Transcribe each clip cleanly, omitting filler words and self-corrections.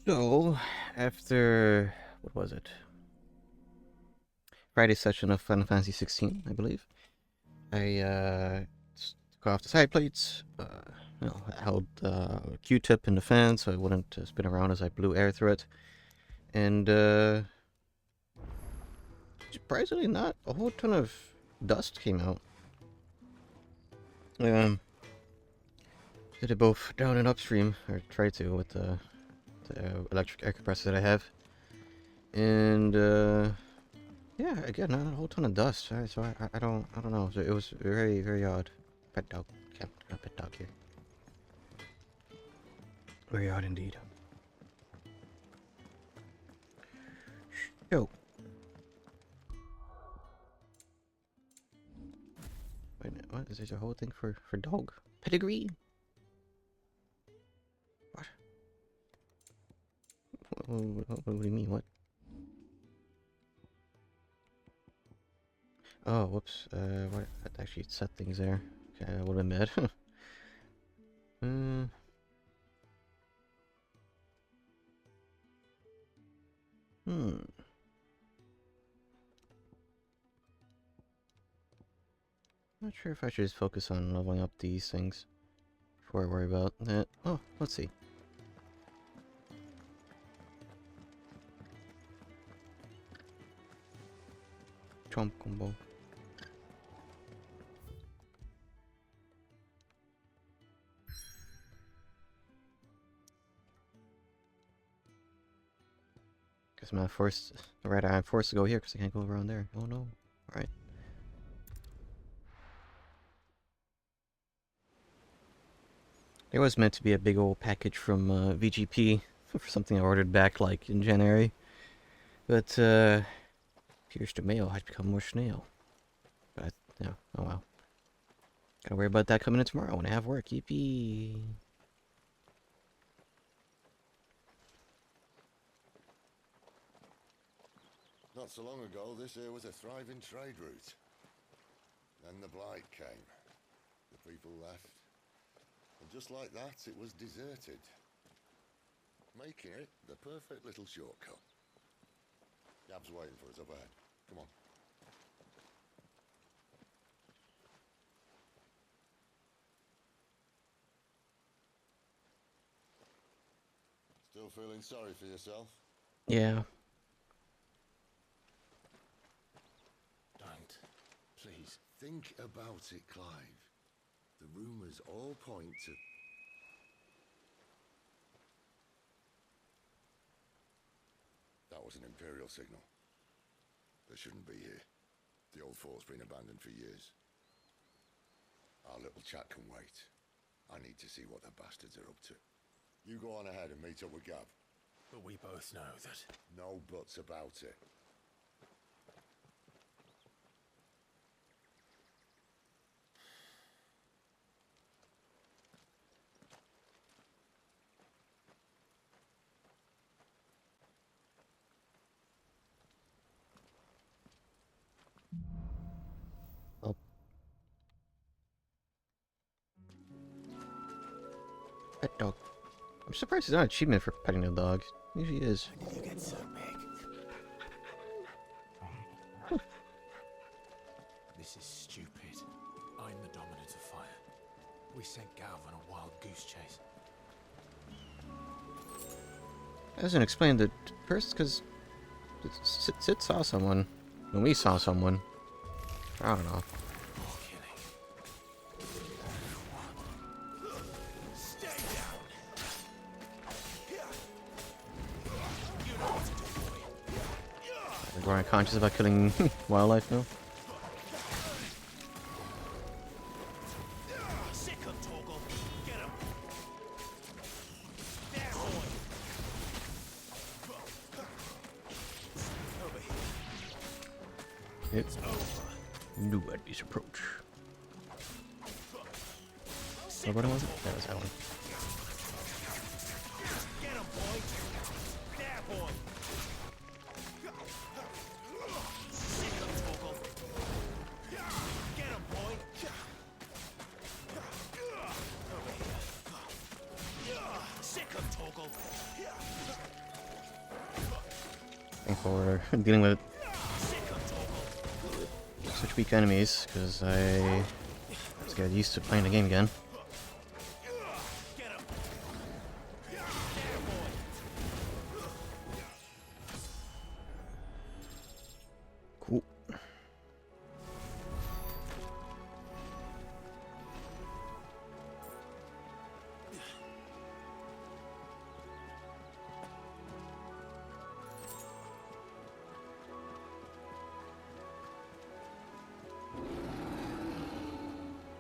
So, after what was it? Friday session of Final Fantasy XVI, I believe. I took off the side plates. Held Q-tip in the fan so it wouldn't spin around as I blew air through it, and surprisingly, not a whole ton of dust came out. Did it both down and upstream, or tried to with the electric air compressor that I have, and yeah, again, not a whole ton of dust. So I don't know. So it was very, very odd. Pet dog, not pet dog here. Very odd indeed. Yo. Wait a minute, what? Is there a whole thing for dog? Pedigree? What? What do you mean, what? Oh, whoops. What? That actually set things there. Okay, I would have been mad. Not sure if I should just focus on leveling up these things before I worry about that. Oh, let's see. Chomp combo. Guess I'm not forced. Right, I'm forced to go here because I can't go around there. Oh no. Alright. There was meant to be a big old package from VGP for something I ordered back like in January. But appears the mail had become more snail. But yeah, oh well. Gotta worry about that coming in tomorrow when I have work. Yippee. Not so long ago, this here was a thriving trade route. Then the blight came. The people left. And just like that, it was deserted. Making it the perfect little shortcut. Gab's waiting for us up ahead. Come on. Still feeling sorry for yourself? Yeah. Don't. Please. Think about it, Clive. The rumours all point to... That was an Imperial signal. They shouldn't be here. The old fort's been abandoned for years. Our little chat can wait. I need to see what the bastards are up to. You go on ahead and meet up with Gab. But we both know that... No buts about it. Oh. Pet dog. I'm surprised it's not an achievement for petting a dog. It usually is. You get so big. This is stupid. I'm the dominant of fire. We sent Gav on a wild goose chase. That doesn't explain the first, because Sid saw someone when we saw someone. I don't know. More killing. Stay down. You know what to do, boy. We're growing conscious about killing wildlife now. Sick of Torgal. Get him. There, boy. Over here. It's new at this approach. What button was it? That was that one. Get him, boy. There, boy. Sick of Torgal. Get him, boy. Over here. Sick of Torgal. Thankful we're dealing with such weak enemies, because I just got used to playing the game again. Cool.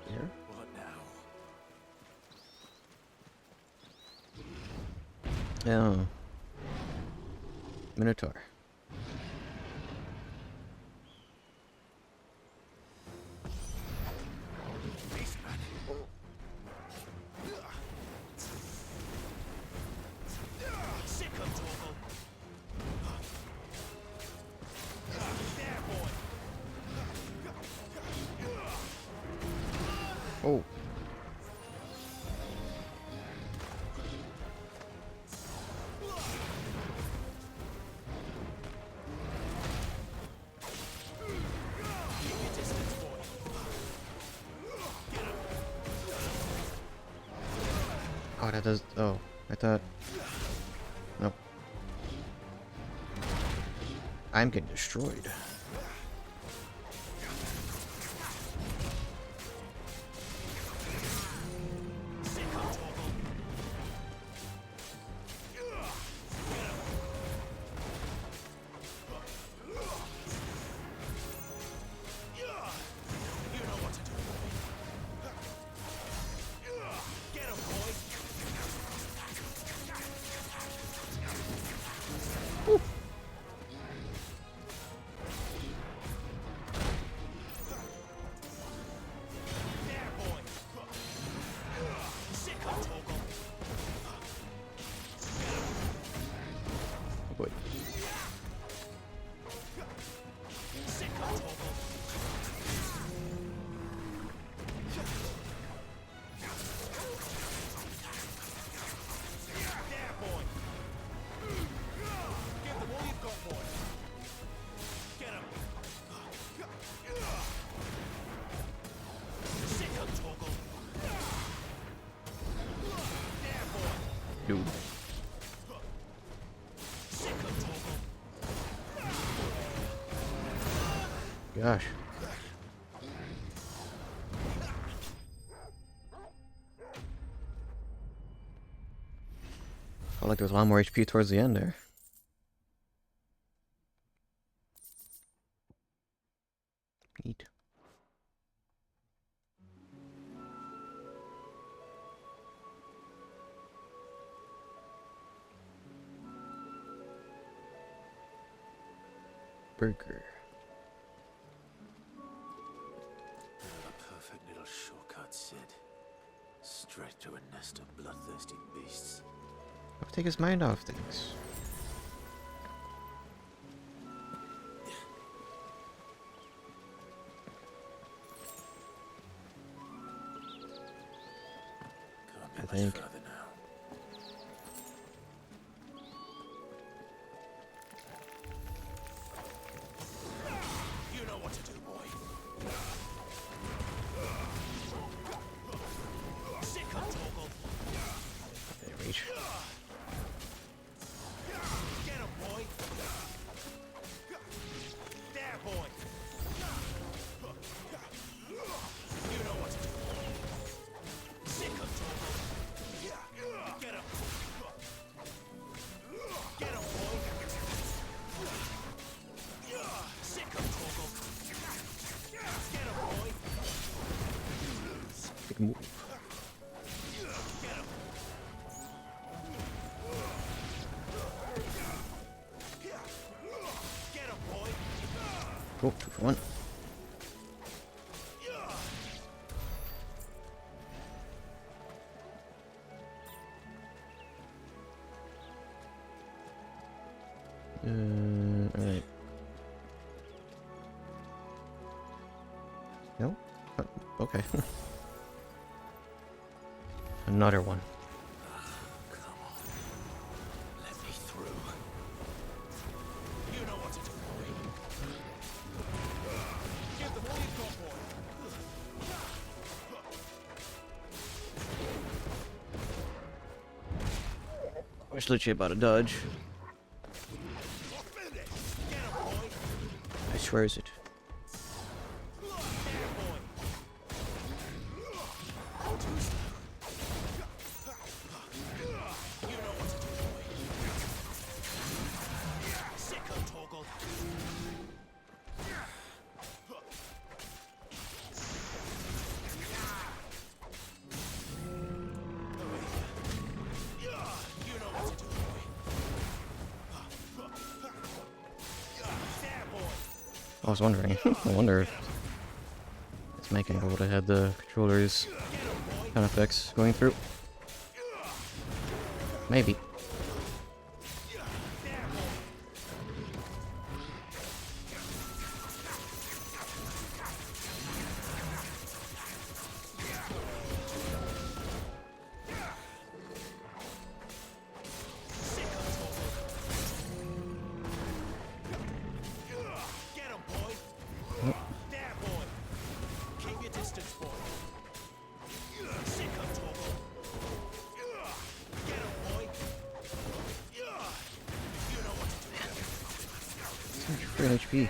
Here. What now? Oh. Minotaur. Oh. Oh, that does. Oh, I thought. Nope. I'm getting destroyed. Boy. Dude. Gosh. Felt like there was a lot more HP towards the end there. Neat. Burger. A perfect little shortcut, Sid. Straight to a nest of bloodthirsty beasts. I'll take his mind off things. Can't be I much think. further now. You know what to do, boy. Sick of Toggle. There, reach. Get him, boy. There, boy. You know what to do. Sick of Toggle. Get him. Get him, boy. Sick of Toggle. Get him, boy. Big move. Get him. Get him, boy. Cool, 2 for 1. Alright. No? Okay. Another one. It's literally about a dodge. I swear is it. I was wondering. I wonder if it's making what I had the controllers sound effects going through. Maybe. Free HP.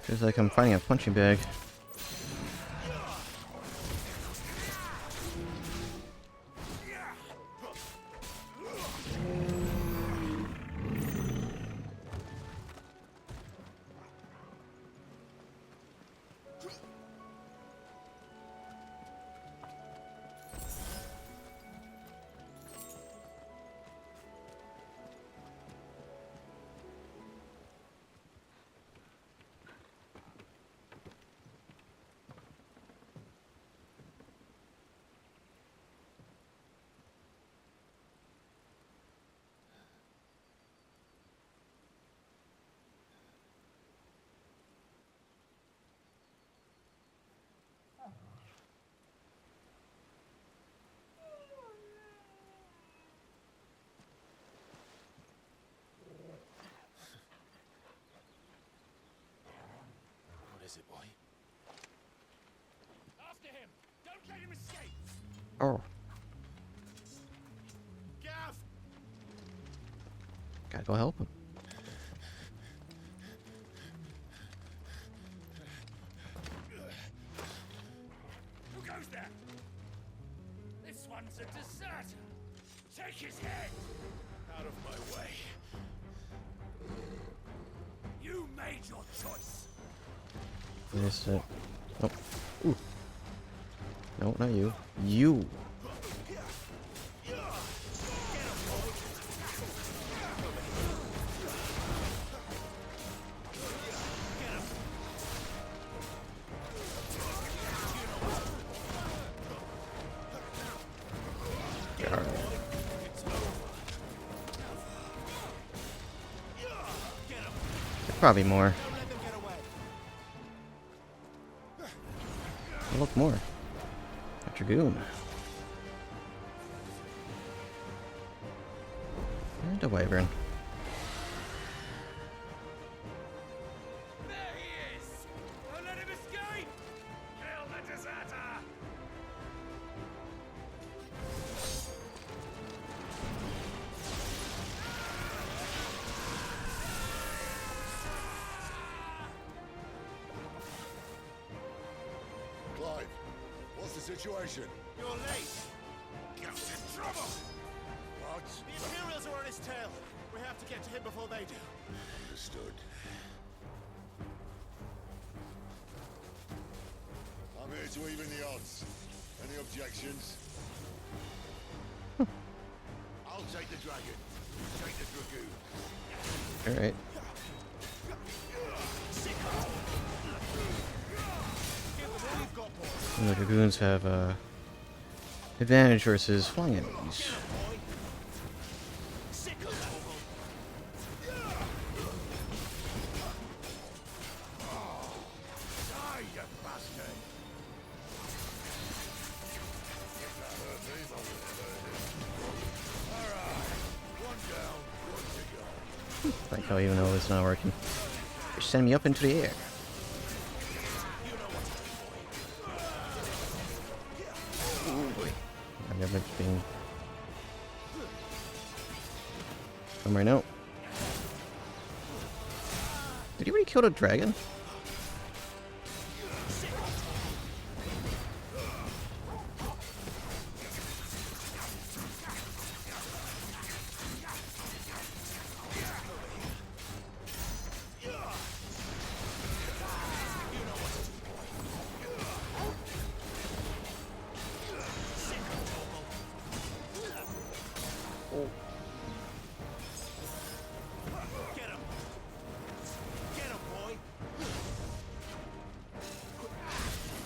Feels like I'm finding a punching bag. What is it, boy? After him! Don't let him escape! Oh, Gav! gotta go help him. Who goes there? This one's a deserter! Take his head! Out of my way. You made your choice! This oh. Ooh. No, not you. You. Probably more. Oh, look, more. A dragoon. And a wyvern. There he is! Don't let him escape! Kill the deserter! Clive, what's the situation? You're late! Gav's in trouble! What? The Imperials are on his tail! We have to get to him before they do. Understood. I'm here to even the odds. Any objections? I'll take the dragon. You take the dragoon. Alright. And the dragoons have advantage versus flying enemies. Like how even though it's not working. Just send me up into the air. Everything's being... Come right now. Did he already kill the dragon?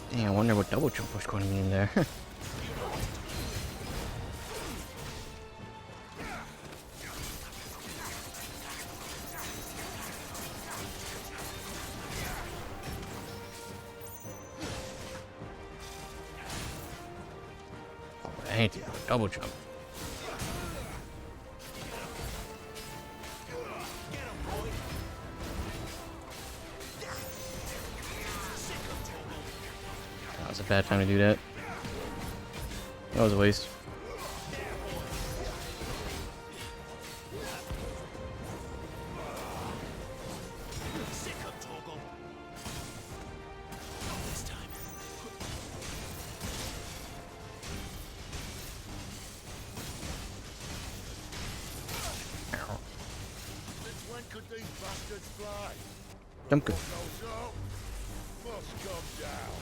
Dang, I wonder what double jump was going to mean there. Oh, I hate to double jump. That was a bad time to do that. That was a waste. Since when could these bastards fly? Jump good. Goes up, must come down.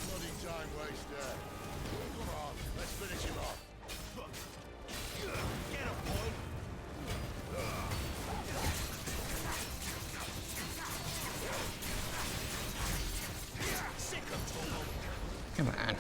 Bloody time waster. Come on, let's finish him off. Get him, boy. Come on.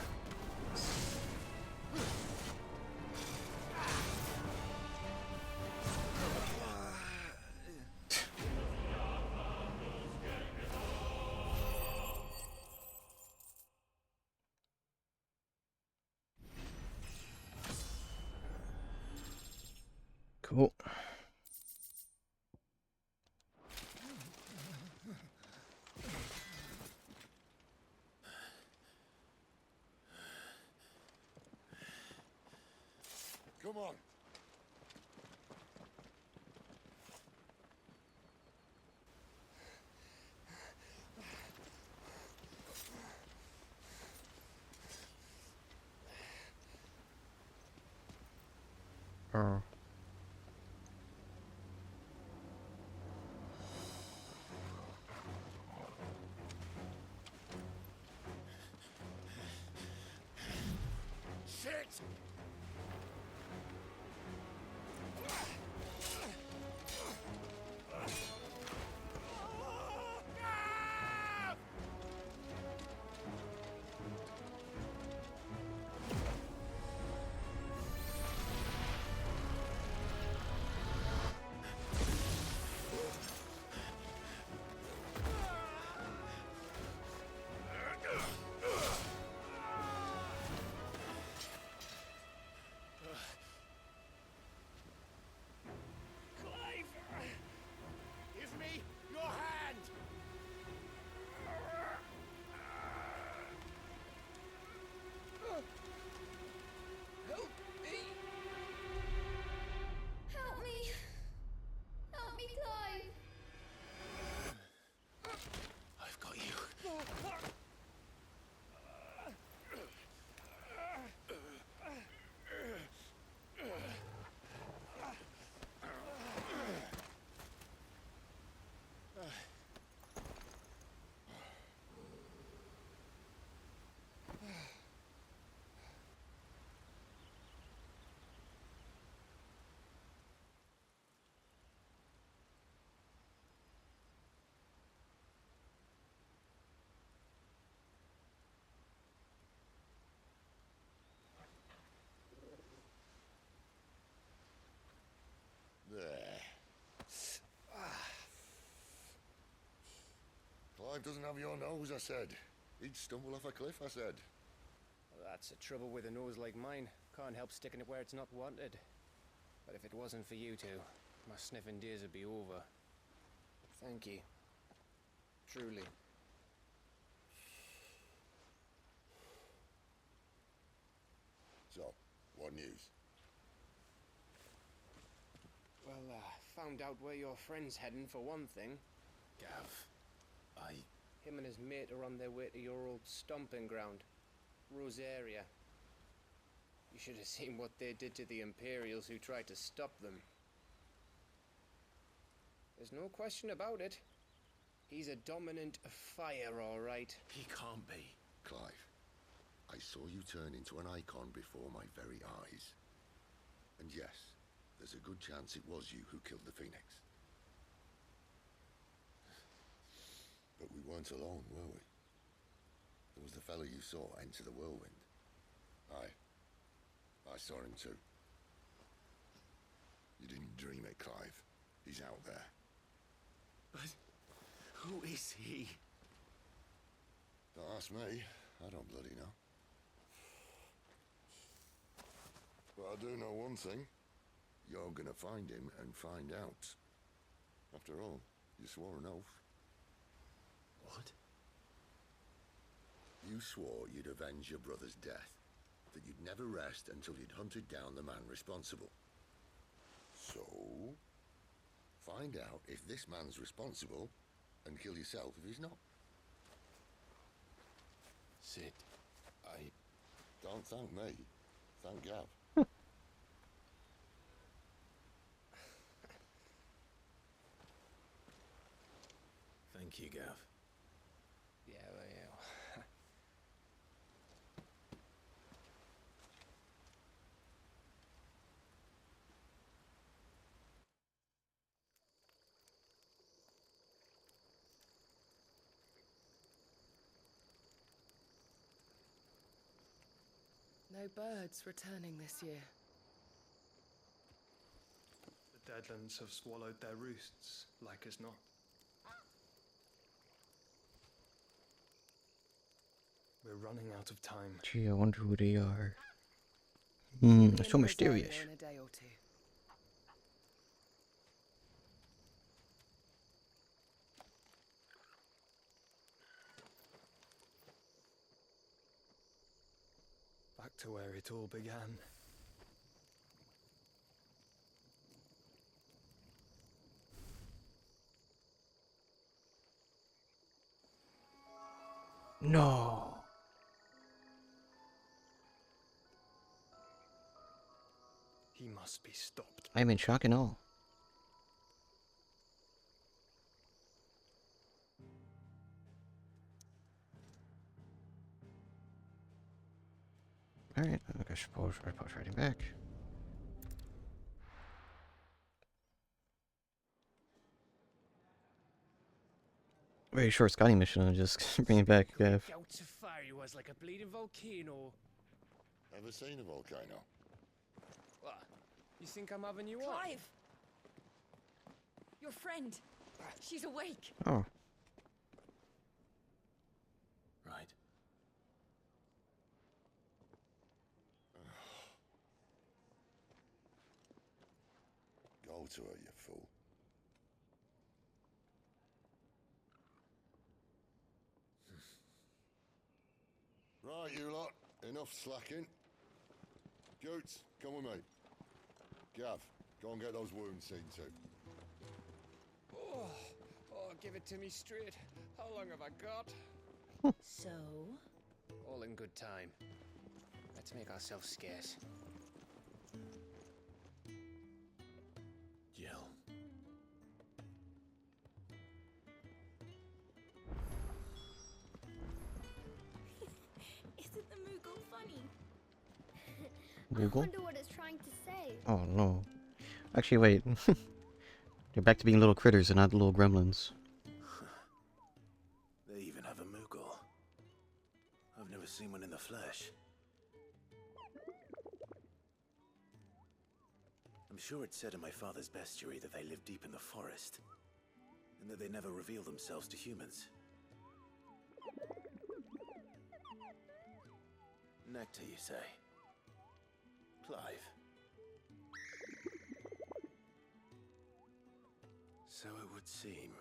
Cool. Come on. Oh. Shit! Give me your hand! Help me! Help me! Help me, Clive! I've got you. There. Clive doesn't have your nose, I said. He'd stumble off a cliff, I said. Well, that's the trouble with a nose like mine. Can't help sticking it where it's not wanted. But if it wasn't for you two, my sniffing days would be over. Thank you. Truly. So, what news? Well, found out where your friend's heading for one thing. Gav, Him and his mate are on their way to your old stomping ground, Rosaria. You should have seen what they did to the Imperials who tried to stop them. There's no question about it. He's a dominant fire, all right. he can't be. Clive, I saw you turn into an icon before my very eyes. And yes, there's a good chance it was you who killed the Phoenix. But we weren't alone, were we? There was the fellow you saw enter the whirlwind. I saw him too. You didn't dream it, Clive. He's out there. But who is he? Don't ask me. I don't bloody know. But I do know one thing. You're gonna find him and find out. After all, you swore an oath. What? You swore you'd avenge your brother's death. That you'd never rest until you'd hunted down the man responsible. So, find out if this man's responsible and kill yourself if he's not. Sid, Don't thank me. Thank Gav. Thank you, Gav. Yeah, well, yeah. No birds returning this year. The Deadlands have swallowed their roosts, like as not. We're running out of time. Gee, I wonder who they are. We'll be So in mysterious. Rosaria in a day or two. Back to where it all began. No. He must be stopped. I'm in shock and all. Alright, I suppose I pause writing back. Very short Scotty mission, I'll just bring it back, Gav. Gouts of fire he was like a bleeding volcano. Ever seen a volcano? What? You think I'm having you on? Clive! Your friend. She's awake. Oh, Right. Go to her, you fool. Right, you lot. Enough slacking. Goots, come with me. Gav, go and get those wounds seen to. Oh, give it to me straight. How long have I got? So? All in good time. Let's make ourselves scarce. Jill. Isn't the Moogle funny? Google? I wonder what it's trying to say. Oh no. Actually, wait. They're back to being little critters and not little gremlins. They even have a Moogle. I've never seen one in the flesh. I'm sure it said in my father's bestiary that they live deep in the forest, and that they never reveal themselves to humans. Nectar, you say? Clive. So it would seem.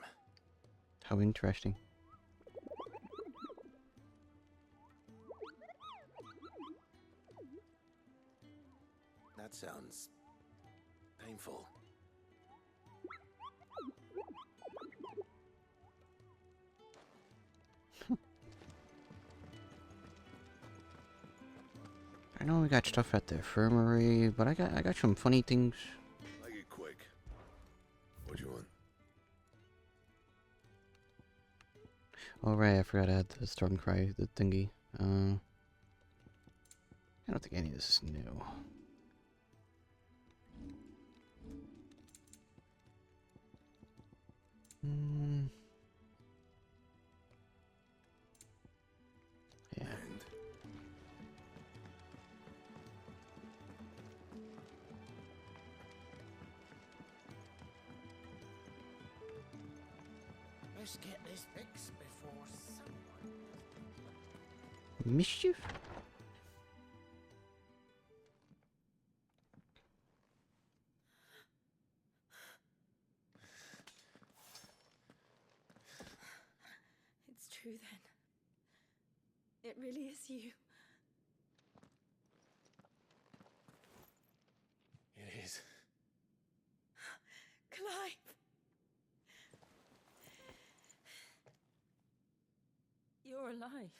How interesting. sounds painful. I know we got stuff at the infirmary, but I got some funny things. Make it quick. What do you want? Oh right, I forgot I had the storm cry, the thingy. I don't think any of this is new. Yeah. And Let's get this fixed before someone... Mischief? It's true then. It really is you. It is. Clive! You're alive.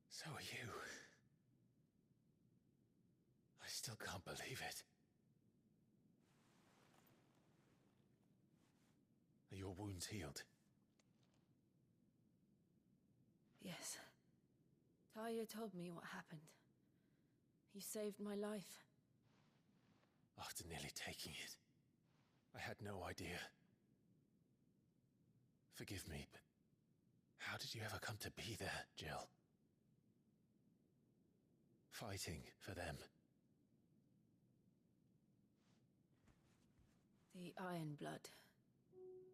So are you. I still can't believe it. Are your wounds healed? Yes. Talia told me what happened. You saved my life. After nearly taking it, I had no idea. Forgive me, but how did you ever come to be there, Jill? Fighting for them. The Iron Blood.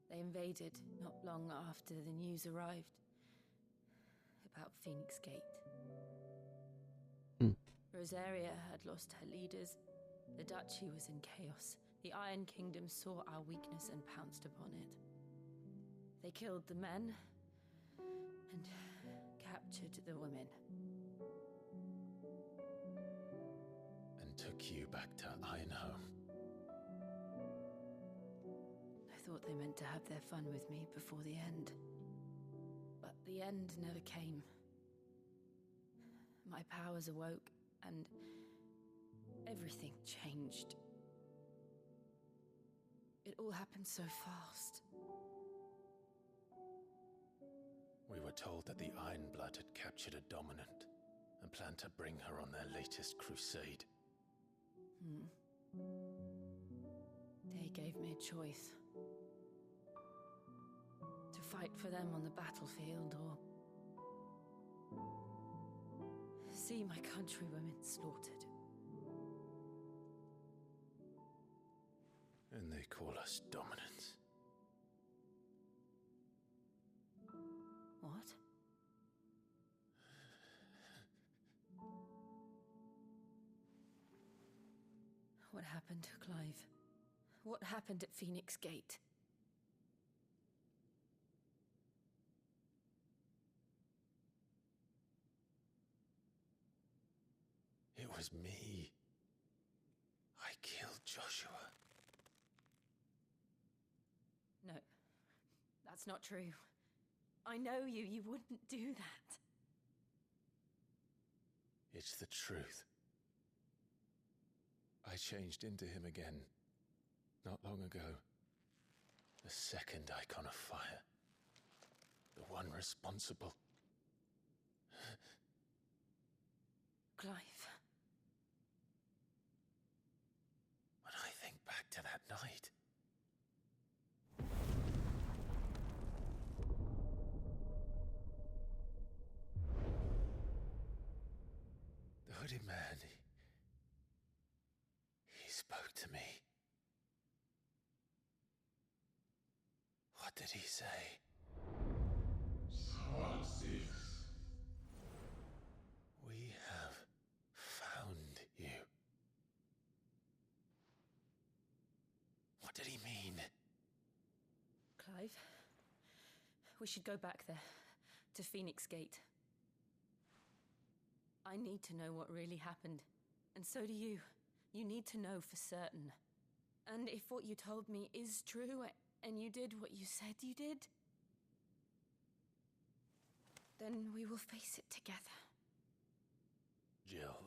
They invaded not long after the news arrived about Phoenix Gate. Rosaria had lost her leaders. The duchy was in chaos. The Iron Kingdom saw our weakness and pounced upon it. They killed the men and captured the women. And took you back to Ironhome. I thought they meant to have their fun with me before the end. But the end never came. My powers awoke, and everything changed. It all happened so fast. We were told that the Iron Blood had captured a dominant and planned to bring her on their latest crusade. They gave me a choice. To fight for them on the battlefield, or see my countrywomen slaughtered. And they call us dominants. What? What happened, Clive? What happened at Phoenix Gate? It was me. I killed Joshua. No, that's not true. I know you. You wouldn't do that. It's the truth. I changed into him again, not long ago. The second icon of fire. The one responsible. Clive. When I think back to that night, the hooded man, he spoke to me. What did he say? We have found you. What did he mean? Clive, we should go back there, to Phoenix Gate. I need to know what really happened. And so do you. You need to know for certain. And if what you told me is true, and you did what you said you did, then we will face it together. Jill,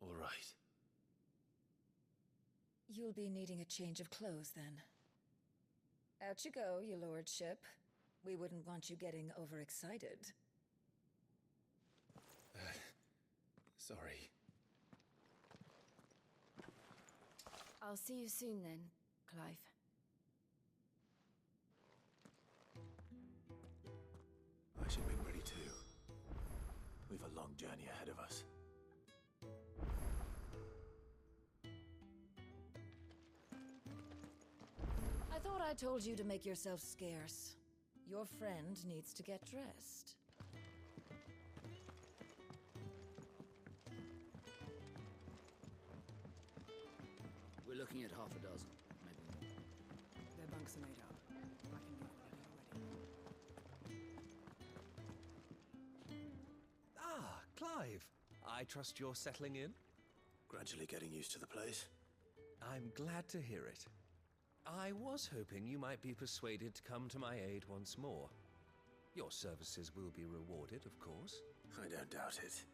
All right. You'll be needing a change of clothes, then. Out you go, your lordship. We wouldn't want you getting overexcited. Sorry. I'll see you soon then, Clive. I should make ready too. We've a long journey ahead of us. I thought I told you to make yourself scarce. Your friend needs to get dressed. We're looking at half a dozen, maybe more. Their bunks are made up. I can leave whenever you're ready. Ah, Clive. I trust you're settling in? Gradually getting used to the place. I'm glad to hear it. I was hoping you might be persuaded to come to my aid once more. Your services will be rewarded, of course. I don't doubt it.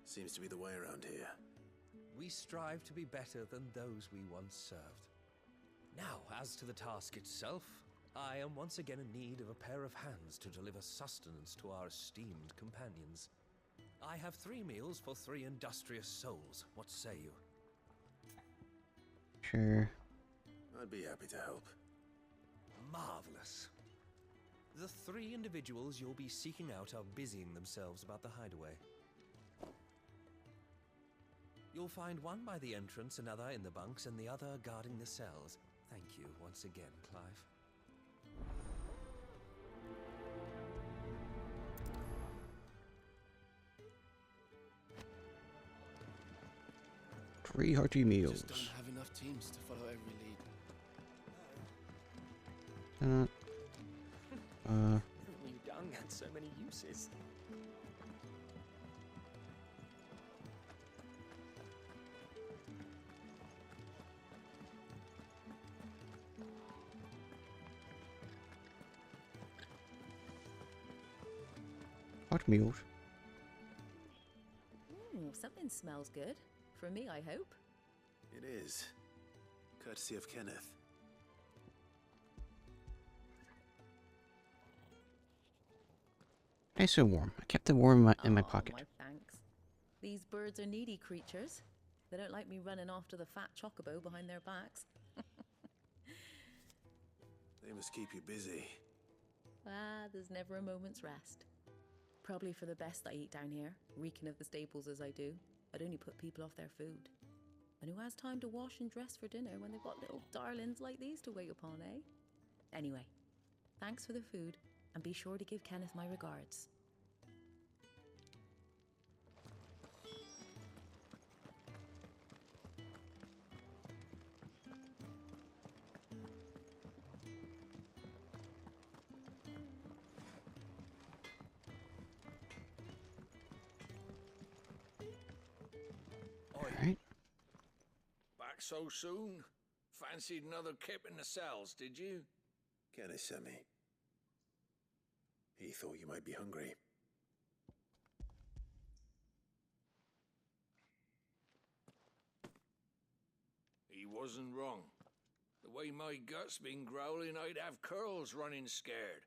Seems to be the way around here. We strive to be better than those we once served. Now, as to the task itself, I am once again in need of a pair of hands to deliver sustenance to our esteemed companions. I have 3 meals for 3 industrious souls. What say you? Sure. I'd be happy to help. Marvelous. The 3 individuals you'll be seeking out are busying themselves about the hideaway. You'll find one by the entrance, another in the bunks, and the other guarding the cells. Thank you once again, Clive. Three hearty meals. Just don't have enough teams to follow every lead. Dung had so many uses. Hot meals. Something smells good. For me, I hope. It is. Courtesy of Kenneth. Nice and warm. I kept it warm in my Aw, pocket. My thanks. These birds are needy creatures. They don't like me running off to the fat chocobo behind their backs. They must keep you busy. There's never a moment's rest. Probably for the best I eat down here, reeking of the staples as I do. I'd only put people off their food. And who has time to wash and dress for dinner when they've got little darlings like these to wait upon, eh? Anyway, thanks for the food, and be sure to give Kenneth my regards. Alright. Back so soon? Fancied another kip in the cells, did you? Kenneth sent me. He thought you might be hungry. He wasn't wrong. The way my gut's been growling, I'd have curls running scared.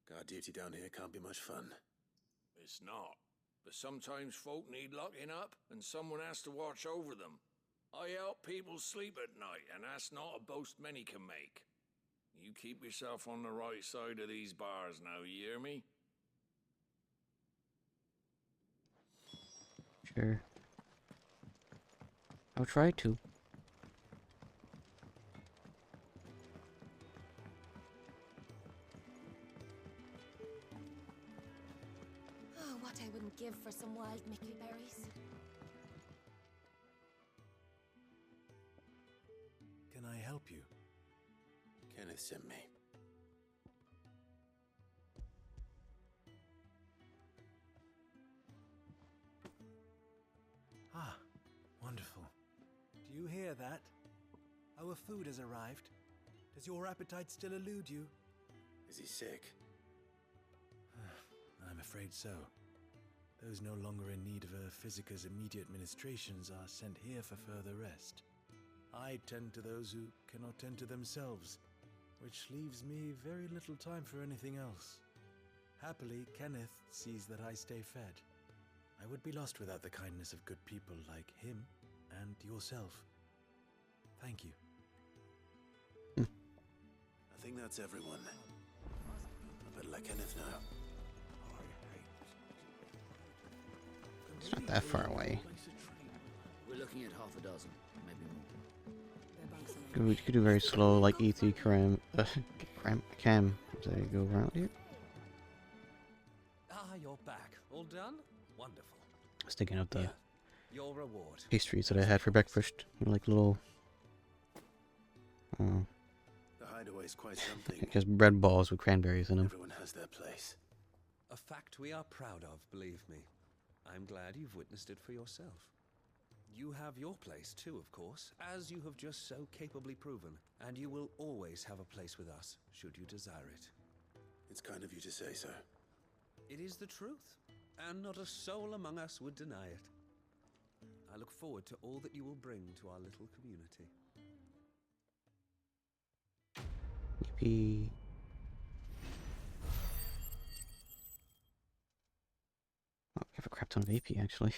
Guard duty down here can't be much fun. It's not. But sometimes folk need locking up, and someone has to watch over them. I help people sleep at night, and that's not a boast many can make. You keep yourself on the right side of these bars now, you hear me? Sure. I'll try to. Oh, what I wouldn't give for some wild Mickey berries. Kenneth sent me. Ah, wonderful. Do you hear that? Our food has arrived. Does your appetite still elude you? Is he sick? I'm afraid so. Those no longer in need of a Physica's immediate ministrations are sent here for further rest. I tend to those who cannot tend to themselves, which leaves me very little time for anything else. Happily, Kenneth sees that I stay fed. I would be lost without the kindness of good people like him and yourself. Thank you. I think that's everyone. I better let Kenneth know. It's not that far away. We're looking at half a dozen, maybe more. Their bunks are made We could do very slow, like E.T. Cam. Does they go around here? Ah, you're back. All done? Wonderful. I was thinking of the Here, your reward. pastries that I had for breakfast. Like little, The hideaway's quite something. I guess bread balls with cranberries in them. Everyone has their place. A fact we are proud of, believe me. I'm glad you've witnessed it for yourself. You have your place too, of course, as you have just so capably proven, and you will always have a place with us, should you desire it. It's kind of you to say so. It is the truth, and not a soul among us would deny it. I look forward to all that you will bring to our little community. Yippee. Oh, we have a crap ton of AP actually.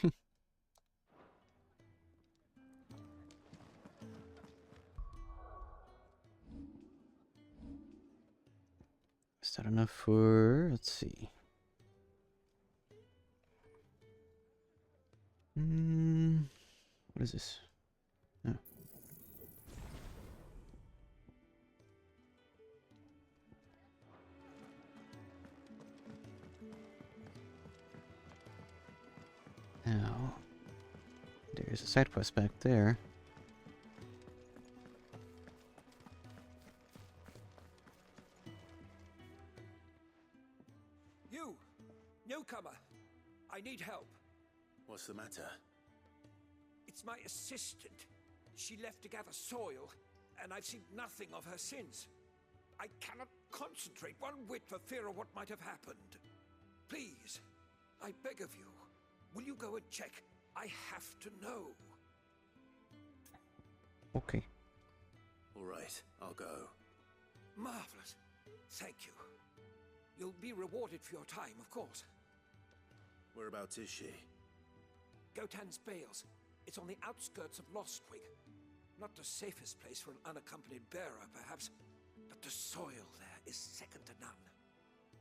Is that enough for, let's see. What is this? Oh. Now, there's a side quest back there. You! Newcomer! I need help. What's the matter? It's my assistant. She left to gather soil, and I've seen nothing of her since. I cannot concentrate one whit for fear of what might have happened. Please, I beg of you, will you go and check? I have to know. Okay. All right, I'll go. Marvelous. Thank you. You'll be rewarded for your time, of course. Whereabouts is she? Gotan's Bales. It's on the outskirts of Lostwing. Not the safest place for an unaccompanied bearer, perhaps, but the soil there is second to none.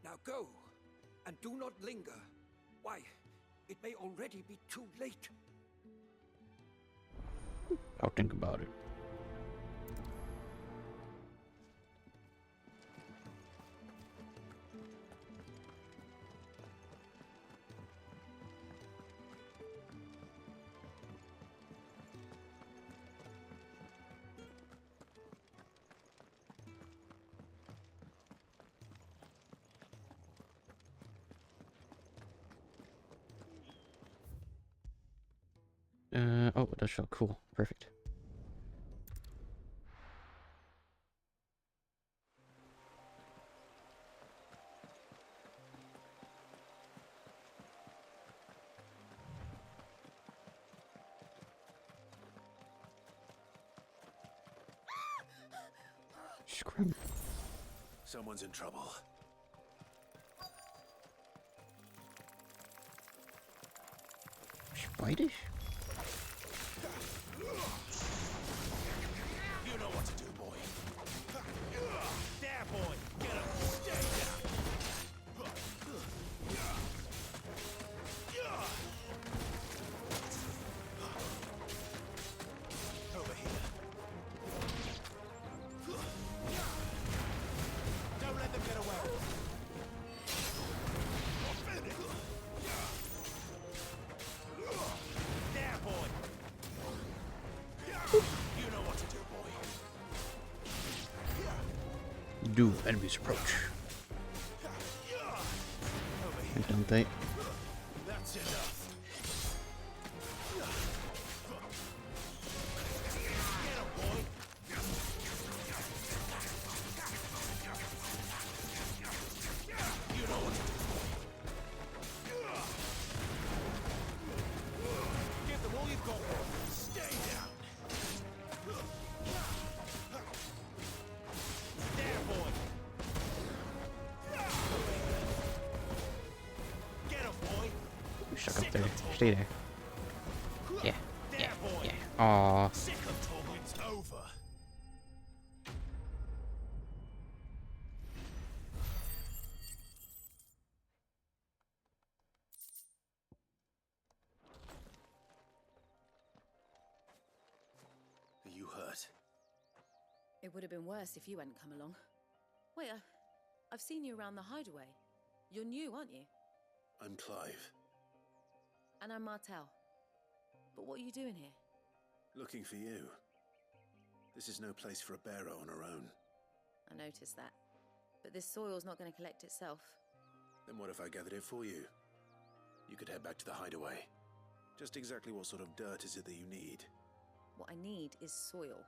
Now go, and do not linger. Why, it may already be too late. I'll think about it. Oh, it does show. Cool. Perfect. Scrum. Someone's in trouble. Whitish? You know what to do, boy. There, boy. Get him. Stay down. Over here. Don't let them get away. There, boy. Do enemies approach? And don't they? That's enough. Give them all you've got. Stay down. There, boy. Get him, boy. Stuck up there. Stay there. Yeah. Yeah. Yeah. Aww. Sick of talking. It's over. Are you hurt? It would have been worse if you hadn't come along. Wait, I've seen you around the hideaway. You're new, aren't you? I'm Clive. And I'm Martel. But what are you doing here? Looking for you. This is no place for a bearer on her own. I noticed that. But this soil's not going to collect itself. Then what if I gathered it for you? You could head back to the hideaway. Just exactly what sort of dirt is it that you need? What I need is soil.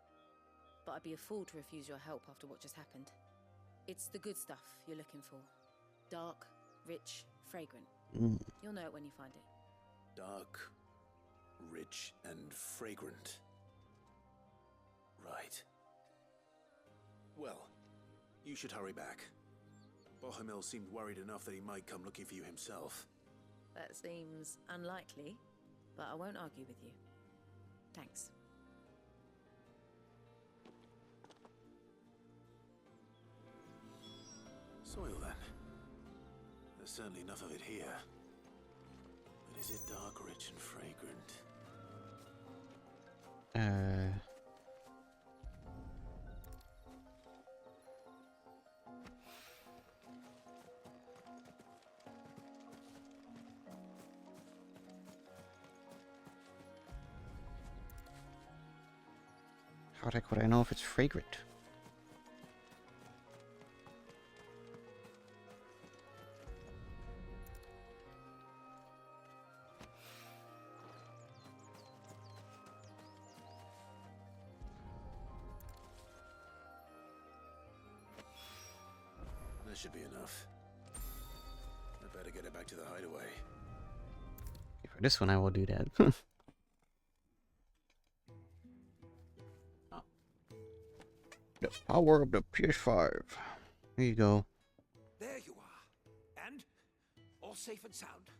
But I'd be a fool to refuse your help after what just happened. It's the good stuff you're looking for. Dark, rich, fragrant. You'll know it when you find it. Dark, rich, and fragrant. Right. Well, you should hurry back. Bohemil seemed worried enough that he might come looking for you himself. That seems unlikely, but I won't argue with you. Thanks. Soil, then. There's certainly enough of it here. But is it dark, rich, and fragrant? How the heck would I know if it's fragrant? That should be enough. I better get it back to the hideaway. For this one, I will do that. The power of the PS5. There you go. There you are. And all safe and sound.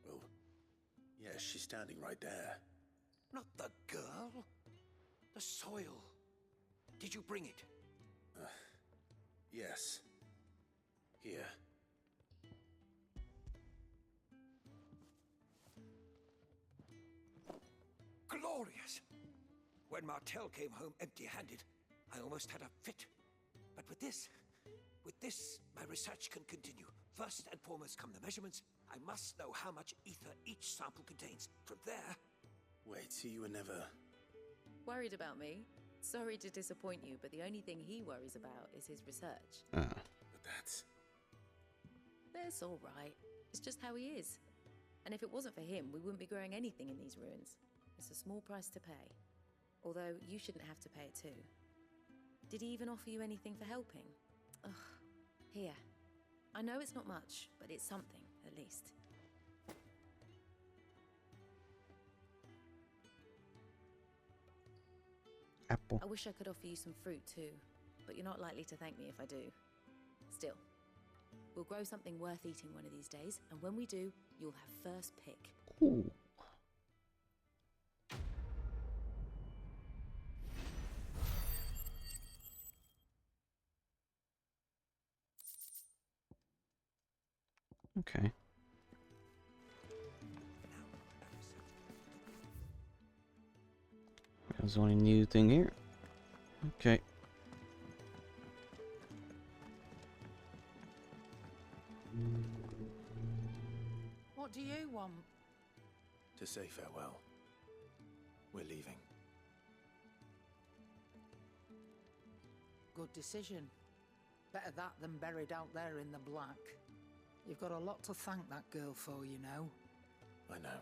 Oh, yes, she's standing right there. Not the girl. The soil. Did you bring it? Yes. Here. Glorious! When Martel came home empty-handed, I almost had a fit. But with this, my research can continue. First and foremost come the measurements. I must know how much ether each sample contains. From there... Wait, so you were never... Worried about me? Sorry to disappoint you, but the only thing he worries about is his research. But that's... That's all right. It's just how he is. And if it wasn't for him, we wouldn't be growing anything in these ruins. It's a small price to pay. Although, you shouldn't have to pay it too. Did he even offer you anything for helping? Ugh. Here. I know it's not much, but it's something, at least. Apple. I wish I could offer you some fruit too, but you're not likely to thank me if I do. Still, we'll grow something worth eating one of these days, and when we do, you'll have first pick. Ooh. Okay. That was the only new thing here. Okay. What do you want? To say farewell. We're leaving. good decision. Better that than buried out there in the black. You've got a lot to thank that girl for, you know. I know.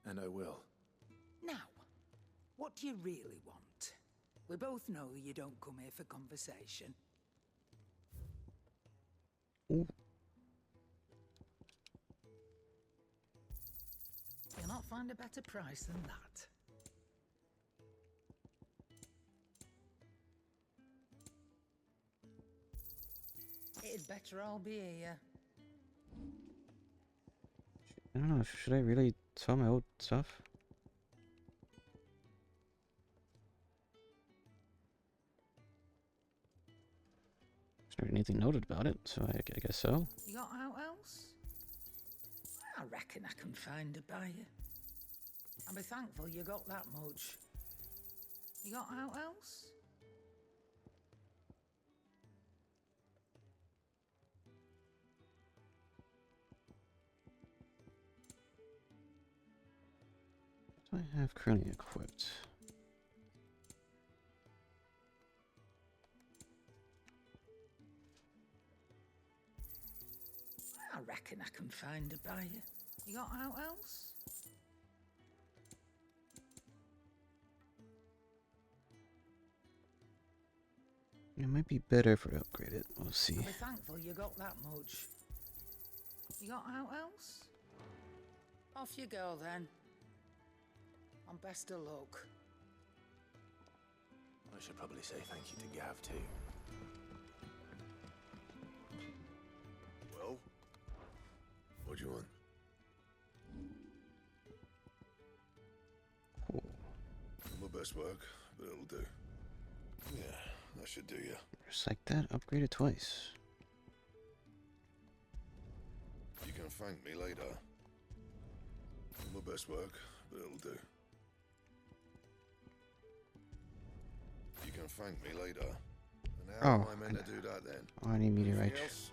And I will. Now, what do you really want? We both know you don't come here for conversation. Ooh. You'll not find a better price than that. It'd better all be here. I don't know, should I really sell my old stuff? There's not anything noted about it, so I guess so. You got out else? I reckon I can find a buyer. I'll be thankful you got that much. You got out else? Do I have currently equipped? I reckon I can find a buyer. You got out else? It might be better if we upgrade it. We'll see. I'll be thankful you got that much. You got out else? Off you go then. And best of luck. I should probably say thank you to Gav too. Well, what do you want? My best work, but it'll do. Yeah, that should do you. Just like that, upgraded twice. You can thank me later. My best work, but it'll do. You can thank me later. And how am I meant to do that then? Oh, I need meteorite. Anything else?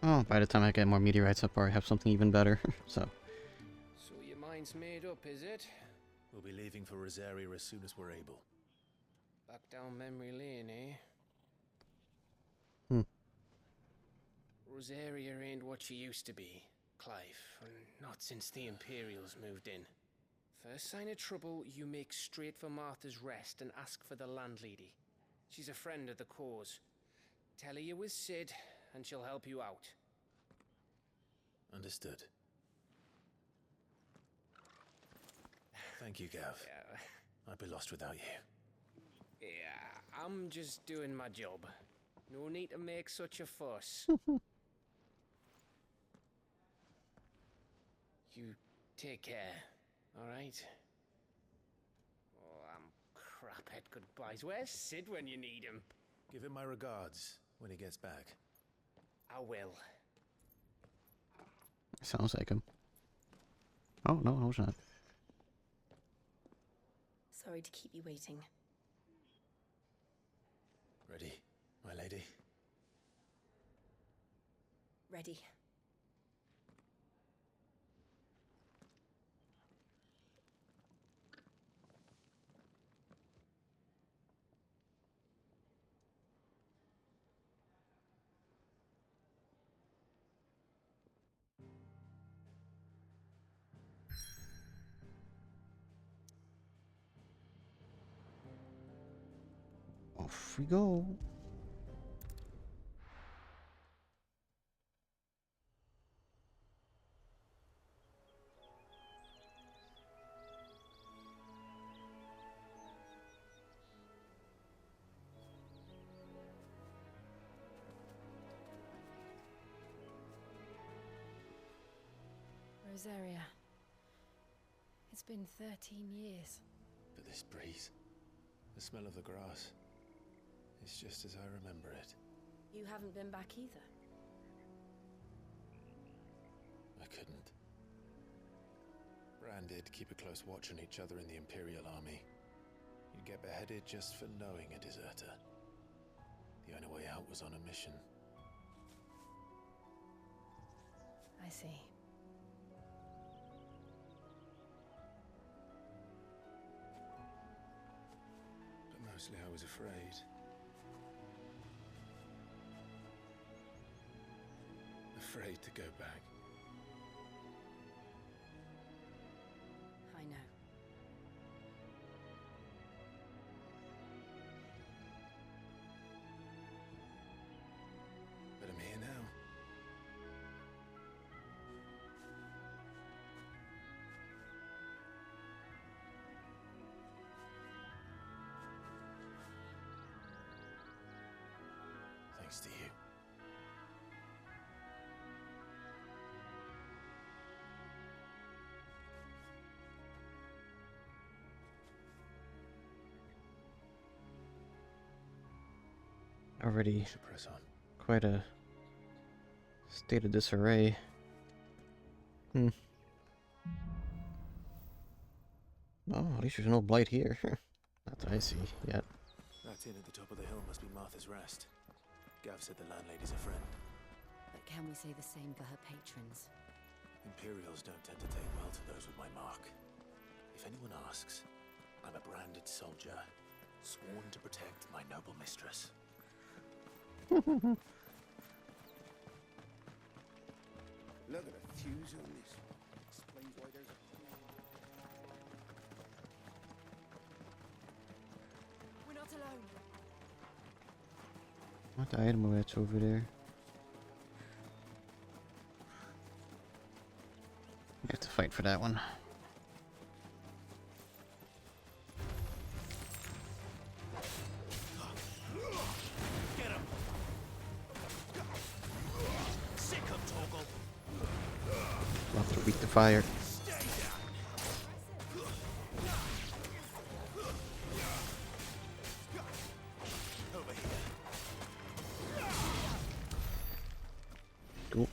Oh, by the time I get more meteorites up, I have something even better. So your mind's made up, is it? We'll be leaving for Rosaria as soon as we're able. Back down memory lane, eh? Rosaria ain't what she used to be, Clive, and not since the Imperials moved in. First sign of trouble, you make straight for Martha's Rest and ask for the landlady. She's a friend of the cause. Tell her you was Sid, and she'll help you out. Understood. Thank you, Gav. I'd be lost without you. Yeah, I'm just doing my job. No need to make such a fuss. You take care, alright? Oh, I'm crap at goodbyes. Where's Sid when you need him? Give him my regards when he gets back. I will. sounds like him. Oh no, it's not. Sorry to keep you waiting. Ready, my lady? Ready. Off we go. Rosaria. It's been 13 years. But this breeze, the smell of the grass, it's just as I remember it. You haven't been back either. I couldn't. Bran did keep a close watch on each other in the Imperial Army. You'd get beheaded just for knowing a deserter. The only way out was on a mission. I see. Mostly I was afraid. Afraid to go back. I know. But I'm here now. Thanks to you. Already Should press on. quite a state of disarray. Well, at least there's no blight here. Not that I see yet. That inn at the top of the hill must be Martha's Rest. Gav said the landlady's a friend. But can we say the same for her patrons? Imperials don't tend to take well to those with my mark. If anyone asks, I'm a branded soldier, sworn to protect my noble mistress. Look at the fuse on this. Explains why there's a... We're not alone. What item that's over there? You have to fight for that one. Get him! Sick of Toggle! We'll have to beat the fire. Over here. Cool.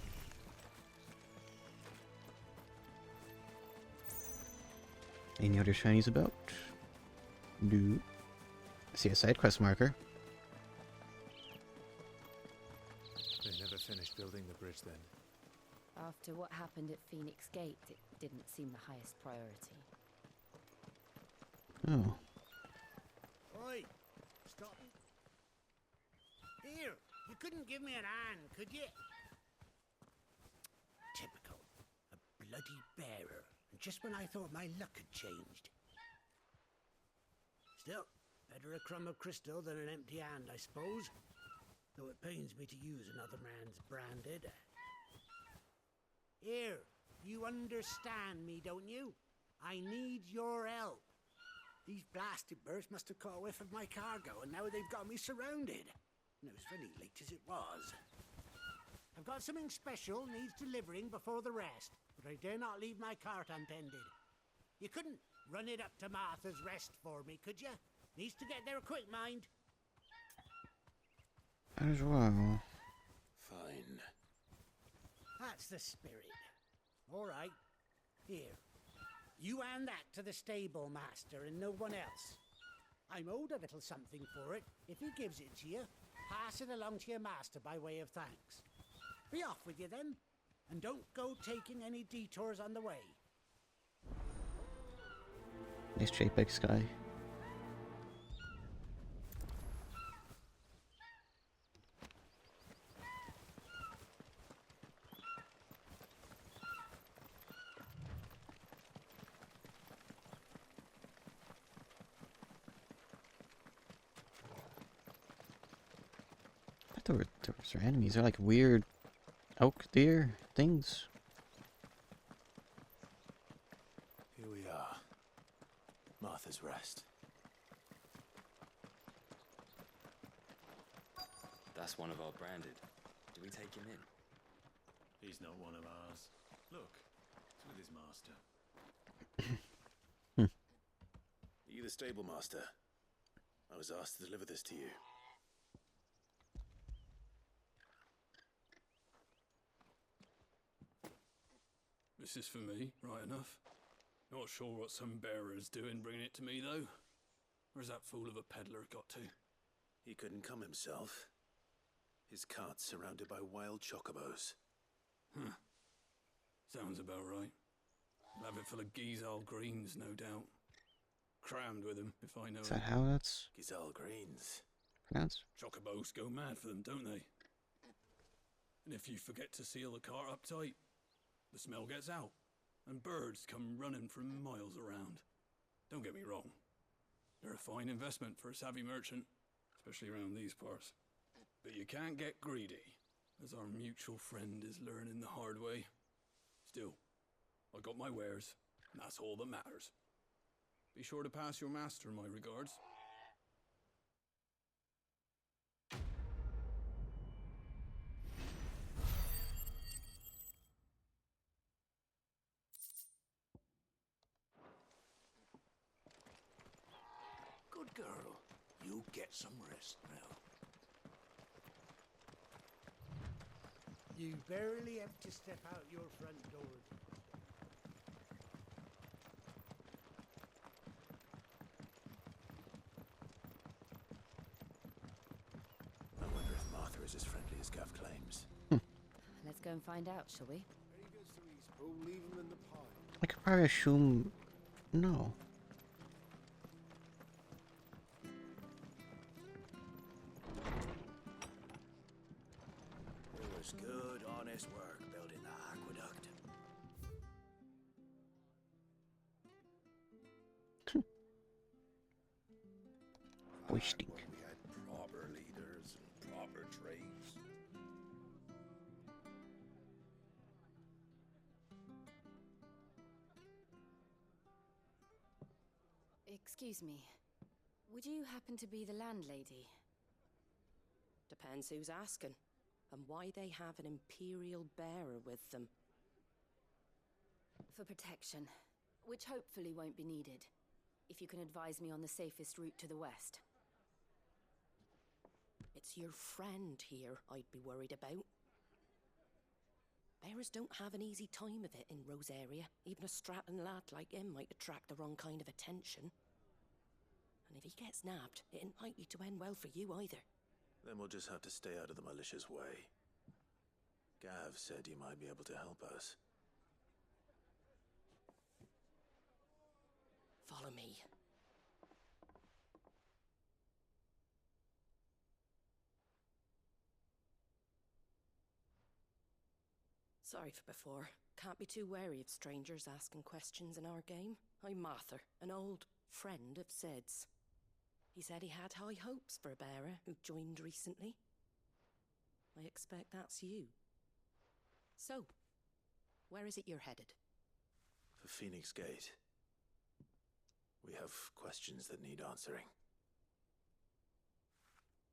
Any other shinies about? No. I see a side quest marker. They never finished building the bridge then. After what happened at Phoenix Gate, it didn't seem the highest priority. Oh. Oi, stop. Here, you couldn't give me an hand, could you? Typical. A bloody bearer. And just when I thought my luck had changed. Still, better a crumb of crystal than an empty hand, I suppose. Though it pains me to use another man's branded. Here, you understand me, don't you? I need your help. These blasted birds must have caught a whiff of my cargo, and now they've got me surrounded. And it was very late as it was. I've got something special needs delivering before the rest, but I dare not leave my cart untended. You couldn't run it up to Martha's Rest for me, could you? Needs to get there quick, mind. As well. Fine. That's the spirit. All right. Here. You hand that to the stable master and no one else. I'm owed a little something for it. If he gives it to you, pass it along to your master by way of thanks. Be off with you then, and don't go taking any detours on the way. Nice JPEG sky. I thought those are enemies. They're like weird oak deer things. Here we are. Martha's Rest. That's one of our branded. Do we take him in? He's not one of ours. Look, it's with his master. Are you the stable master? I was asked to deliver this to you. This is for me, right enough. Not sure what some bearer's doing bringing it to me, though. Where's that fool of a peddler got to? He couldn't come himself. His cart's surrounded by wild chocobos. Huh. Sounds about right. We'll have it full of Gizal greens, no doubt. crammed with them, if I know Is that it. how that's Gazelle greens. pronounced? Chocobos go mad for them, don't they? And if you forget to seal the cart up tight, the smell gets out, and birds come running from miles around. Don't get me wrong. They're a fine investment for a savvy merchant, especially around these parts. But you can't get greedy, as our mutual friend is learning the hard way. Still, I got my wares, and that's all that matters. Be sure to pass your master my regards. Good girl. You get some rest now. You barely have to step out your front door. I wonder if Martha is as friendly as Gav claims. Let's go and find out, shall we? Leave him in the pile. I could probably assume no. It was good, honest work building that aqueduct. Wasting. When we had proper leaders and proper trades. Excuse me. Would you happen to be the landlady? Depends who's asking, and why they have an Imperial bearer with them. For protection, which hopefully won't be needed. If you can advise me on the safest route to the west. It's your friend here I'd be worried about. Bearers don't have an easy time of it in Rose area. Even a Stratton lad like him might attract the wrong kind of attention. And if he gets nabbed, it ain't likely to end well for you either. Then we'll just have to stay out of the malicious way. Gav said you might be able to help us. Follow me. Sorry for before. Can't be too wary of strangers asking questions in our game. I'm Martha, an old friend of Sid's. He said he had high hopes for a bearer who joined recently. I expect that's you. So, where is it you're headed? For Phoenix Gate. We have questions that need answering.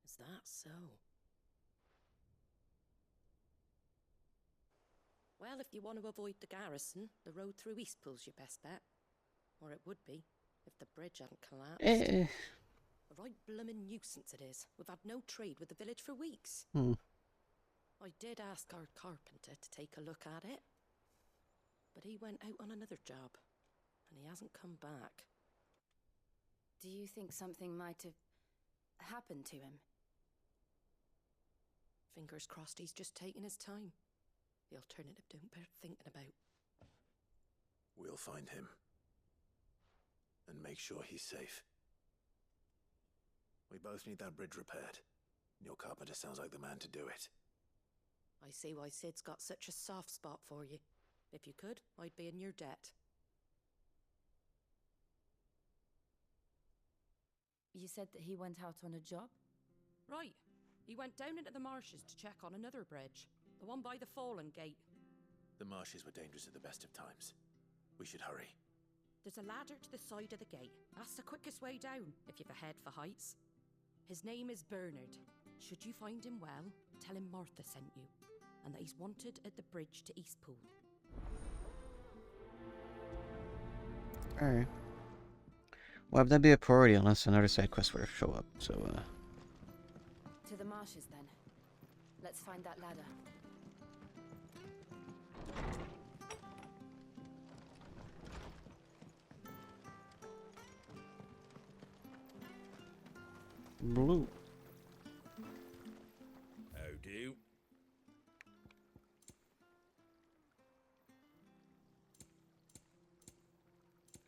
Is that so? Well, if you want to avoid the garrison, the road through Eastpool's your best bet. Or it would be, if the bridge hadn't collapsed. A right bloomin' nuisance it is. We've had no trade with the village for weeks. I did ask our carpenter to take a look at it. But he went out on another job. And he hasn't come back. Do you think something might have happened to him? Fingers crossed he's just taking his time. The alternative don't bear thinking about. We'll find him. And make sure he's safe. We both need that bridge repaired. Your carpenter sounds like the man to do it. I see why Sid's got such a soft spot for you. If you could, I'd be in your debt. You said that he went out on a job? Right. He went down into the marshes to check on another bridge. The one by the Fallen Gate. The marshes were dangerous at the best of times. We should hurry. There's a ladder to the side of the gate. That's the quickest way down, if you've a head for heights. His name is Bernard. Should you find him well, tell him Martha sent you, and that he's wanted at the bridge to Eastpool. Alright. Well, that'd be a priority unless another side quest were to show up, so, To the marshes, then. Let's find that ladder. Blue. How do?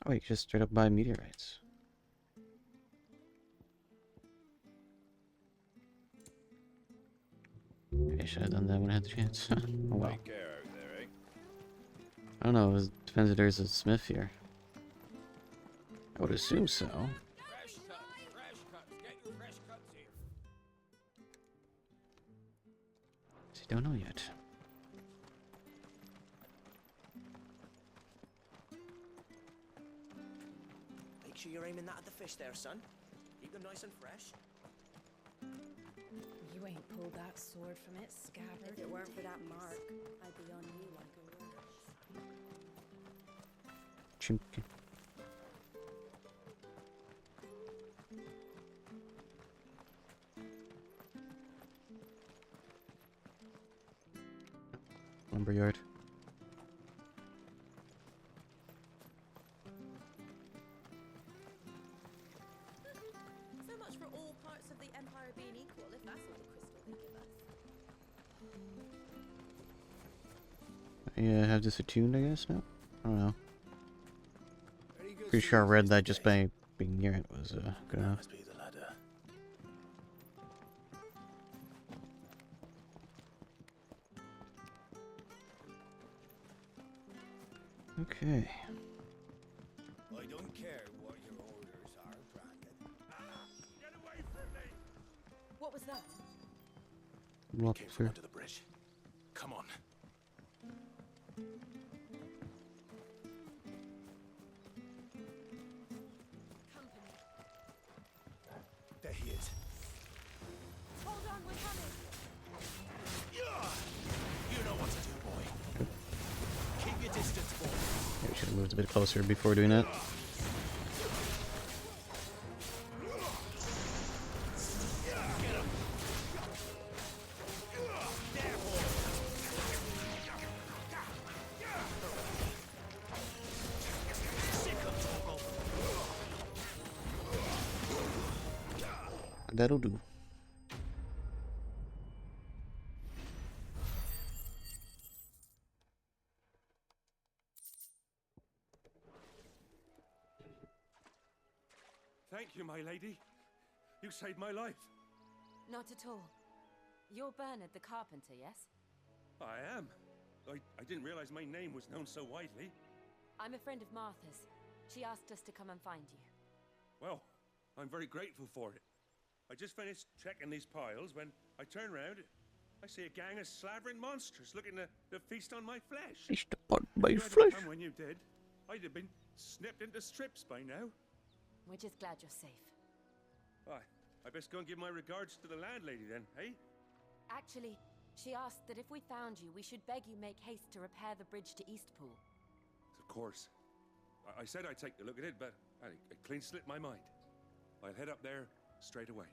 Oh, you just straight up buy meteorites. I should have done that when I had the chance. Oh well. Take care out there, eh? I don't know, it depends if there's a smith here. I would assume so. Fresh cuts. Get your fresh cuts here. I don't know yet. Make sure you're aiming that at the fish there, son. Keep them nice and fresh. You ain't pulled that sword from its scabbard. If it weren't for that mark, I'd be on you like a rose. Chimkin. Lumberyard. So much for all parts of the Empire being equal, if that's all the crystal they give us. Yeah, have this attuned, I guess, now? I don't know. Pretty sure I read that just by being near it was good enough. Must be the ladder. Okay. I don't care what your orders are, Brandon. Get away from me! What was that? Well, Came from sir. under the bridge. Come on. There he is. Hold on, we're coming. You know what to do, boy. Keep your distance, boy. Yeah, we should have moved a bit closer before doing that. That'll do. Thank you, my lady. You saved my life. Not at all. You're Bernard the carpenter, yes? I am. I didn't realize my name was known so widely. I'm a friend of Martha's. She asked us to come and find you. Well, I'm very grateful for it. I just finished checking these piles when I turn around. I see a gang of slavering monsters looking to feast on my flesh. Feast upon my If you hadn't flesh. come when you did, I'd have been snipped into strips by now. We're just glad you're safe. I best go and give my regards to the landlady then, eh? Actually, she asked that if we found you, we should beg you make haste to repair the bridge to Eastpool. Of course. I said I'd take a look at it, but it clean slipped my mind. I'll head up there straight away.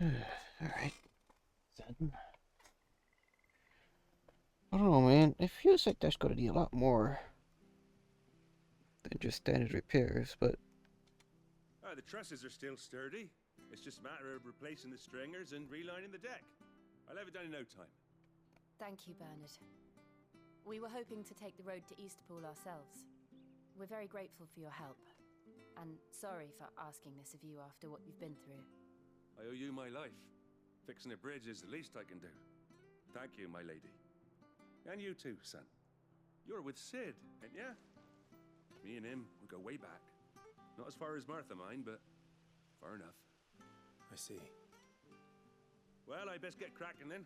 Alright. Then. I don't know, man. It feels like there's gonna be a lot more than just standard repairs, but The trusses are still sturdy. It's just a matter of replacing the stringers and relining the deck. I'll have it done in no time. Thank you, Bernard. We were hoping to take the road to Eastpool ourselves. We're very grateful for your help. And sorry for asking this of you after what you've been through. I owe you my life. Fixing a bridge is the least I can do. Thank you, my lady. And you too, son. You're with Sid, ain't ya? Me and him, we go way back. Not as far as Martha, mind, but far enough. I see. Well, I best get cracking then.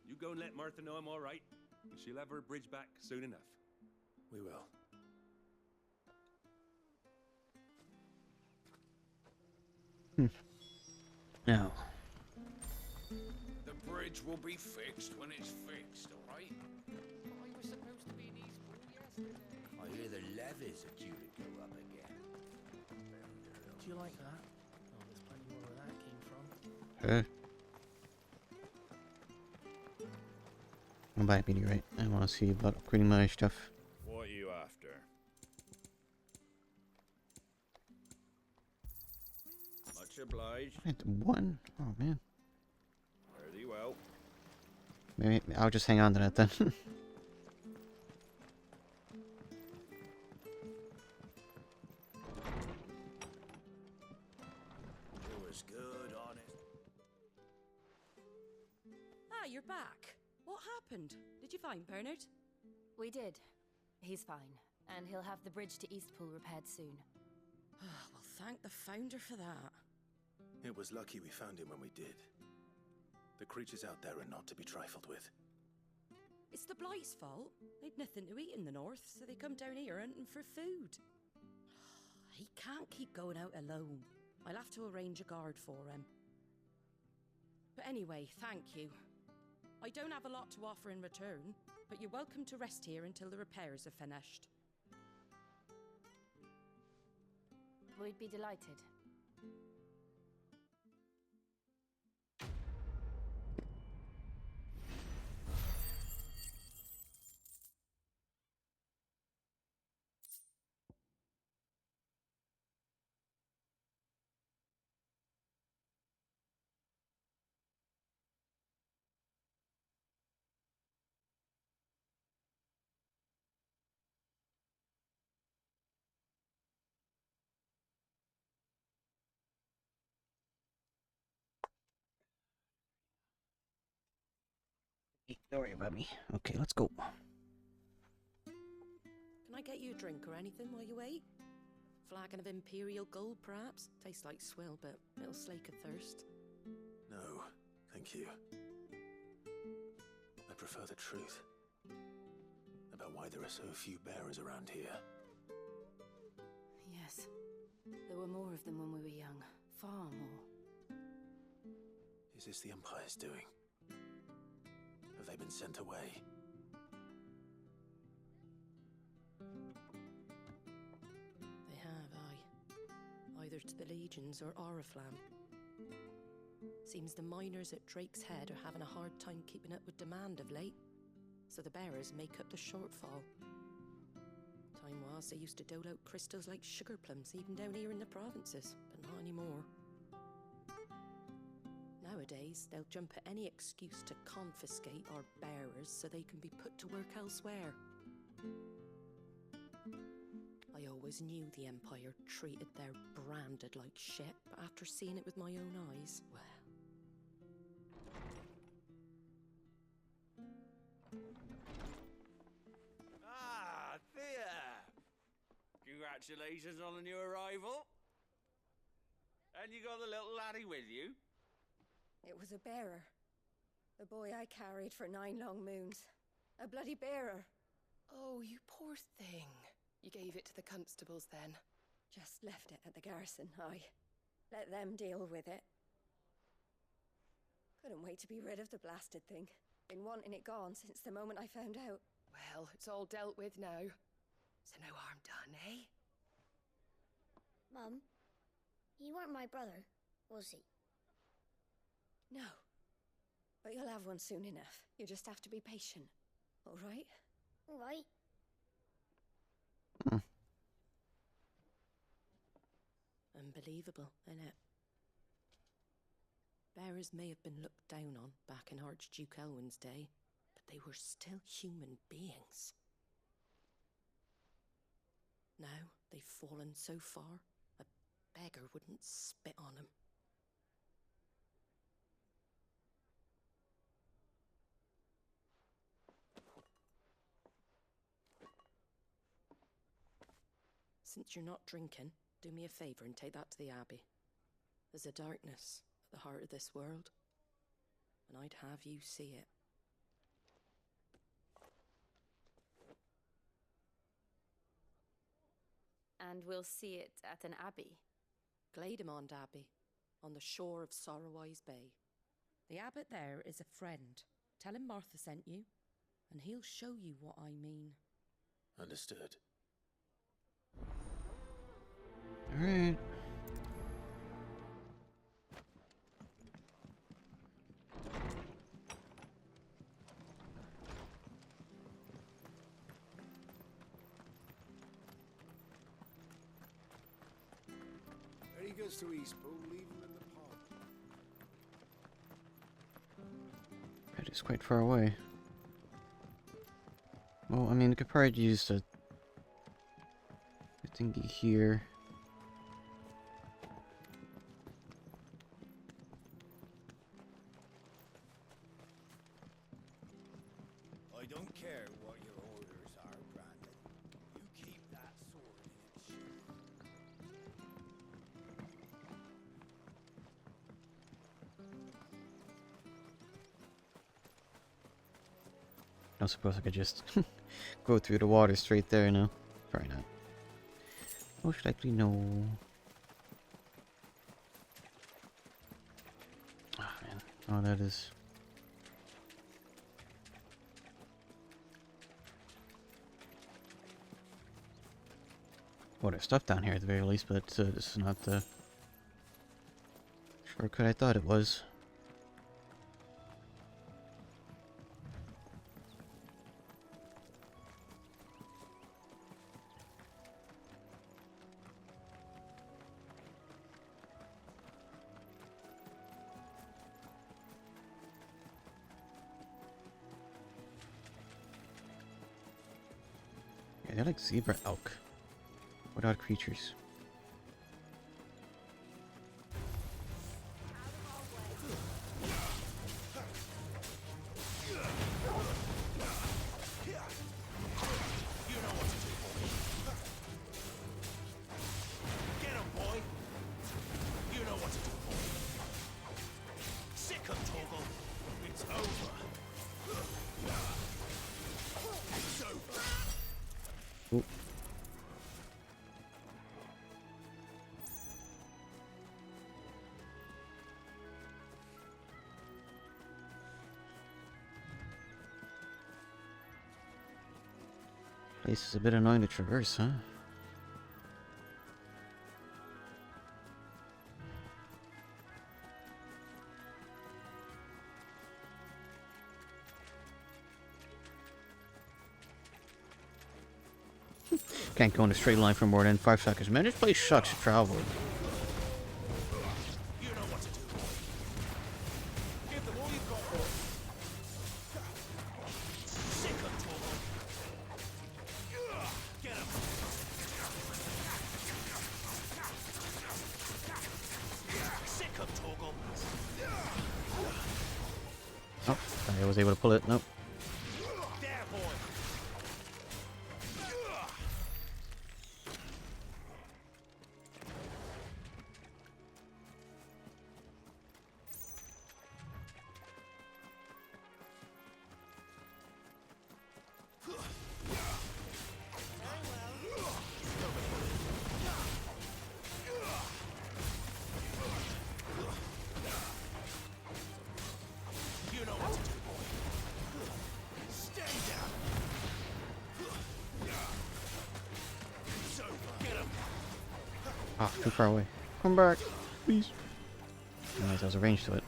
You go and let Martha know I'm all right, and she'll have her bridge back soon enough. We will. now. The bridge will be fixed when it's fixed, all right? I was supposed to be in Eastpool yesterday. I hear the levies are due to go up again. Do you like that? Oh, there's plenty more where that came from. Hey. I'm back, meteorite. I want to see about upgrading my stuff. What are you after? Much obliged. I had one. Oh man. Very well. Maybe I'll just hang on to that then. was good, honest. Ah, you're back. What happened? Did you find Bernard? We did. He's fine, and he'll have the bridge to Eastpool repaired soon. Well, thank the Founder for that. It was lucky we found him when we did. The creatures out there are not to be trifled with. It's the Blight's fault. They'd nothing to eat in the north, so they come down here hunting for food. He can't keep going out alone. I'll have to arrange a guard for him. But anyway, thank you. I don't have a lot to offer in return, but you're welcome to rest here until the repairs are finished. We'd be delighted. Don't worry about me. Okay, let's go. Can I get you a drink or anything while you wait? Flagon of Imperial Gold, perhaps? Tastes like swill, but it'll slake a thirst. No, thank you. I prefer the truth. About why there are so few bearers around here. Yes. There were more of them when we were young. Far more. Is this the Empire's doing? Have they been sent away? They have, aye. Either to the Legions or Oriflamme. Seems the miners at Drake's Head are having a hard time keeping up with demand of late, so the bearers make up the shortfall. Time was they used to dole out crystals like sugar plums even down here in the provinces, but not anymore. Nowadays, they'll jump at any excuse to confiscate our bearers so they can be put to work elsewhere. I always knew the Empire treated their branded like shit, but after seeing it with my own eyes, well... Ah, Thea! Congratulations on the new arrival. And you got the little laddie with you? It was a bearer. The boy I carried for 9 long moons. A bloody bearer. Oh, you poor thing. You gave it to the constables then? Just left it at the garrison, I. Let them deal with it. Couldn't wait to be rid of the blasted thing. Been wanting it gone since the moment I found out. Well, it's all dealt with now. So no harm done, eh? Mum, he weren't my brother, was he? No. But you'll have one soon enough. You just have to be patient. All right? All right. Unbelievable, innit? Bearers may have been looked down on back in Archduke Elwin's day, but they were still human beings. Now they've fallen so far, a beggar wouldn't spit on them. Since you're not drinking, do me a favour and take that to the Abbey. There's a darkness at the heart of this world, and I'd have you see it. And we'll see it at an abbey? Glademond Abbey, on the shore of Sorrowise Bay. The abbot there is a friend. Tell him Martha sent you, and he'll show you what I mean. Understood. Alright. There he goes to Eastpool, leave him in the park. That is quite far away. Well, I mean, I could probably use the thingy here. don't suppose I could just go through the water straight there, no? Probably not. Most likely no. Oh man, oh that is... Well, there's stuff down here at the very least, but this is not the shortcut I thought it was. Yeah, they're like zebra elk. What odd creatures. Place is a bit annoying to traverse, huh? Can't go in a straight line for more than 5 seconds. Man, this place sucks to travel. Oh, I was able to pull it. Nope. Ah, too far away. Come back, please. Realize I was a range to it.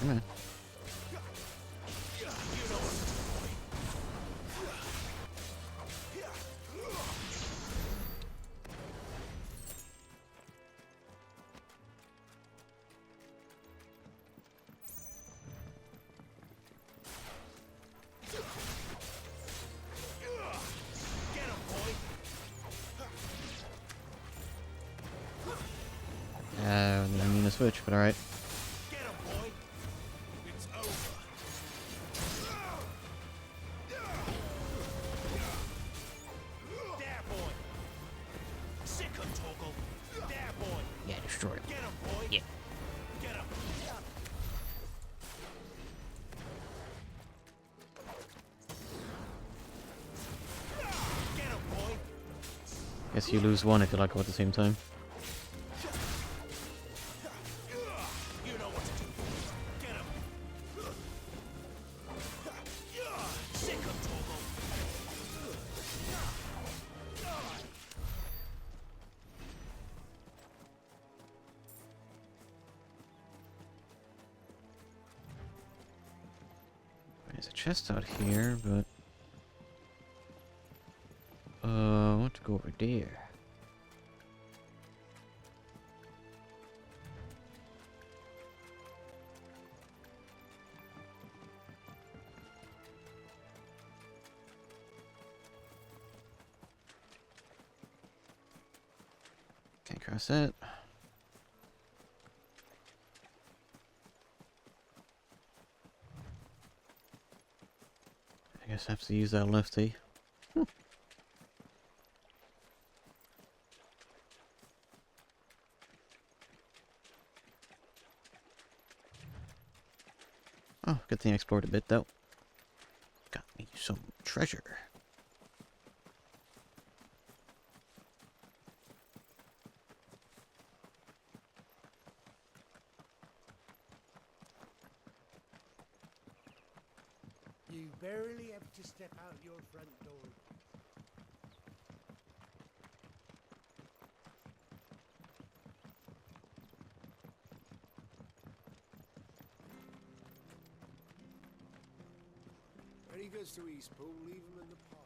Come on. I didn't mean to switch, but alright. Yeah, destroy it. Yeah. Guess you lose one if you like go at the same time. There's a chest out here, but I want to go over there. Can't cross that. I guess I have to use that lefty. Oh, good thing I explored a bit though. Got me some treasure. You barely have to step out your front door. When he goes to Eastpool, leave him in the park.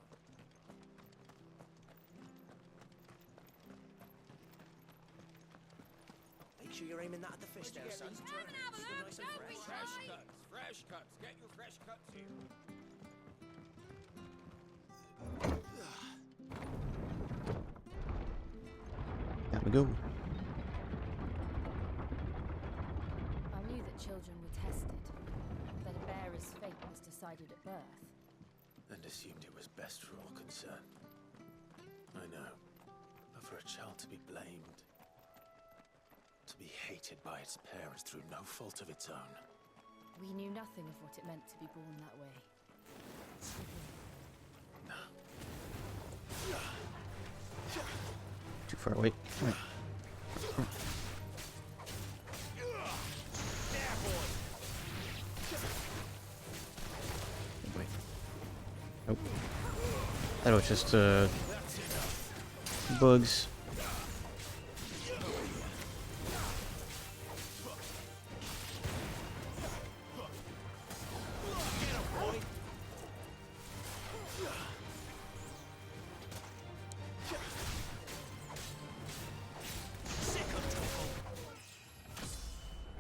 Make sure you're aiming that at the fish there, son. Nice and fresh. Fresh cuts. Get your fresh cuts here. Gotta go. I knew that children were tested, that a bearer's fate was decided at birth. And assumed it was best for all concerned. I know. But for a child to be blamed, to be hated by its parents through no fault of its own. We knew nothing of what it meant to be born that way. Too far away. Right. Wait. Nope. That was just bugs.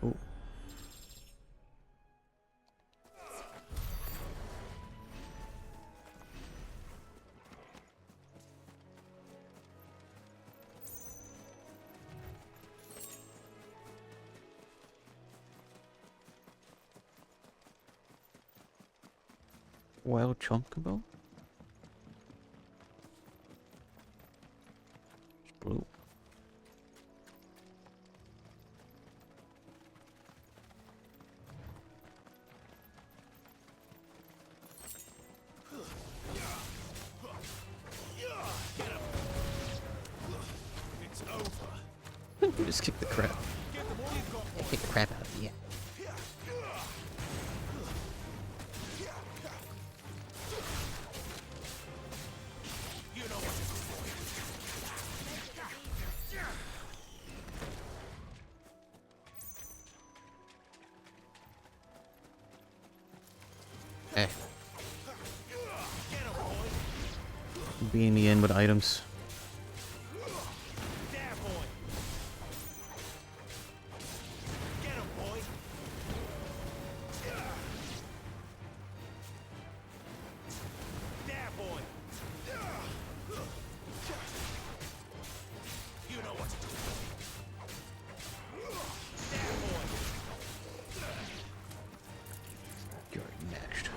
Oh. Wild chocobo? It's blue. It's over. Just kick the crap. Kick the crap out of you. You know what to do. Eh. Being me in with items. You're next.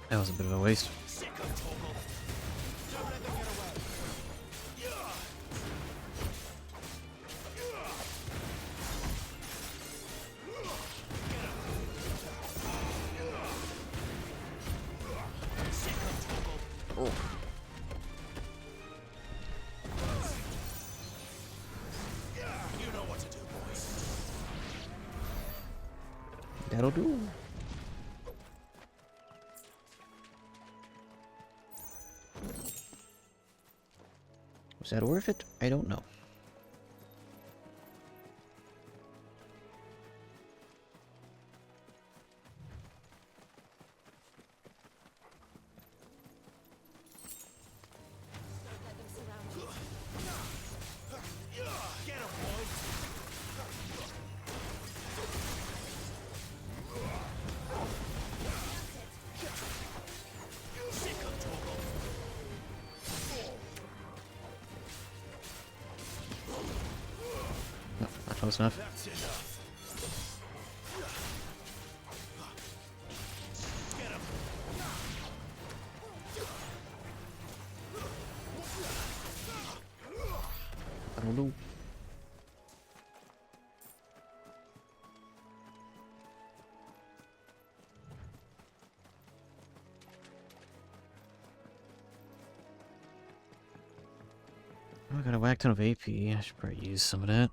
That was a bit of a waste. That'll do. Was that worth it? I don't know. Not close enough. That's enough. Get him. That'll do. Oh, I got a whack ton of AP. I should probably use some of that.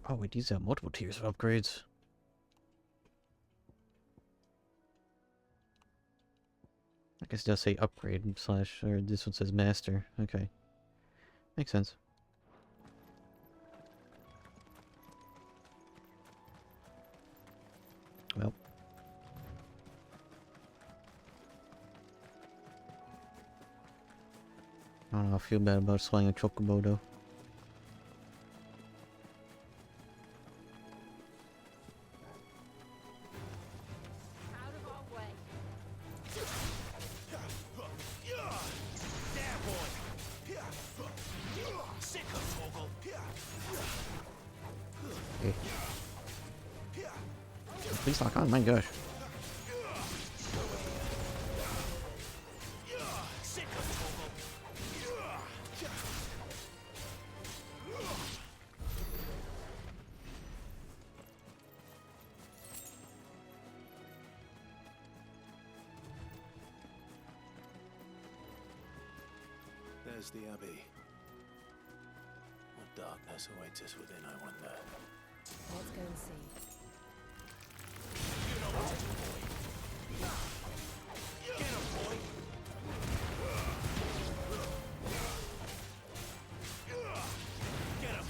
Oh, wait, these have multiple tiers of upgrades. I guess it does say upgrade slash, or this one says master. Okay. Makes sense. Well. I don't know, I feel bad about slaying a chocobo though. Okay. Please lock on, my gosh. There's the Abbey. What darkness awaits us within, I wonder. Let's go and see. You know what to do, boy. Get him, boy. Get him.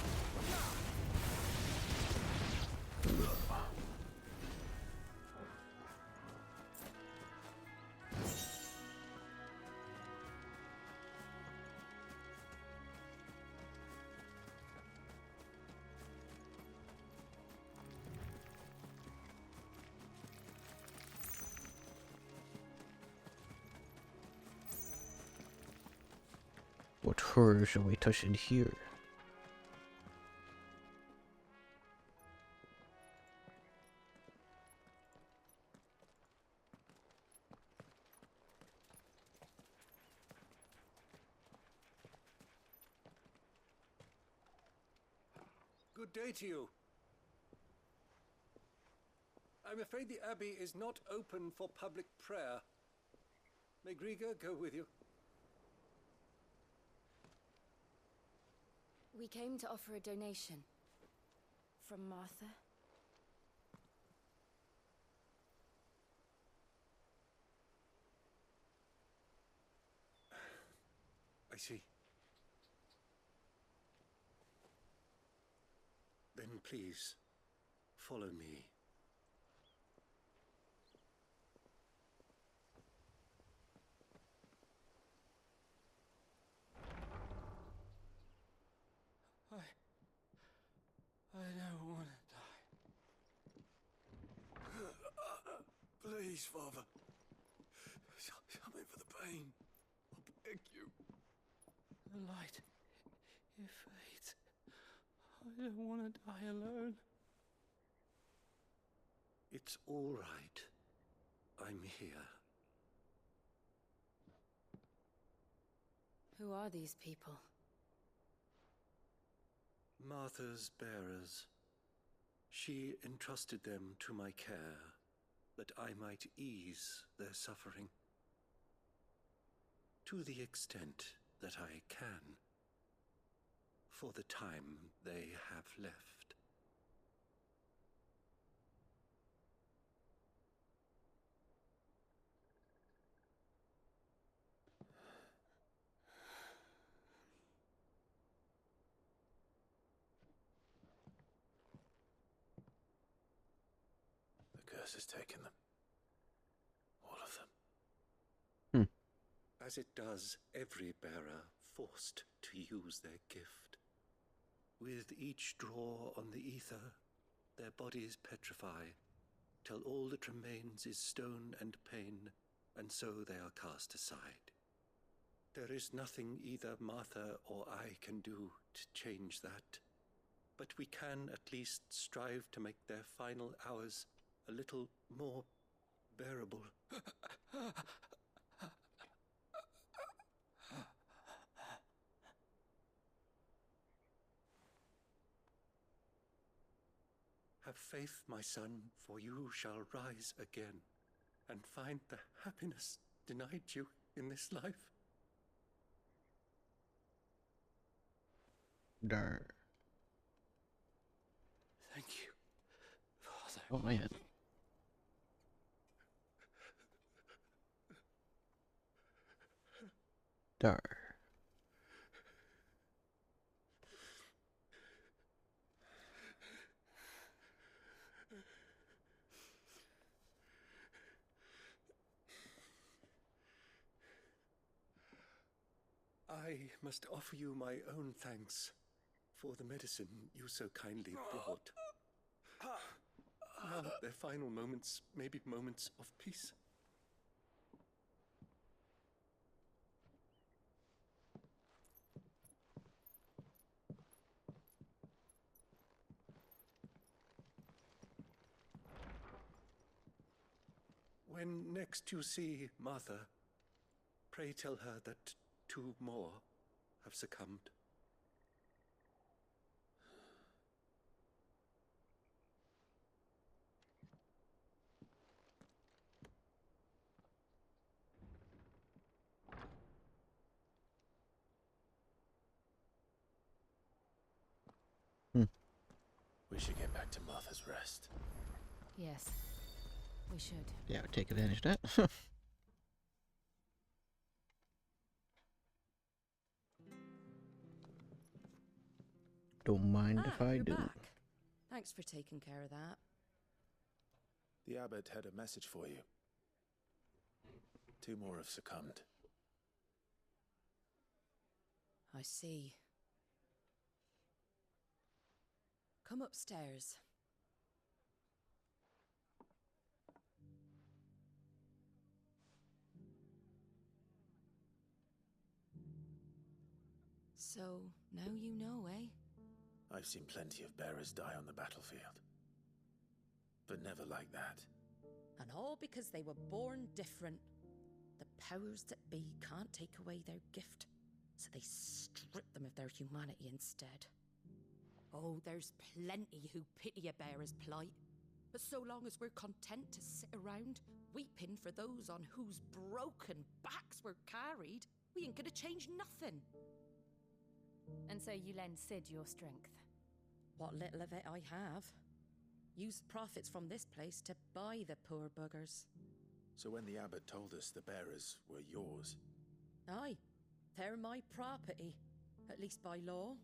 What horror shall we touch in here? Good day to you. I'm afraid the Abbey is not open for public prayer. May Griga go with you? We came to offer a donation. From Martha. I see. Then please, follow me. I don't want to die. Please, Father. Something for the pain. I beg you. The light. It fades. I don't want to die alone. It's all right. I'm here. Who are these people? Martha's bearers. She entrusted them to my care, that I might ease their suffering. To the extent that I can. For the time they have left. The curse has taken them. All of them. As it does every bearer forced to use their gift. With each draw on the ether, their bodies petrify, till all that remains is stone and pain, and so they are cast aside. There is nothing either Martha or I can do to change that, but we can at least strive to make their final hours a little more bearable. Have faith, my son, for you shall rise again, and find the happiness denied you in this life. Dar. Thank you, Father. Oh, my head. Dar. I must offer you my own thanks for the medicine you so kindly brought. Now their final moments may be moments of peace. When next you see Martha, pray tell her that 2 more have succumbed. We should get back to Martha's Rest. Yes, we should. Yeah, take advantage of that. Don't mind if I you're do. back. Thanks for taking care of that. The abbot had a message for you. 2 more have succumbed. I see. Come upstairs. So, now you know, eh? I've seen plenty of bearers die on the battlefield. But never like that. And all because they were born different. The powers that be can't take away their gift, so they strip them of their humanity instead. Oh, there's plenty who pity a bearer's plight. But so long as we're content to sit around, weeping for those on whose broken backs we're carried, we ain't gonna change nothing. And so you lend Sid your strength? What little of it I have. Use profits from this place to buy the poor buggers. So when the abbot told us the bearers were yours... Aye, they're my property, at least by law.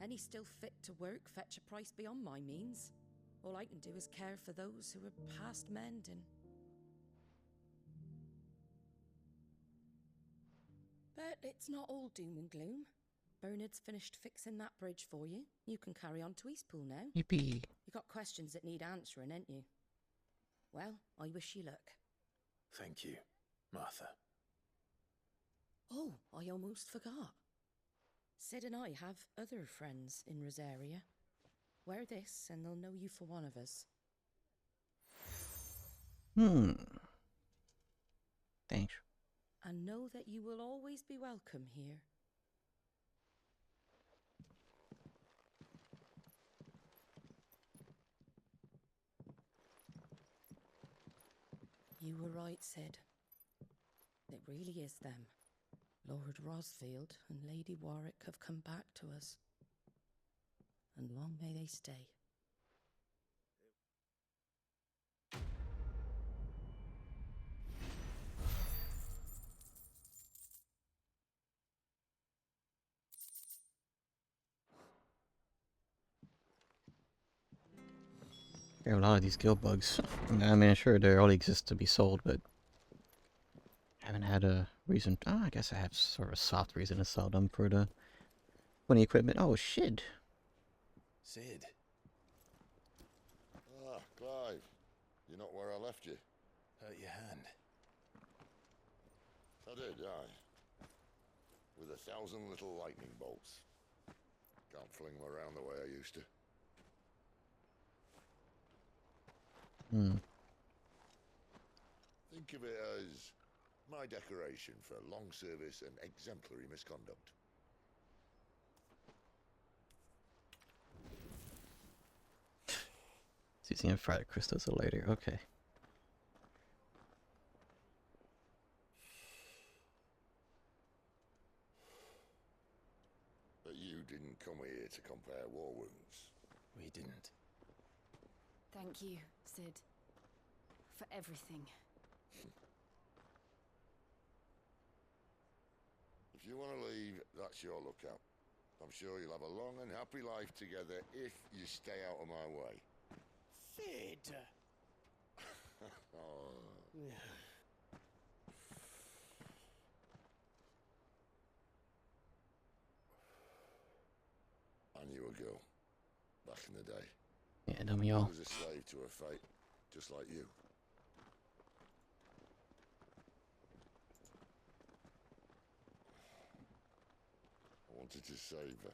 Any still fit to work fetch a price beyond my means. All I can do is care for those who are past mending. But it's not all doom and gloom. Bernard's finished fixing that bridge for you. You can carry on to Eastpool now. Yippee. You got questions that need answering, ain't you? Well, I wish you luck. Thank you, Martha. Oh, I almost forgot. Sid and I have other friends in Rosaria. Wear this and they'll know you for one of us. Thanks. And know that you will always be welcome here. You were right, Sid. It really is them. Lord Rosfield and Lady Warwick have come back to us. And long may they stay. There are a lot of these guild bugs. I mean, sure, they only exist to be sold, but I haven't had a reason. I guess I have sort of a soft reason to sell them for the equipment. Oh, shit. Sid. Ah, Clive. You're not where I left you. Hurt your hand. I did, aye. With 1,000 little lightning bolts. Can't fling them around the way I used to. Think of it as my decoration for long service and exemplary misconduct. It's using a Friday crystals later. Okay. But you didn't come here to compare war wounds. We didn't. Thank you, Sid. For everything. If you want to leave, that's your lookout. I'm sure you'll have a long and happy life together if you stay out of my way. Sid! Oh. I knew a girl back in the day. Yeah, don't we all? She was a slave to her fate, just like you. I wanted to save her.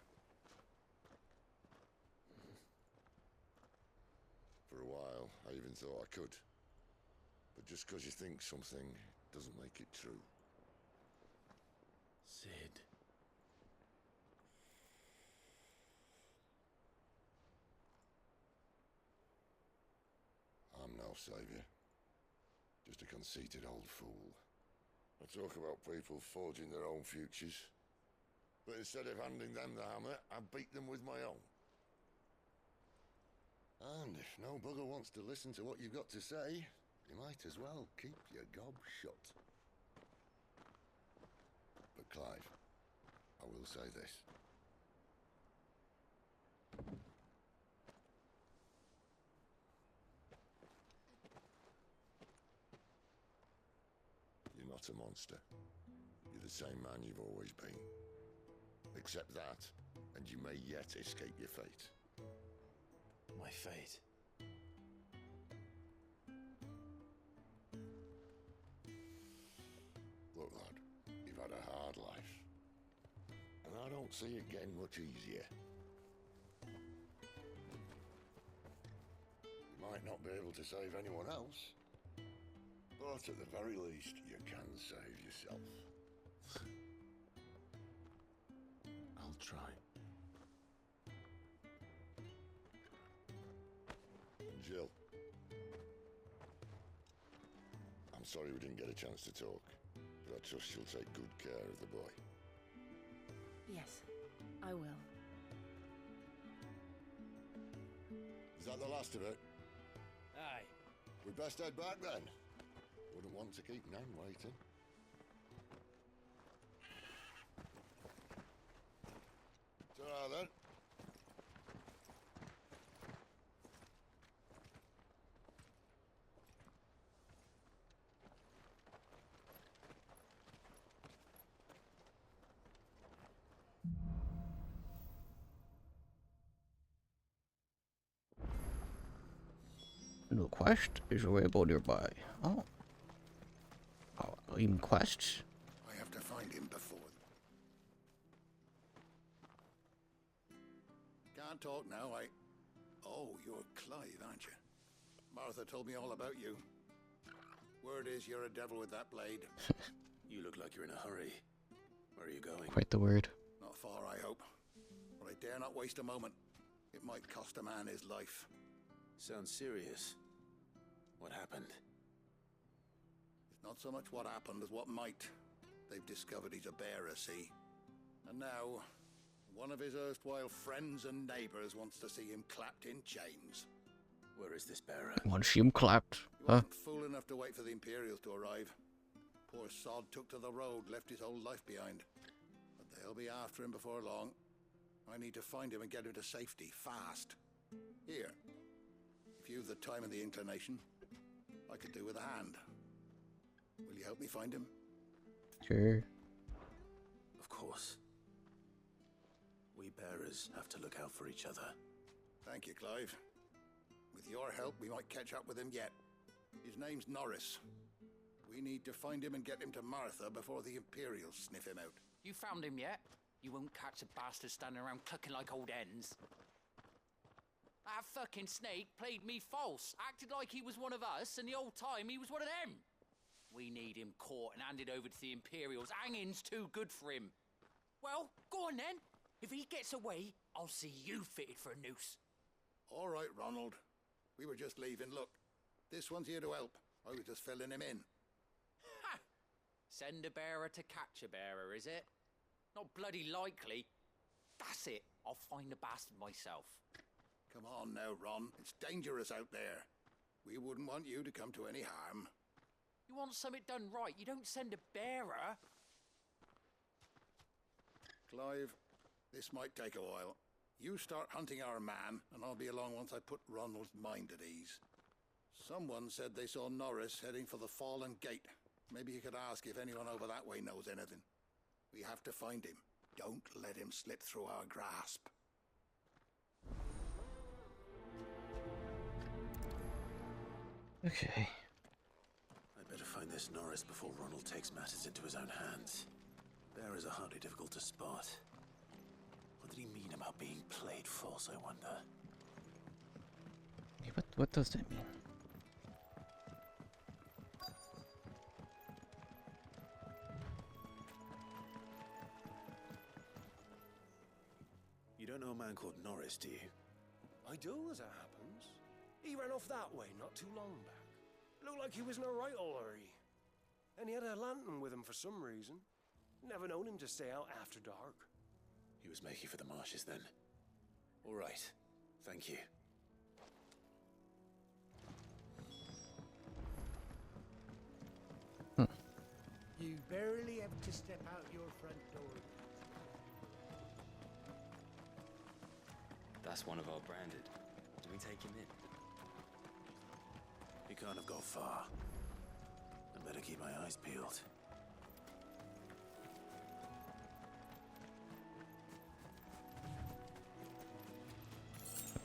For a while, I even thought I could. But just because you think something doesn't make it true. Sid. I'm no savior. Just a conceited old fool. I talk about people forging their own futures. But instead of handing them the hammer, I beat them with my own. And if no bugger wants to listen to what you've got to say, you might as well keep your gob shut. But Clive, I will say this. You're not a monster. You're the same man you've always been. Accept that, and you may yet escape your fate. My fate. Look, lad, you've had a hard life. And I don't see it getting much easier. You might not be able to save anyone else, but at the very least, you can save yourself. I'll try. Jill. I'm sorry we didn't get a chance to talk, but I trust she'll take good care of the boy. Yes, I will. Is that the last of it? Aye. We'd best head back then. Wouldn't want to keep Nan waiting. Ta-ra then. No quest is available nearby. Oh. Oh, even quests? I have to find him before. Can't talk now, Oh, you're Clive, aren't you? Martha told me all about you. Word is you're a devil with that blade. You look like you're in a hurry. Where are you going? Quite the word. Not far, I hope. But I dare not waste a moment. It might cost a man his life. Sounds serious. What happened? It's not so much what happened as what might. They've discovered he's a bearer, see? And now, one of his erstwhile friends and neighbors wants to see him clapped in chains. Where is this bearer? Want to see him clapped? He Huh? wasn't fool enough to wait for the Imperials to arrive. Poor sod took to the road, left his whole life behind. But they'll be after him before long. I need to find him and get him to safety, fast. Here, if you've the time and the inclination, I could do with a hand. Will you help me find him? Sure. Of course. We bearers have to look out for each other. Thank you, Clive. With your help, we might catch up with him yet. His name's Norris. We need to find him and get him to Martha before the Imperials sniff him out. You found him yet? You won't catch a bastard standing around clucking like old hens. That fucking snake played me false, acted like he was one of us, and the whole time he was one of them. We need him caught and handed over to the Imperials. Hanging's too good for him. Well, go on then. If he gets away, I'll see you fitted for a noose. All right, Ronald. We were just leaving. Look, this one's here to help. I was just filling him in. Ha! Send a bearer to catch a bearer, is it? Not bloody likely. That's it. I'll find the bastard myself. Come on now, Ron. It's dangerous out there. We wouldn't want you to come to any harm. You want something done right, you don't send a bearer. Clive, this might take a while. You start hunting our man, and I'll be along once I put Ronald's mind at ease. Someone said they saw Norris heading for the Fallen Gate. Maybe you could ask if anyone over that way knows anything. We have to find him. Don't let him slip through our grasp. Okay. I'd better find this Norris before Ronald takes matters into his own hands. Bearers are hardly difficult to spot. What did he mean about being played false, I wonder? Hey, what does that mean? You don't know a man called Norris, do you? I do, as it happens. He ran off that way not too long back. Looked like he was in a right old hurry. And he had a lantern with him for some reason. Never known him to stay out after dark. He was making for the marshes then. All right. Thank you. You barely have to step out your front door. That's one of our branded. Do we take him in? He can't have got far. I better keep my eyes peeled.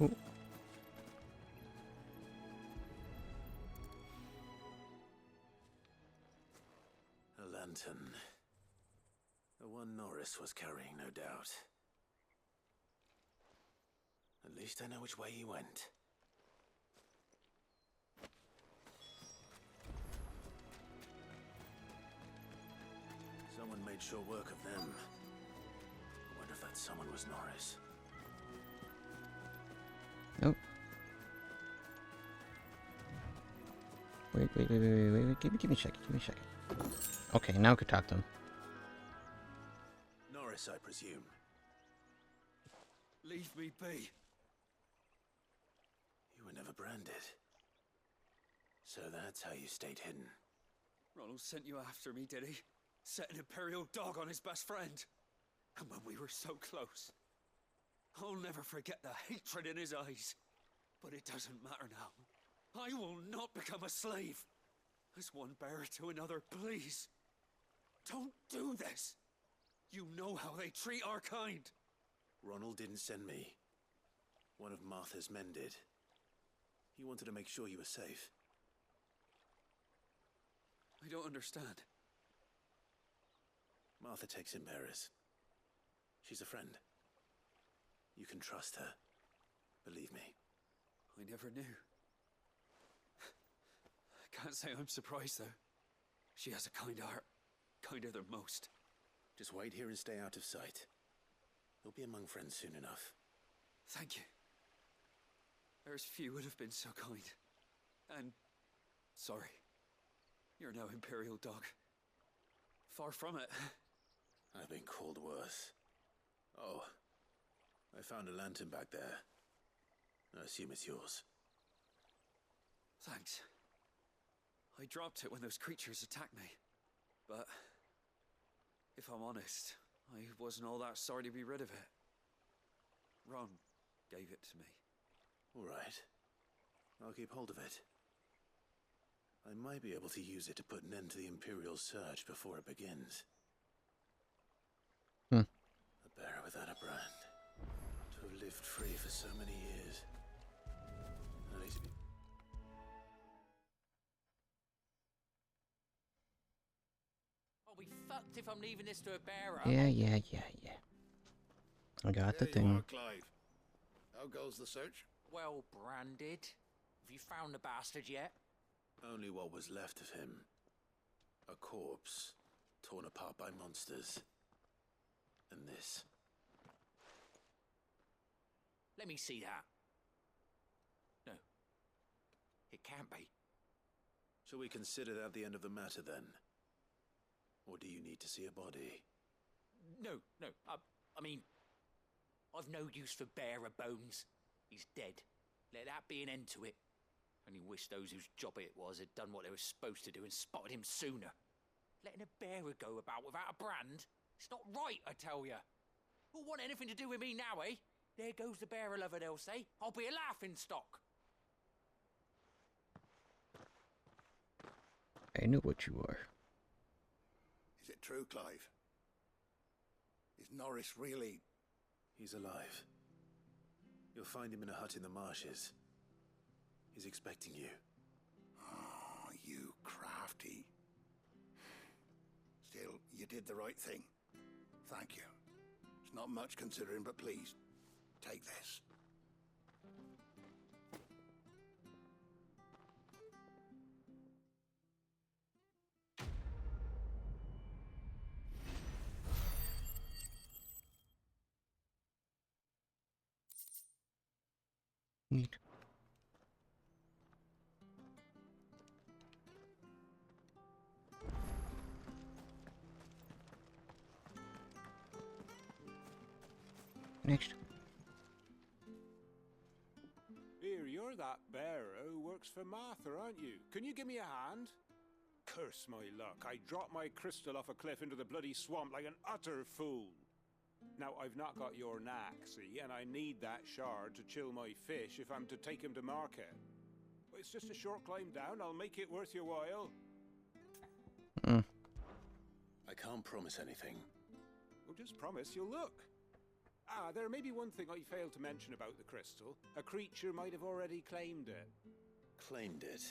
Oh. A lantern. The one Norris was carrying, no doubt. At least I know which way he went. Someone made sure work of them. I wonder if that someone was Norris. Nope. Wait. Give me a second. Okay, now we can talk to him. Norris, I presume. Leave me be. You were never branded. So that's how you stayed hidden. Ronald sent you after me, did he? Set an Imperial dog on his best friend. And when we were so close. I'll never forget the hatred in his eyes. But it doesn't matter now. I will not become a slave. As one bearer to another, please. Don't do this. You know how they treat our kind. Ronald didn't send me. One of Martha's men did. He wanted to make sure you were safe. I don't understand. Martha takes in bearers. She's a friend. You can trust her. Believe me. I never knew. I can't say I'm surprised, though. She has a kind heart. Kinder than most. Just wait here and stay out of sight. You'll be among friends soon enough. Thank you. There's few would have been so kind. And sorry. You're now Imperial Dog. Far from it. I've been called worse. Oh, I found a lantern back there. I assume it's yours. Thanks. I dropped it when those creatures attacked me. But if I'm honest, I wasn't all that sorry to be rid of it. Ron gave it to me. All right. I'll keep hold of it. I might be able to use it to put an end to the Imperial Surge before it begins. A bear without a brand. To have lived free for so many years. I need to be... I'll be fucked if I'm leaving this to a bearer. Yeah. I got the There thing. you are, Clive. How goes the search? Well branded. Have you found the bastard yet? Only what was left of him. A corpse, torn apart by monsters. And this. Let me see that. No. It can't be. Shall we consider that the end of the matter then? Or do you need to see a body? No. I mean, I've no use for bearer bones. He's dead. Let that be an end to it. Only wish those whose job it was had done what they were supposed to do and spotted him sooner. Letting a bearer go about without a brand? It's not right, I tell ya. Who'll want anything to do with me now, eh? There goes the bearer lover, they'll say. I'll be a laughing stock. I know what you are. Is it true, Clive? Is Norris really... He's alive. You'll find him in a hut in the marshes. He's expecting you. Oh, you crafty. Still, you did the right thing. Thank you. It's not much considering, but please, take this. Neat. Next. Here, you're that bearer who works for Martha, aren't you? Can you give me a hand? Curse my luck. I dropped my crystal off a cliff into the bloody swamp like an utter fool. Now, I've not got your knack, see, and I need that shard to chill my fish if I'm to take him to market. It's just a short climb down. I'll make it worth your while. I can't promise anything. Well, just promise you'll look. Ah, there may be one thing I failed to mention about the crystal. A creature might have already claimed it. Claimed it?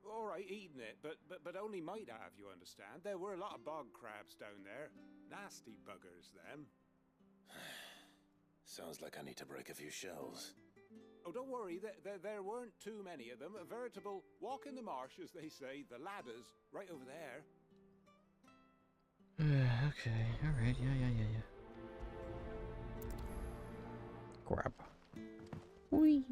All right, eaten it, but only might have, you understand. There were a lot of bog crabs down there. Nasty buggers, them. Sounds like I need to break a few shells. Oh, don't worry, there weren't too many of them. A veritable walk in the marsh, as they say, the ladders, right over there. Okay, alright, yeah. Grab. Whee!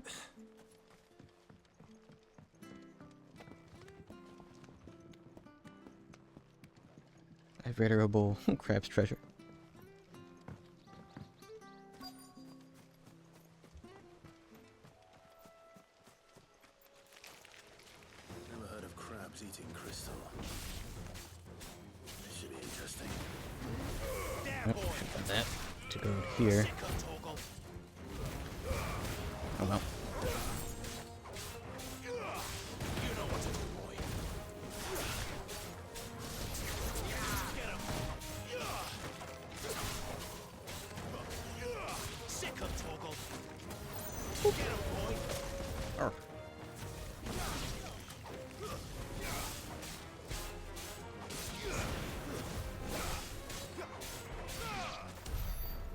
A venerable crab's treasure. Never heard of crabs eating crystal. This should be interesting. Yep, should have that to go here. Oh well.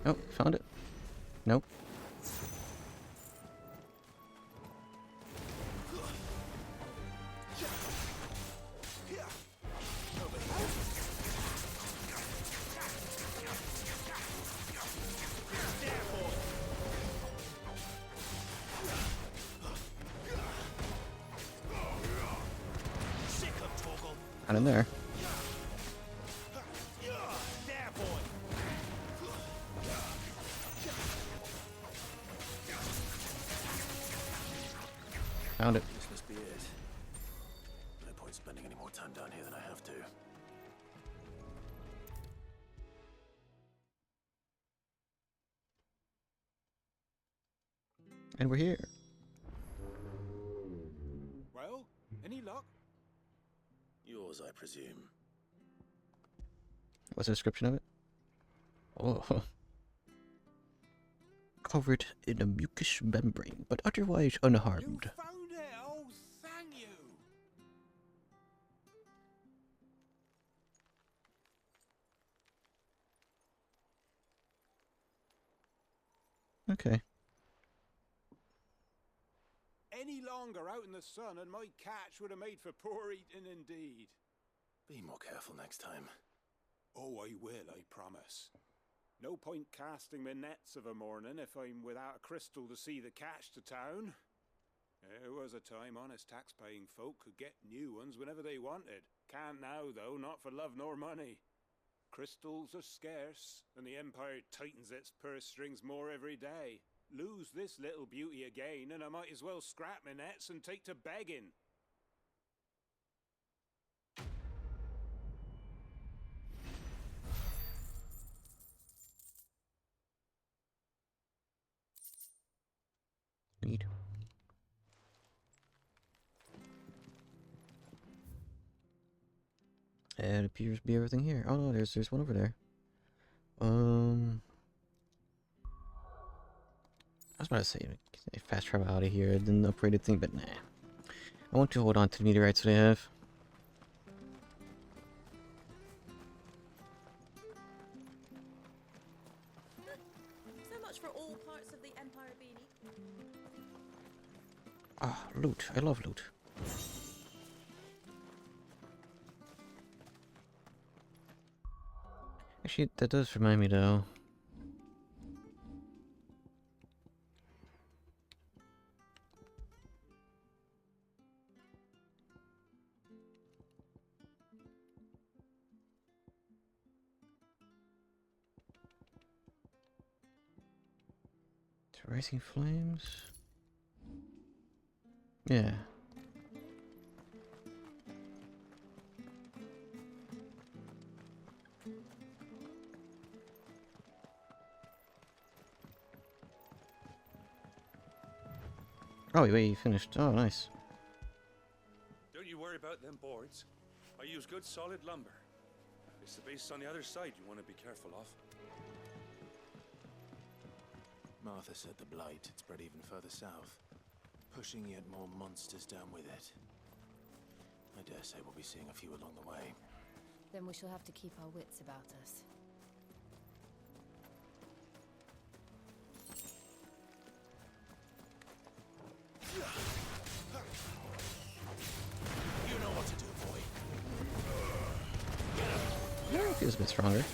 Oh, found it. Nope. Not in there. point spending any more time down here than I have to. And we're here. Well, any luck? Yours, I presume. What's the description of it? Oh. Covered in a mucus membrane, but otherwise unharmed. Found it! Oh, thank you! Okay. Any longer out in the sun and my catch would have made for poor eating indeed. Be more careful next time. Oh, I will, I promise. No point casting my nets of a morning if I'm without a crystal to see the catch to town. There was a time honest tax-paying folk could get new ones whenever they wanted. Can't now, though, not for love nor money. Crystals are scarce, and the Empire tightens its purse strings more every day. Lose this little beauty again, and I might as well scrap my nets and take to begging. Neat. It appears to be everything here. Oh no, there's one over there. I was about to say fast travel out of here, then the upgraded thing, but nah. I want to hold on to the meteorites that I have. So much for all parts of the Empire being equal. Ah, loot. I love loot. Actually, that does remind me though. Rising flames? Yeah. Oh, wait, you finished. Oh, nice. Don't you worry about them boards. I use good solid lumber. It's the base on the other side you want to be careful of. Martha said the blight had spread even further south, pushing yet more monsters down with it. I dare say we'll be seeing a few along the way. Then we shall have to keep our wits about us. You know what to do, boy. Yeah, it feels a bit stronger.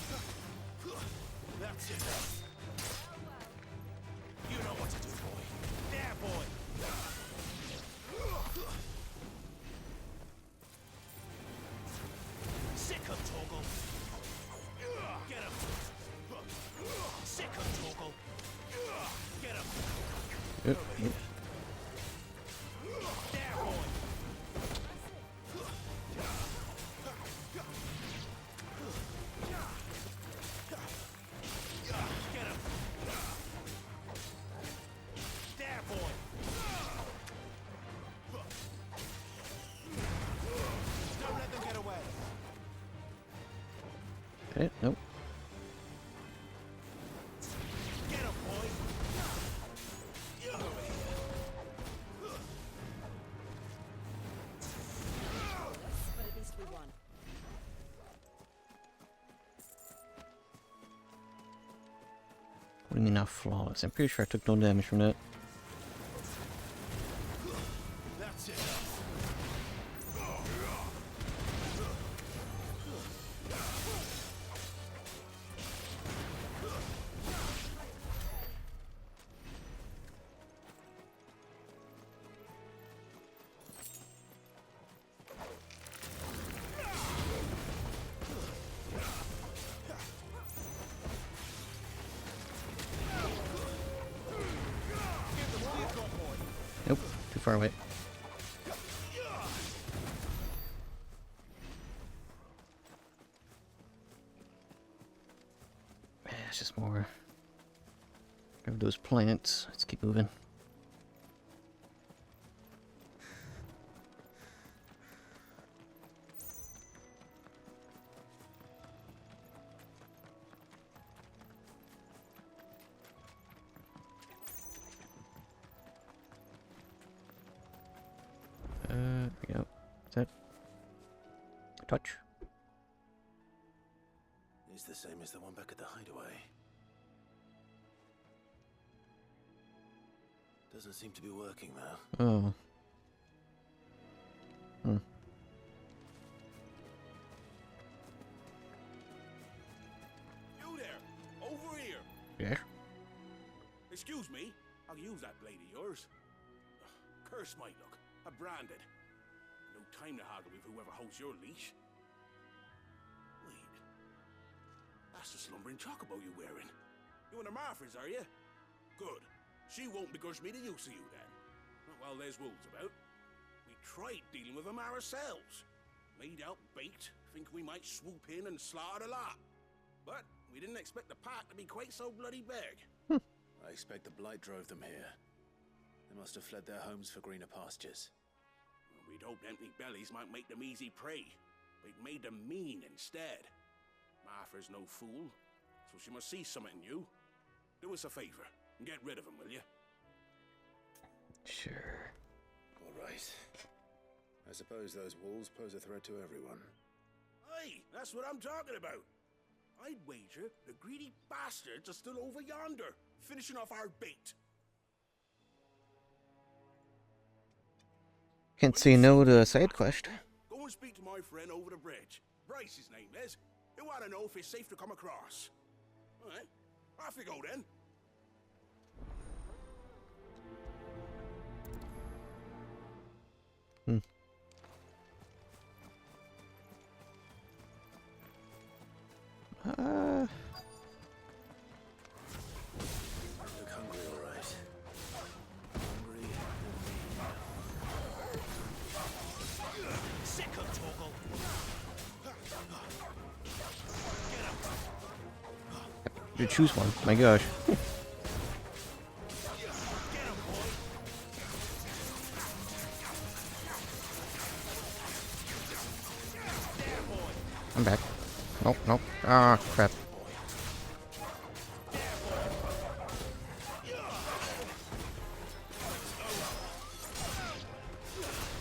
That's it. You know what to do, boy. There, boy. Sick of Toggle. Get him. Sick of Toggle. Get him. Yep. There, boy. Get him. There, boy. Don't let them get away. Nope. Get him, boy. But at least we won. What do you mean not flawless? I'm pretty sure I took no damage from that. That's it. Nope, too far away. it's just more of those plants. Let's keep moving. There we go. Is that touch? It's the same as the one back at the hideaway. Doesn't seem to be working though. Oh. Hmm. You there! Over here! Yeah. Excuse me, I'll use that blade of yours. Curse my luck. I'm branded. No time to haggle with whoever holds your leash. Wait. That's the slumbering chocobo you're wearing. You one of Martha's, are you? Good. She won't begrudge me the use of you then. Well, there's wolves about. We tried dealing with them ourselves. Made out baked, think we might swoop in and slaughter the lot. But we didn't expect the pack to be quite so bloody big. I expect the blight drove them here. They must have fled their homes for greener pastures. Well, we'd hoped empty bellies might make them easy prey, but it made them mean instead. Martha's no fool, so she must see something in you. Do us a favor and get rid of them, will you? Sure. All right. I suppose those wolves pose a threat to everyone. Aye, that's what I'm talking about. I'd wager the greedy bastards are still over yonder, finishing off our bait. Can't say no to a side quest. Go and speak to my friend over the bridge. Bryce, his name is. He want to know if it's safe to come across. All right, off you go then. Hmm. Look hungry, all right. Hungry and mean. Sick of Toggle. You choose one. My gosh. I'm back. Nope, nope. Ah, crap.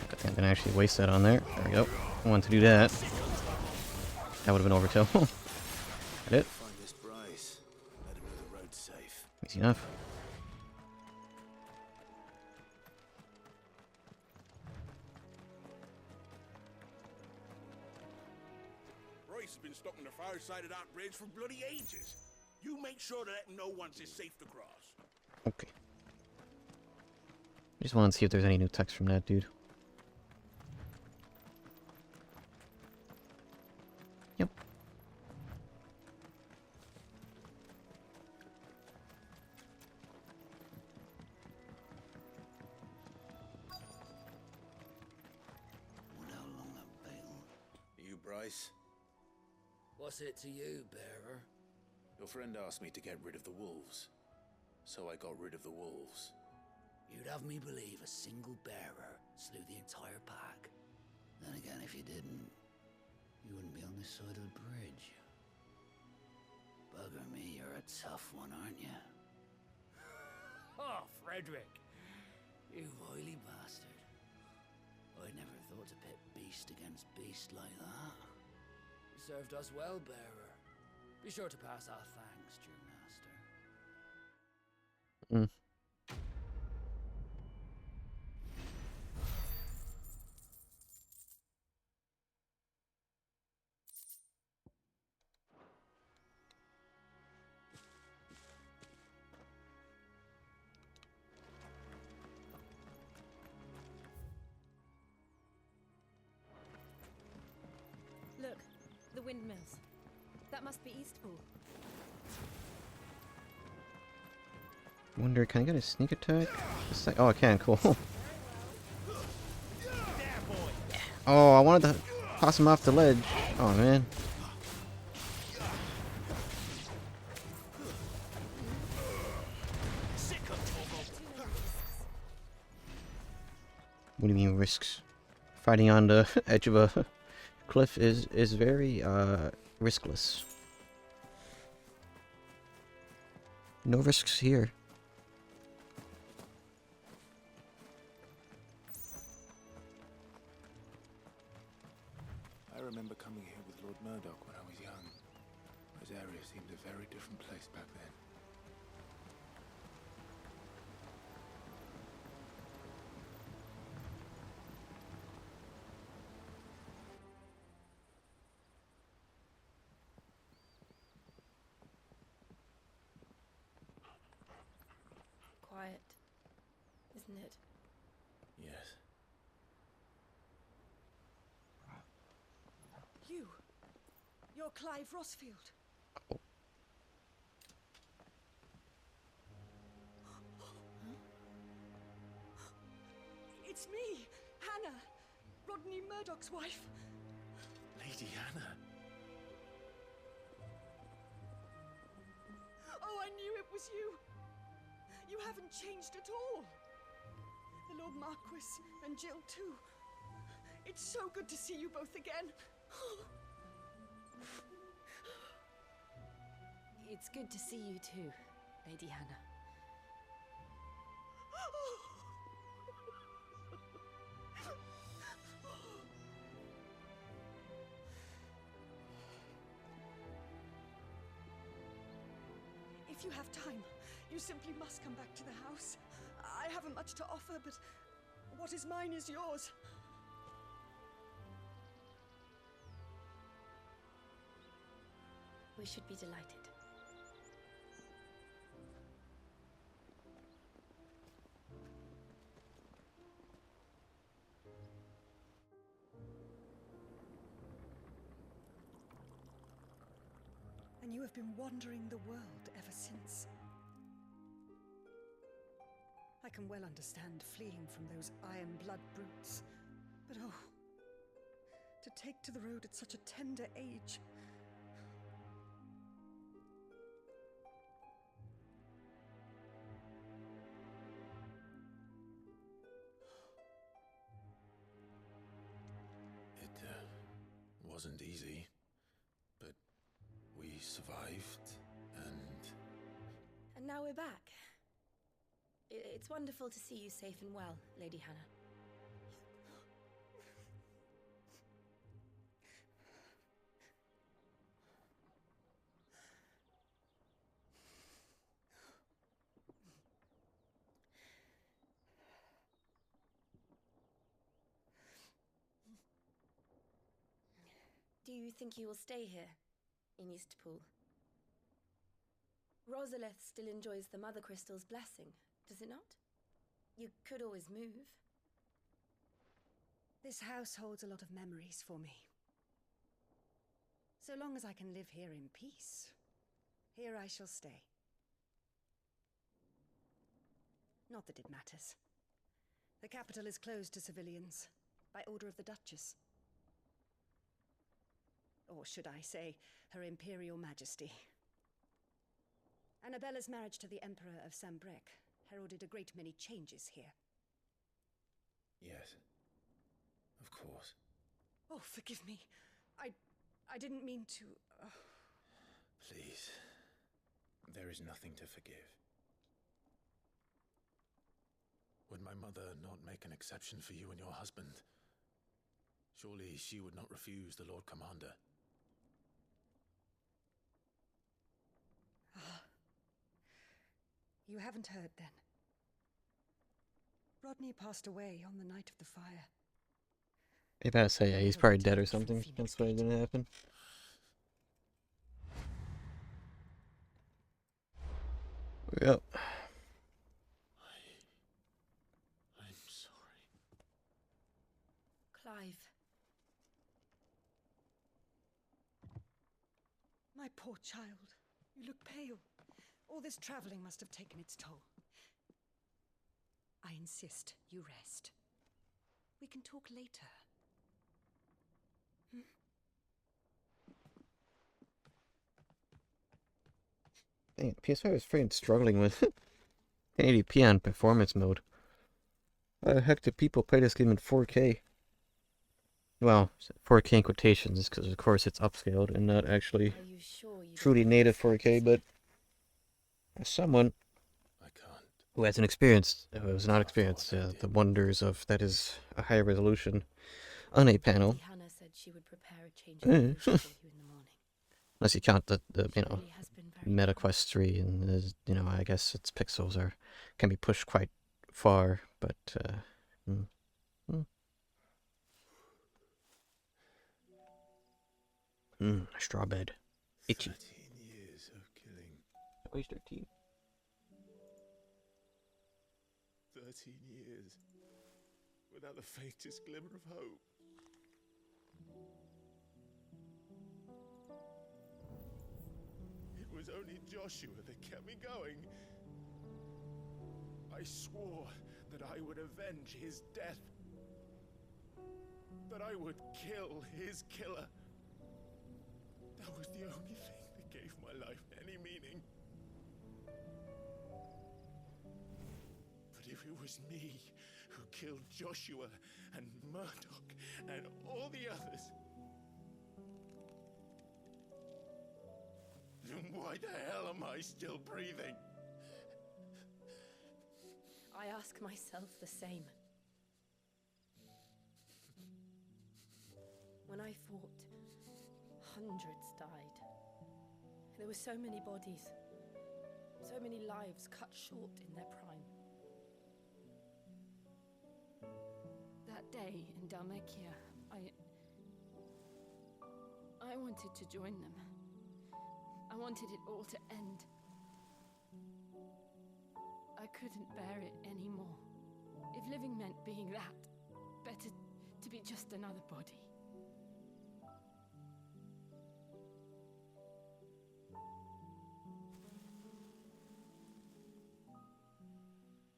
I think I'm gonna actually waste that on there. There we go. I wanted to do that. That would have been overkill. Got it. Find this Bryce. Let him know the road's safe. Easy enough. Bryce has been stuck on the far side of that bridge for bloody ages. You make sure to let him know once it's safe to cross. Okay. Just wanted to see if there's any new text from that dude. Yep. You, Bryce? What's it to you, bearer? Your friend asked me to get rid of the wolves. So I got rid of the wolves. You'd have me believe a single bearer slew the entire pack. Then again, if you didn't, you wouldn't be on this side of the bridge. Bugger me, you're a tough one, aren't you? Oh, Frederick! You wily bastard. I never thought to pit beast against beast like that. You served us well, bearer. Be sure to pass our thanks to your master. Mm. Look, the windmills. That must be Eastpool. Wonder, can I get a sneak attack? Oh, I can. Cool. Oh, I wanted to toss him off the ledge. Oh, man. What do you mean risks? Fighting on the edge of a cliff is very riskless. No risks here. I remember coming here with Lord Murdoch when I was young. This area seemed a very different place back then. Quiet, isn't it? Yes. You're Clive Rossfield. It's me, Hannah, Rodney Murdoch's wife. Lady Hannah. Oh, I knew it was you. You haven't changed at all. The Lord Marquis and Jill too. It's so good to see you both again. It's good to see you too, Lady Hannah. If you have time, you simply must come back to the house. I haven't much to offer, but what is mine is yours. We should be delighted. And you have been wandering the world ever since. I can well understand fleeing from those iron blood brutes, but oh, to take to the road at such a tender age. It wasn't easy, but we survived, and... And now we're back. It's wonderful to see you safe and well, Lady Hannah. Do you think you will stay here, in Eastpool? Rosalith still enjoys the Mother Crystal's blessing, does it not? You could always move. This house holds a lot of memories for me. So long as I can live here in peace, here I shall stay. Not that it matters. The capital is closed to civilians, by order of the Duchess. Or should I say, Her Imperial Majesty. Annabella's marriage to the Emperor of Sambrec heralded a great many changes here. Yes. Of course. Oh, forgive me. I didn't mean to... Please. There is nothing to forgive. Would my mother not make an exception for you and your husband? Surely she would not refuse the Lord Commander. You haven't heard, then. Rodney passed away on the night of the fire. You better say, yeah, he's probably dead or something. That's why it didn't happen. Yep. I'm sorry. Clive. My poor child. You look pale. All this traveling must have taken its toll. I insist you rest. We can talk later. Dang, PS5 is freaking struggling with 1080p on performance mode. Why the heck do people play this game in 4K? Well, 4K in quotations, because of course it's upscaled and not actually truly native 4K, but as someone who has an experience, who has not experienced the wonders of that is a high resolution on a panel. Hannah said she would prepare a change of food for you in the morning. Unless you count the MetaQuest 3, and I guess its pixels can be pushed quite far, but straw bed, itchy. 13 years of killing. Where's 13? 13 years without the faintest glimmer of hope. It was only Joshua that kept me going. I swore that I would avenge his death. That I would kill his killer. That was the only thing that gave my life any meaning. But if it was me who killed Joshua and Murdoch and all the others, then why the hell am I still breathing? I ask myself the same. When I fought, hundreds died. There were so many bodies, so many lives cut short in their prime. That day in Dalmekia, I wanted to join them. I wanted it all to end. I couldn't bear it anymore. If living meant being that, better to be just another body.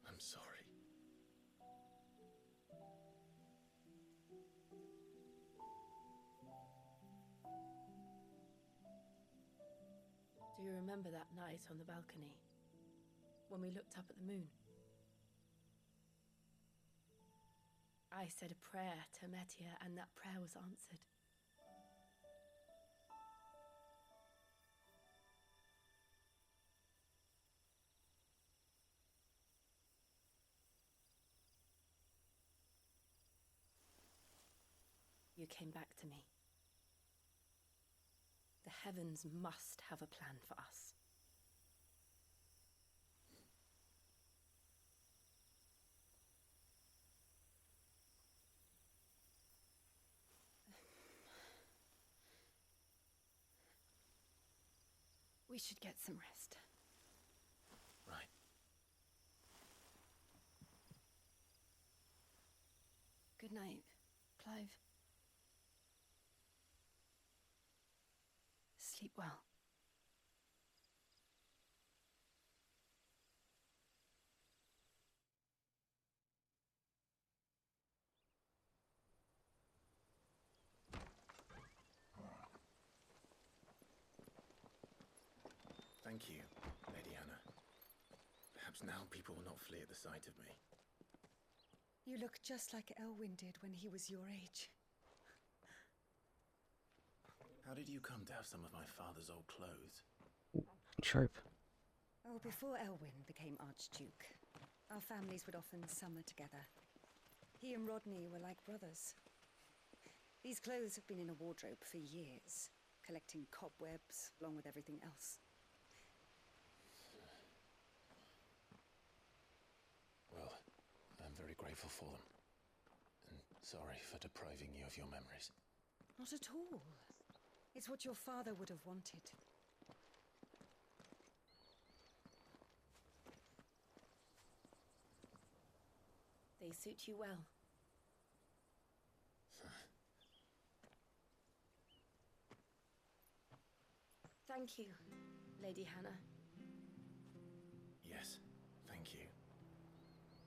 I'm sorry. Do you remember that night on the balcony, when we looked up at the moon? I said a prayer to Metia, and that prayer was answered. You came back to me. The heavens must have a plan for us. We should get some rest. Right. Good night, Clive. Sleep well. Thank you, Lady Hannah. Perhaps now people will not flee at the sight of me. You look just like Elwyn did when he was your age. How did you come to have some of my father's old clothes? Sharp. Oh, before Elwyn became Archduke, our families would often summer together. He and Rodney were like brothers. These clothes have been in a wardrobe for years, collecting cobwebs along with everything else. Well, I'm very grateful for them. And sorry for depriving you of your memories. Not at all. It's what your father would have wanted. They suit you well. Thank you, Lady Hannah. Yes, thank you.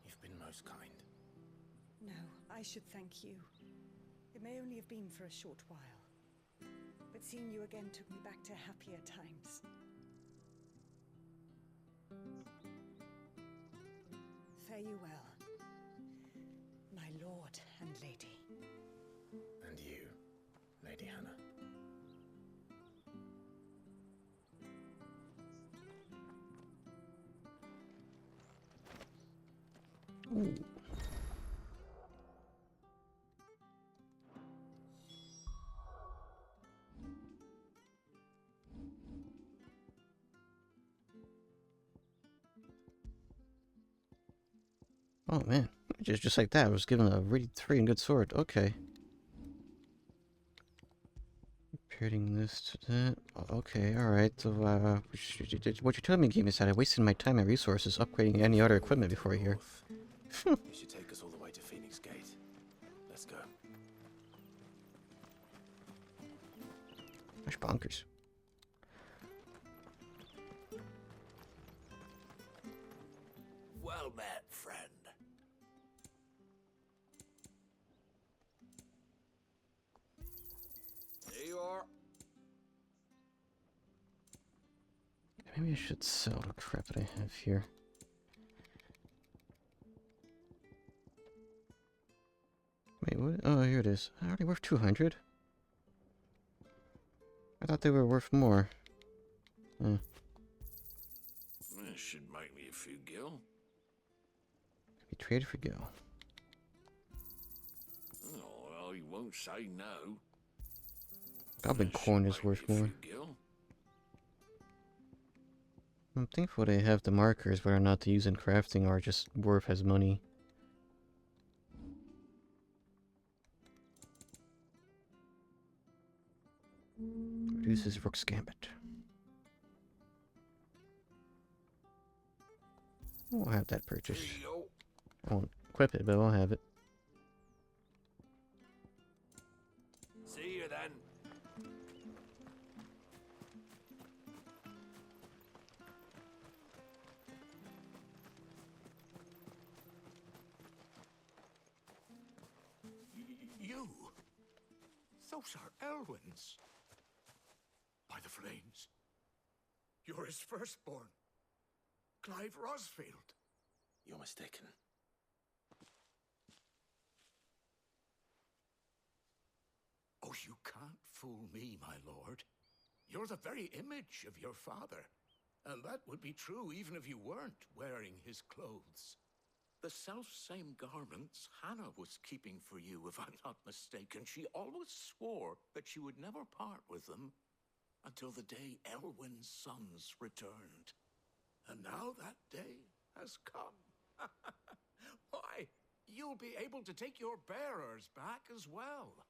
You've been most kind. No, I should thank you. It may only have been for a short while, but seeing you again took me back to happier times. Fare you well. lord and lady. And you, Lady Hannah. Ooh. Oh man, just like that, I was given a really freaking good sword. Okay. Comparing this to that. Okay, alright. So, what you're telling me, game, is that I wasted my time and resources upgrading any other equipment before here. You should take us all the way to Phoenix Gate. Let's go. That's bonkers. Well met, friend. There you are. Maybe I should sell the crap that I have here. Wait, what? Oh, here it is. Are they worth 200? I thought they were worth more. This should make me a few gil. Be traded for gil. Oh, well, you won't say no. Goblin corn is worth more. I'm thankful they have the markers, whether or not to use in crafting are just worth as money. Reduces Rook's Gambit. I'll have that purchased. I won't equip it, but I'll have it. See you then. You? Those are Elwyn's. By the flames. You're his firstborn. Clive Rosfield. You're mistaken. Oh, you can't fool me, my lord. You're the very image of your father. And that would be true even if you weren't wearing his clothes. The self-same garments Hannah was keeping for you, if I'm not mistaken. She always swore that she would never part with them until the day Elwyn's sons returned. And now that day has come. Why, you'll be able to take your bearers back as well.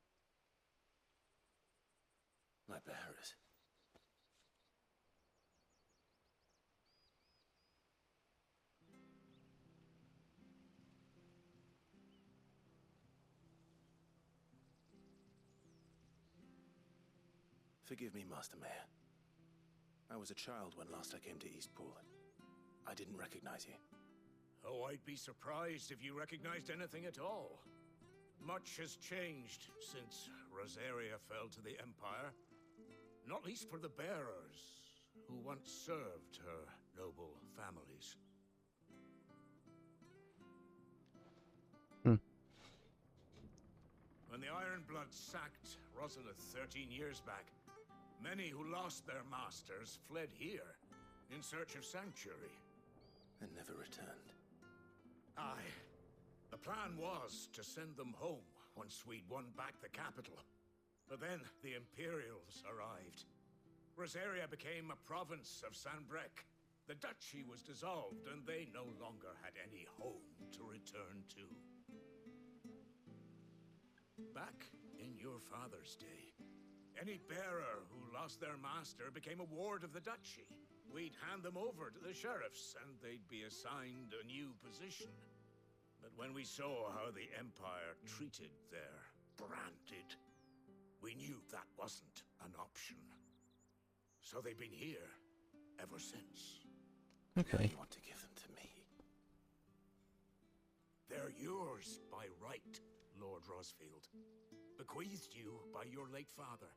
My bearers. Forgive me, Master Mayor. I was a child when last I came to Eastpool. I didn't recognize you. Oh, I'd be surprised if you recognized anything at all. Much has changed since Rosaria fell to the Empire. Not least for the bearers, who once served her noble families. When the Ironbloods sacked Rosalith 13 years back, many who lost their masters fled here in search of sanctuary. And never returned. Aye. The plan was to send them home once we'd won back the capital. But then the Imperials arrived. Rosaria became a province of Sanbreque. The duchy was dissolved, and they no longer had any home to return to. Back in your father's day, any bearer who lost their master became a ward of the duchy. We'd hand them over to the sheriffs, and they'd be assigned a new position. But when we saw how the Empire treated their branded, we knew that wasn't an option. So they've been here ever since. Okay. You want to give them to me? They're yours by right, Lord Rosfield. Bequeathed you by your late father.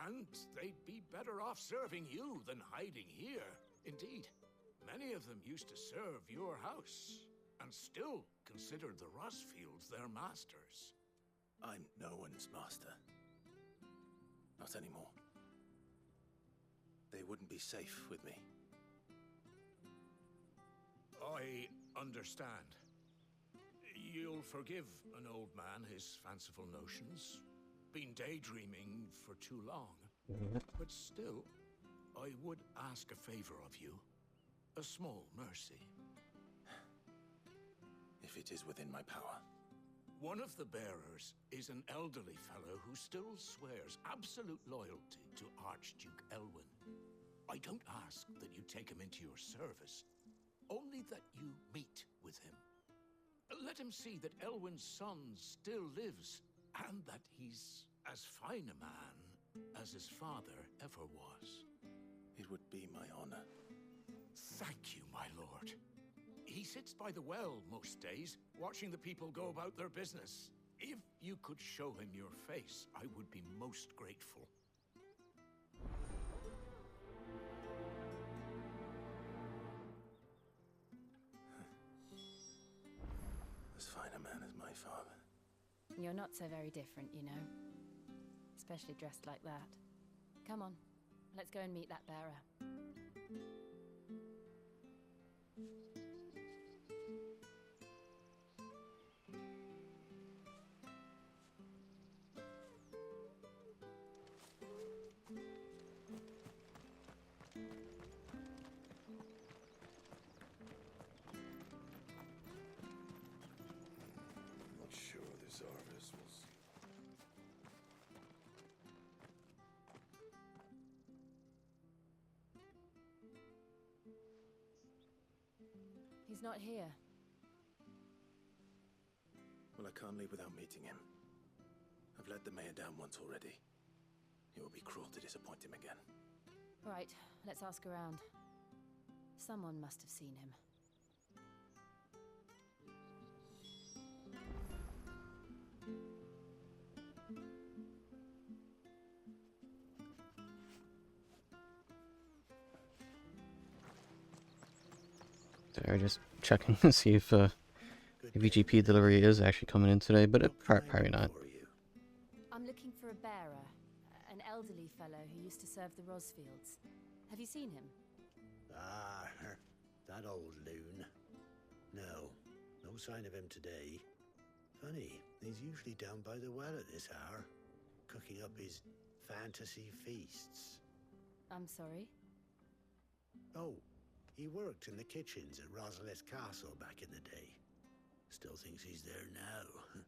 And they'd be better off serving you than hiding here. Indeed, many of them used to serve your house and still considered the Rosfields their masters. I'm no one's master. Not anymore. They wouldn't be safe with me. I understand. You'll forgive an old man his fanciful notions. Been daydreaming for too long. But still, I would ask a favor of you. A small mercy. If it is within my power. One of the bearers is an elderly fellow who still swears absolute loyalty to Archduke Elwyn. I don't ask that you take him into your service, only that you meet with him. Let him see that Elwyn's son still lives, and that he's as fine a man as his father ever was. It would be my honor. Thank you, my lord. He sits by the well most days, watching the people go about their business. If you could show him your face, I would be most grateful. As fine a man as my father. You're not so very different, you know. Especially dressed like that. Come on, let's go and meet that bearer. Not sure this Arvis was. He's not here. Well, I can't leave without meeting him. I've let the mayor down once already. It would be cruel to disappoint him again. Right, let's ask around. Someone must have seen him. Sorry, just checking to see if the VGP delivery is actually coming in today, but it probably not. I'm looking for a bearer, an elderly fellow who used to serve the Rosfields. Have you seen him? Ah, that old loon. No sign of him today. Funny, he's usually down by the well at this hour, cooking up his fantasy feasts. I'm sorry? Oh, he worked in the kitchens at Rosalith Castle back in the day. Still thinks he's there now.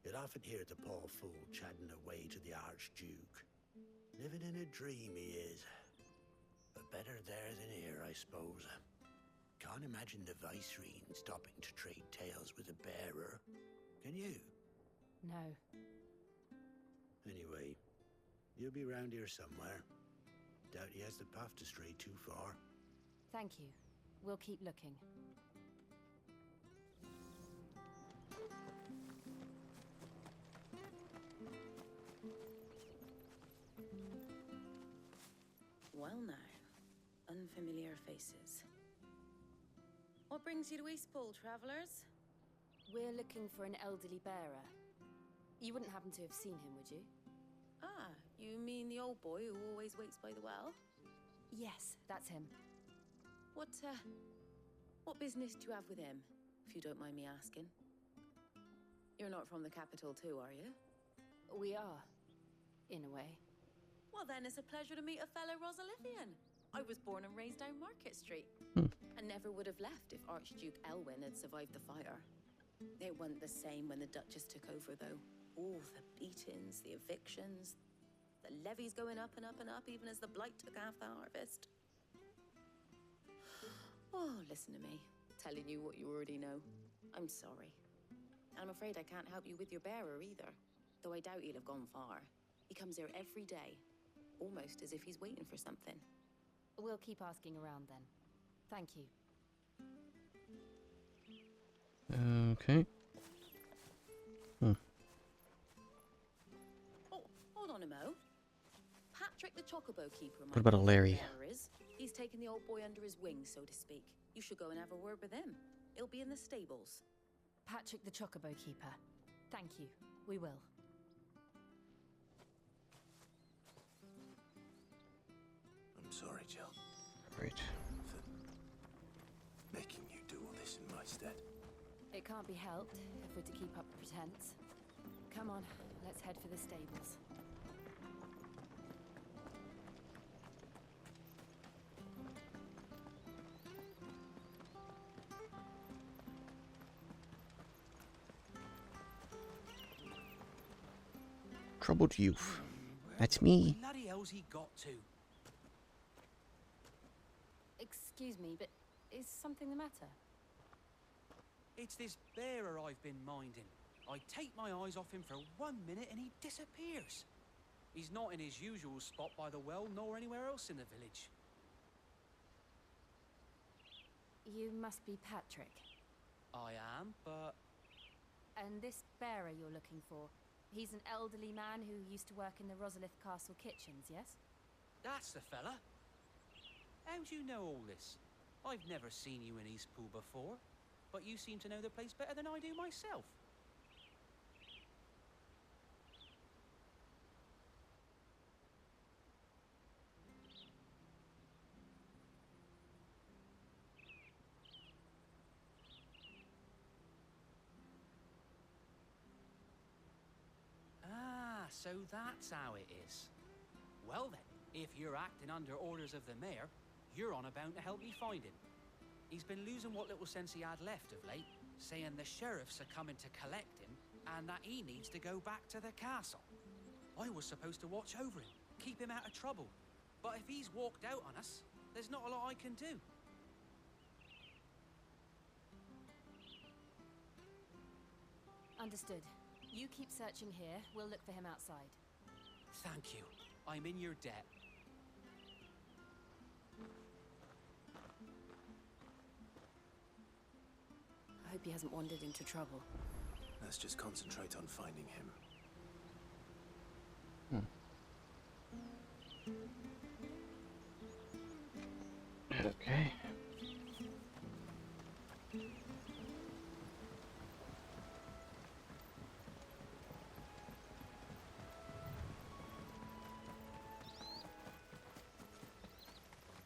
You'd often hear the poor fool chatting away to the Archduke. Living in a dream he is. But better there than here, I suppose. Can't imagine the Viceroy stopping to trade tales with a bearer. Can you? No. Anyway, you'll be round here somewhere. Doubt he has the path to stray too far. Thank you. We'll keep looking. Well now, unfamiliar faces. What brings you to Eastpool, travelers? We're looking for an elderly bearer. You wouldn't happen to have seen him, would you? Ah, you mean the old boy who always waits by the well? Yes, that's him. What business do you have with him, if you don't mind me asking? You're not from the capital too, are you? We are, in a way. Well then, it's a pleasure to meet a fellow Rosalithian. I was born and raised down Market Street. And never would have left if Archduke Elwyn had survived the fire. It wasn't the same when the Duchess took over, though. All the beatings, the evictions, the levies going up and up and up, even as the blight took half the harvest. Oh, listen to me, telling you what you already know. I'm sorry. And I'm afraid I can't help you with your bearer either, though I doubt he'll have gone far. He comes here every day, almost as if he's waiting for something. We'll keep asking around then. Thank you. Okay. Oh, hold on a mo. Patrick the Chocobo Keeper. What about a Larry? He's taken the old boy under his wing, so to speak. You should go and have a word with him. It'll be in the stables. Patrick the Chocobo Keeper. Thank you. We will. I'm sorry, Jill. Right. For making you do all this in my stead. It can't be helped if we're to keep up the pretense. Come on, let's head for the stables. Troubled youth. That's me. Where bloody hell's he got to? Excuse me, but is something the matter? It's this bearer I've been minding. I take my eyes off him for 1 minute and he disappears. He's not in his usual spot by the well, nor anywhere else in the village. You must be Patrick. I am, but... And this bearer you're looking for, he's an elderly man who used to work in the Rosalith Castle kitchens, yes? That's the fella. How do you know all this? I've never seen you in Eastpool before, but you seem to know the place better than I do myself. So that's how it is. Well then, if you're acting under orders of the mayor, you're on about to help me find him. He's been losing what little sense he had left of late, saying the sheriffs are coming to collect him, and that he needs to go back to the castle. I was supposed to watch over him, keep him out of trouble. But if he's walked out on us, there's not a lot I can do. Understood. You keep searching here, we'll look for him outside. Thank you. I'm in your debt. I hope he hasn't wandered into trouble. Let's just concentrate on finding him. Okay.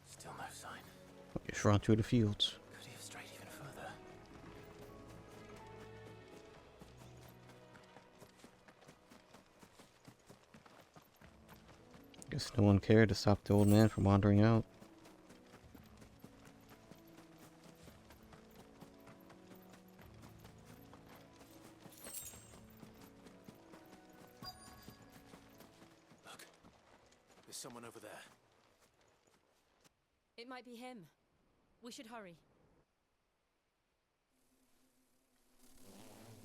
Still no sign. Just run through the fields. Could he have strayed even further? Guess no one cared to stop the old man from wandering out. Look, there's someone over there. It might be him. We should hurry.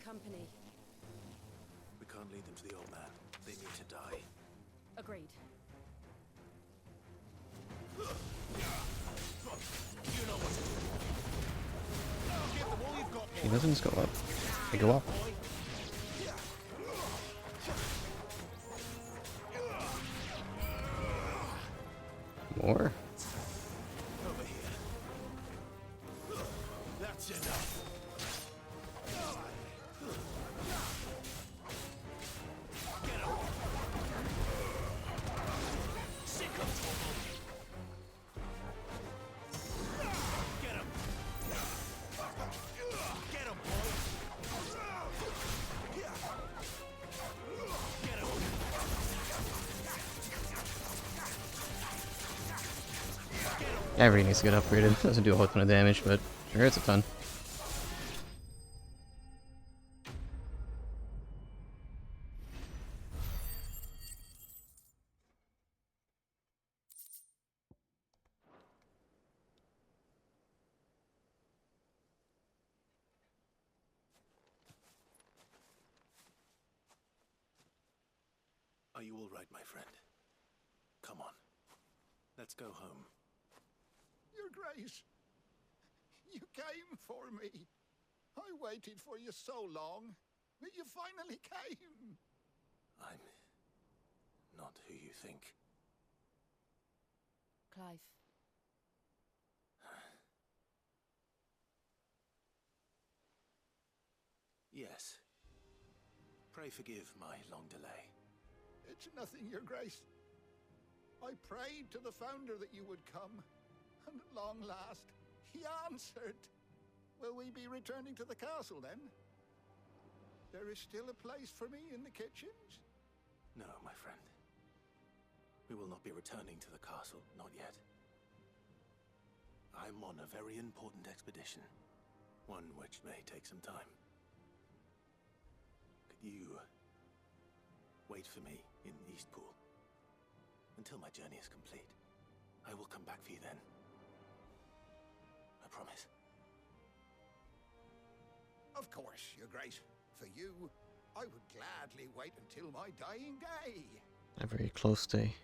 Company. We can't lead them to the old man. They need to die. Agreed. You know what to do. Give them all you've got. He doesn't just go up. They go up. More? Over here. That's enough. Get him. Sick of trouble. Get him. Get him, boy. Get him. Everything needs to get upgraded. Doesn't do a whole ton of damage, but sure hurts a ton. Are you all right, my friend? Come on. Let's go home. Your Grace, you came for me. I waited for you so long, but you finally came. I'm not who you think. Clive. Pray forgive my long delay. It's nothing, Your Grace. I prayed to the Founder that you would come, and at long last, he answered. Will we be returning to the castle, then? There is still a place for me in the kitchens? No, my friend. We will not be returning to the castle, not yet. I'm on a very important expedition, one which may take some time. Could you wait for me in Eastpool until my journey is complete? I will come back for you then. I promise. Of course, Your Grace. For you, I would gladly wait until my dying day. A very close day.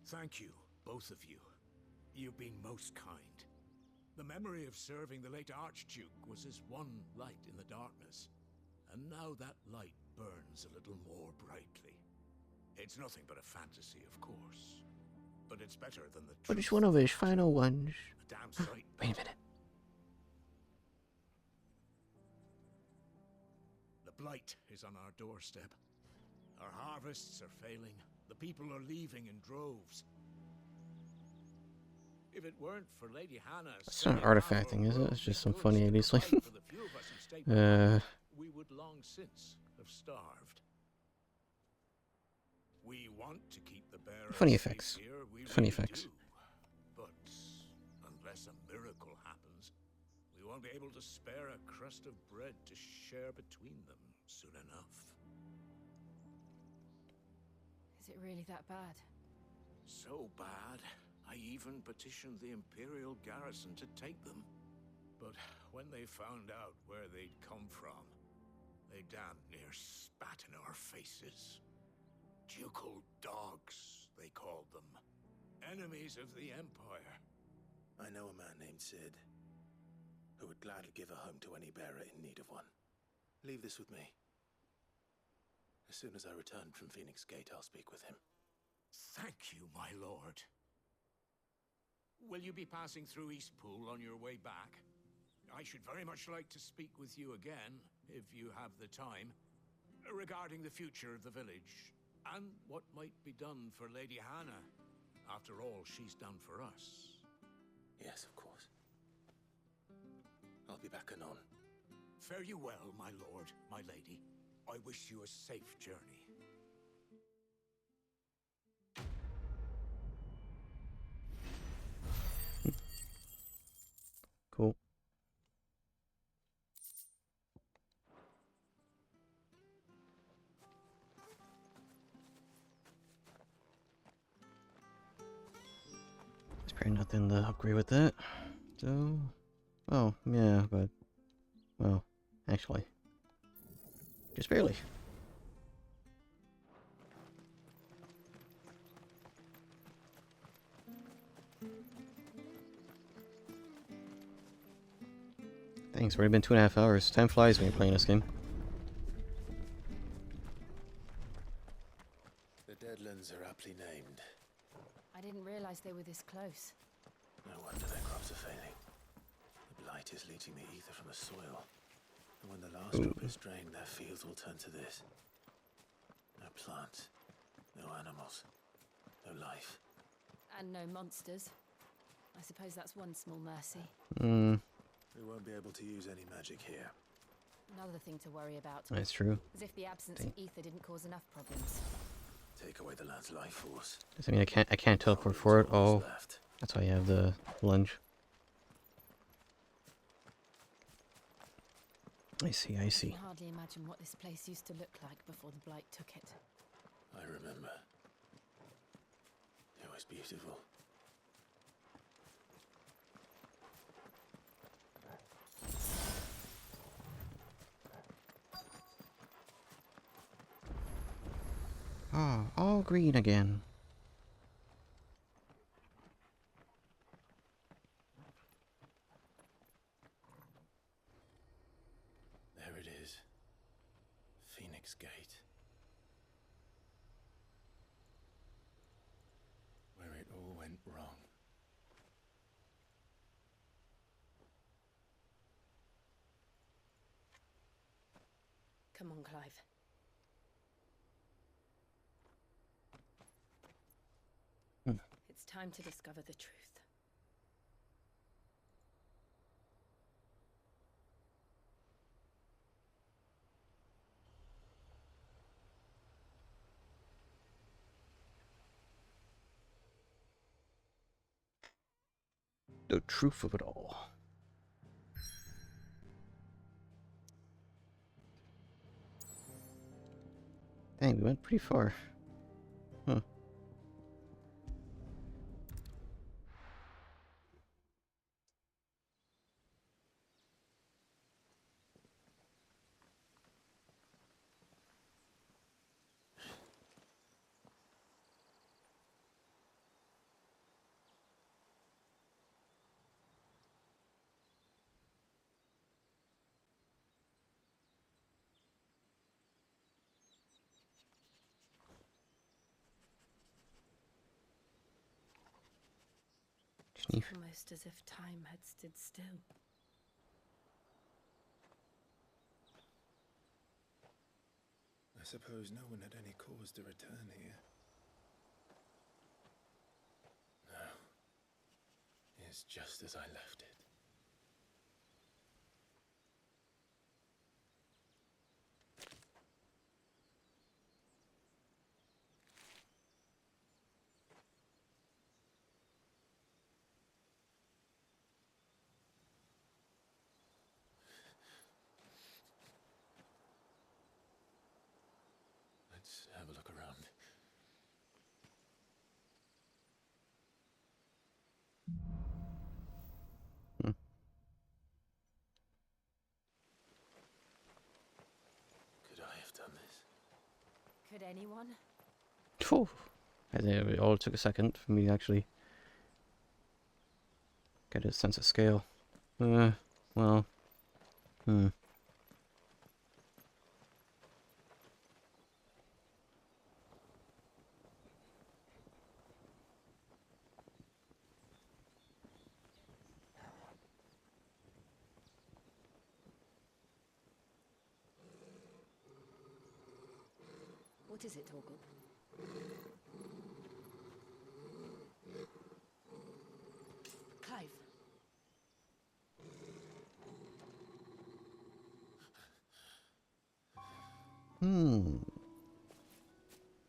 Thank you, both of you. You've been most kind. The memory of serving the late Archduke was as one light in the darkness, and now that light burns a little more brightly. It's nothing but a fantasy, of course, but it's better than the truth. But it's one of his final ones. A damn sight. Wait a minute. The blight is on our doorstep. Our harvests are failing. The people are leaving in droves. If it weren't for Lady Hannah, It's not artifacting, is it? It's just some funny 80s like. we would long since have starved. We want to keep the bearers Funny safe effects. here, we Funny really effects. do. But unless a miracle happens, we won't be able to spare a crust of bread to share between them soon enough. Is it really that bad? So bad, I even petitioned the Imperial garrison to take them. But when they found out where they'd come from, they damn near spat in our faces. Ducal dogs, they called them. Enemies of the Empire. I know a man named Sid, who would gladly give a home to any bearer in need of one. Leave this with me. As soon as I return from Phoenix Gate, I'll speak with him. Thank you, my lord. Will you be passing through Eastpool on your way back? I should very much like to speak with you again, if you have the time, regarding the future of the village, and what might be done for Lady Hannah, after all she's done for us. Yes, of course. I'll be back anon. Fare you well, my lord, my lady. I wish you a safe journey. Cool. There's probably nothing to upgrade with that. So, oh, yeah, but, well, actually, just barely. Thanks, it's already been 2.5 hours. Time flies when you're playing this game. The Deadlands are aptly named. I didn't realize they were this close. No wonder their crops are failing. The blight is leaching the ether from the soil. And when the last drop is drained, their fields will turn to this. No plants, no animals, no life. And no monsters. I suppose that's one small mercy. We won't be able to use any magic here. Another thing to worry about. That's true. As if the absence of ether didn't cause enough problems. Take away the lad's life force. Does that mean I can't teleport for it? Oh, that's why you have the lunge. I see, I see. I can hardly imagine what this place used to look like before the blight took it. I remember. It was beautiful. Ah, all green again. There it is. Come on, Clive. It's time to discover the truth. The truth of it all. Dang, we went pretty far. Huh. It's almost as if time had stood still. I suppose no one had any cause to return here. No. It's just as I left it. Let's have a look around. Could I have done this? Could anyone? Phew. I think it all took a second for me to actually get a sense of scale. Well. What is it, Torgal? Clive.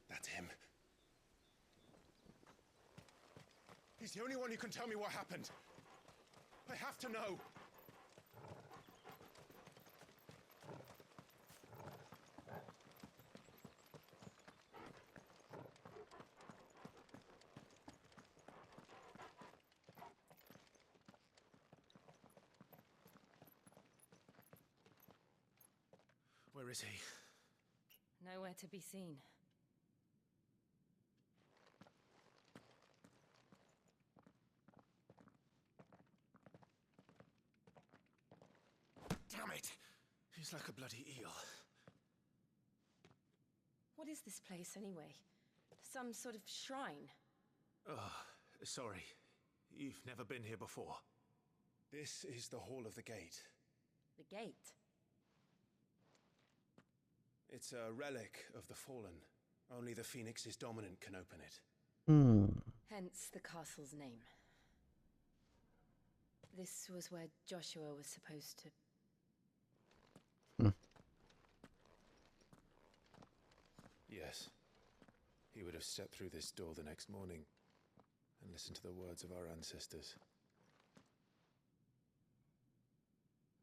That's him. He's the only one who can tell me what happened. I have to know. Where is he? Nowhere to be seen. Damn it! He's like a bloody eel. What is this place, anyway? Some sort of shrine? Oh, sorry. You've never been here before. This is the Hall of the Gate. The gate? It's a relic of the Fallen. Only the Phoenix's dominant can open it. Hence the castle's name. This was where Joshua was supposed to... Yes. He would have stepped through this door the next morning and listened to the words of our ancestors.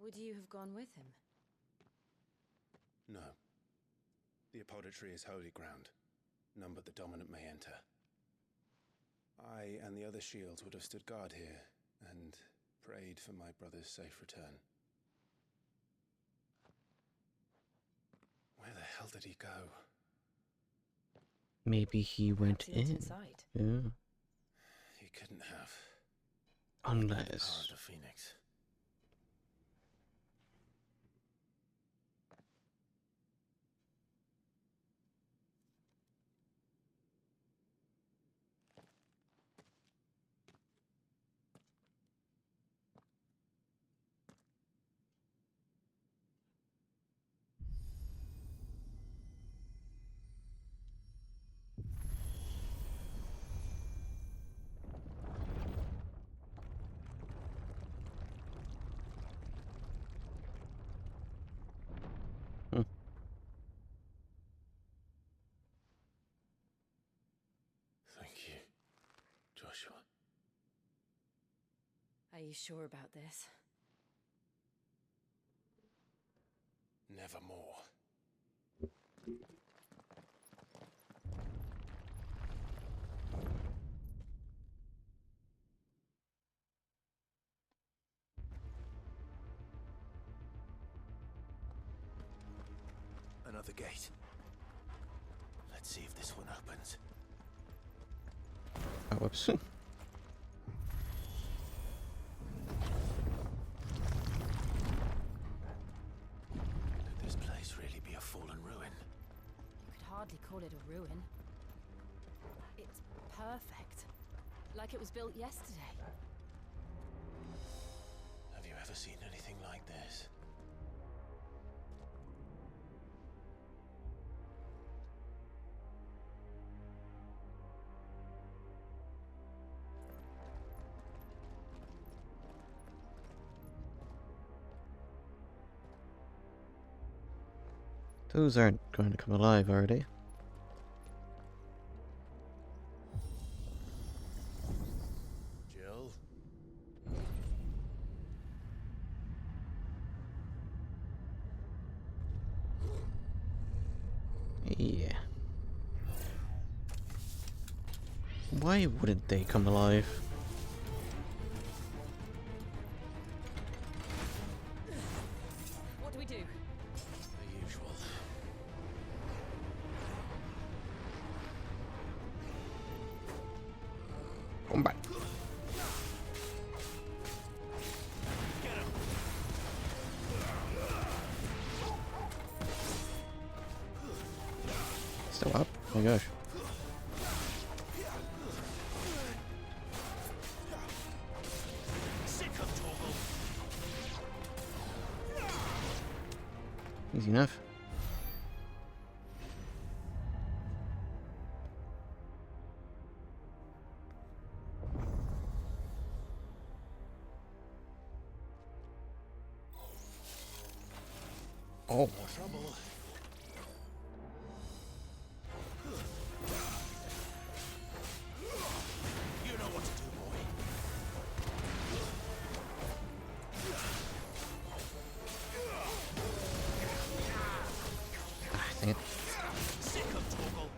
Would you have gone with him? No. The apodatory is holy ground. None but the dominant may enter. I and the other shields would have stood guard here and prayed for my brother's safe return. Where the hell did he go? Maybe he went Perhaps he went in. inside. Yeah. He couldn't have. Unless. The power of the Phoenix. you sure about this? Nevermore. Another gate. Let's see if this one opens. Oh, whoops. Could this place really be a fallen ruin? You could hardly call it a ruin. It's perfect. Like it was built yesterday. Have you ever seen anything like this? Those aren't going to come alive, are they? Jill? Yeah. Why wouldn't they come alive? What do we do? The usual. Come back. Still up? Oh my gosh. Easy enough. Oh. More trouble. You know what to do, boy. Ah, dang it. Sick of Torgal.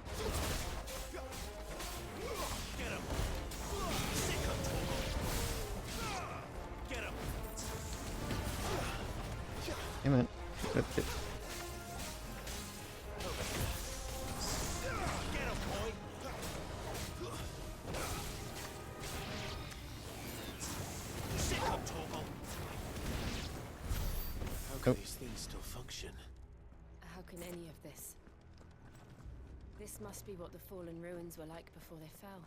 Get him. Sick of Torgal. Get him. Damn it. How can these things still function? How can any of this? This must be what the fallen ruins were like before they fell.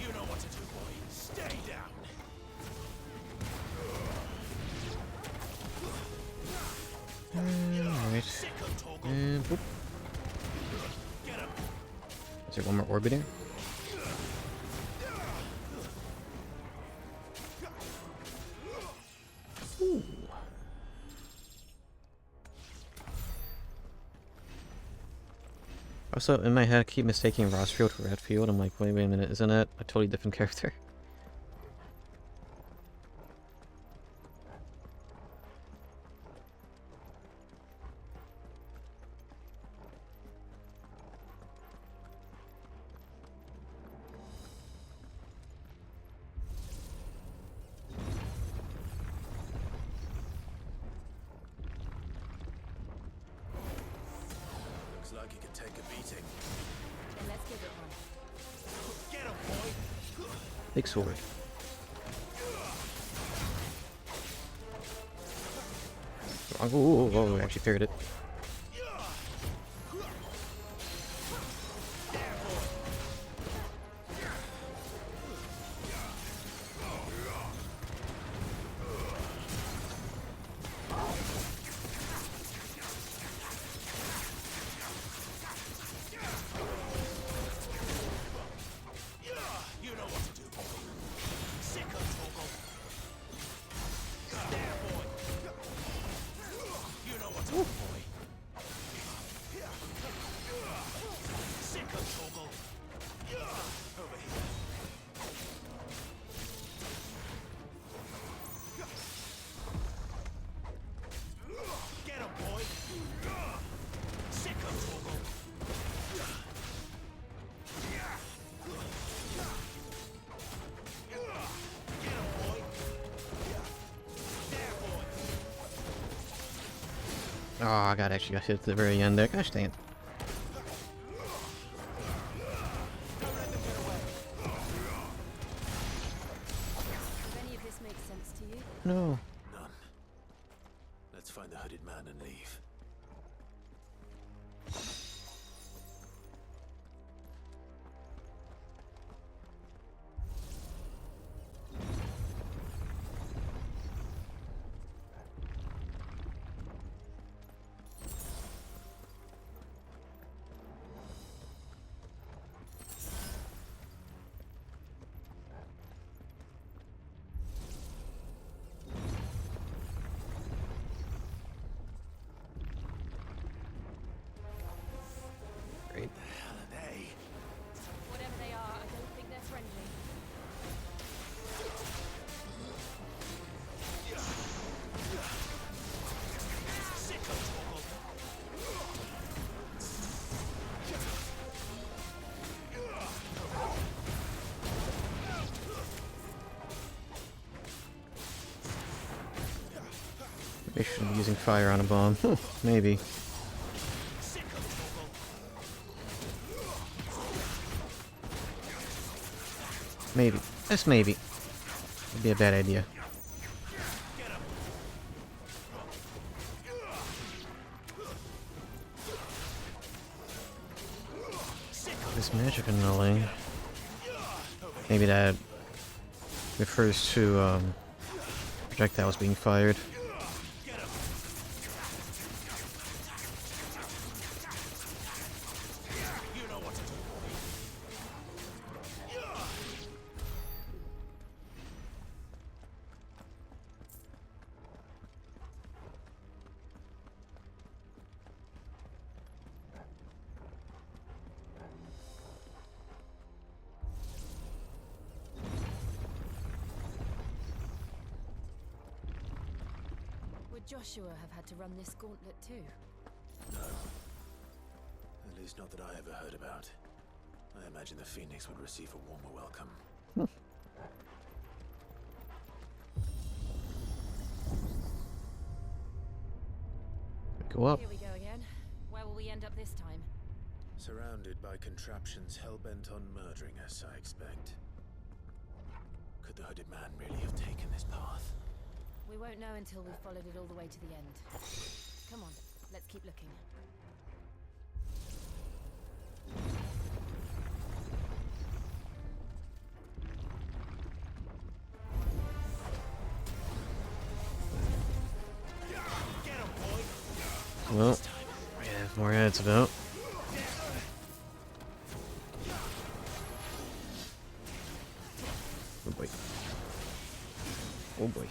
You know what to do, boy. Stay down. Alright. And whoop. Is there one more orbiting? Ooh. Also, in my head, I keep mistaking Rossfield for Redfield. I'm like, wait a minute, isn't that a totally different character? Looks like you could take a beating. Then let's give it one. Get him, boy. Big sword. Oh, I actually figured it. Oh, I got hit at the very end there. Gosh dang it. Does any of this make sense to you? No. None. Let's find the hooded man and leave. Great. Whatever they are, I don't think they're friendly. Maybe I shouldn't be using fire on a bomb. Maybe. Maybe. Just maybe. Would be a bad idea. This magic annulling. Maybe that refers to projectiles being fired. Would Joshua have had to run this gauntlet too? No. At least not that I ever heard about. I imagine the Phoenix would receive a warmer welcome. Go up. Here we go again. Where will we end up this time? Surrounded by contraptions hell-bent on murdering us, I expect. Could the hooded man really have taken this path? We won't know until we've followed it all the way to the end. Come on, let's keep looking. Well, we have more ads about. Oh boy. Oh boy.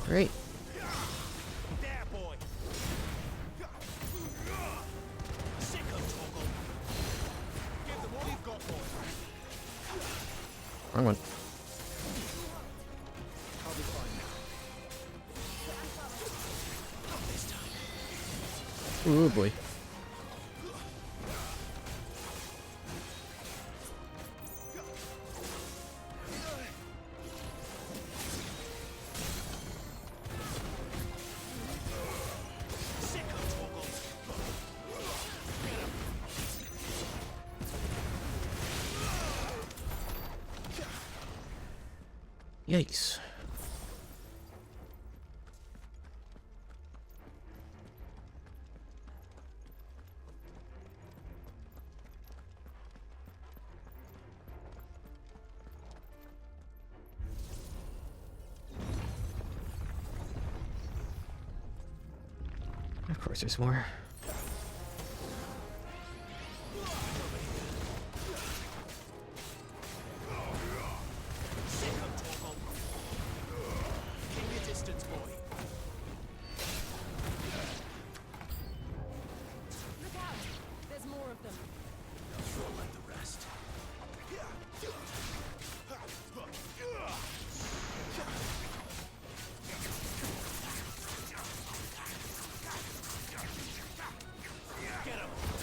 Great. Wrong one. Oh boy. Yikes. Of course there's more.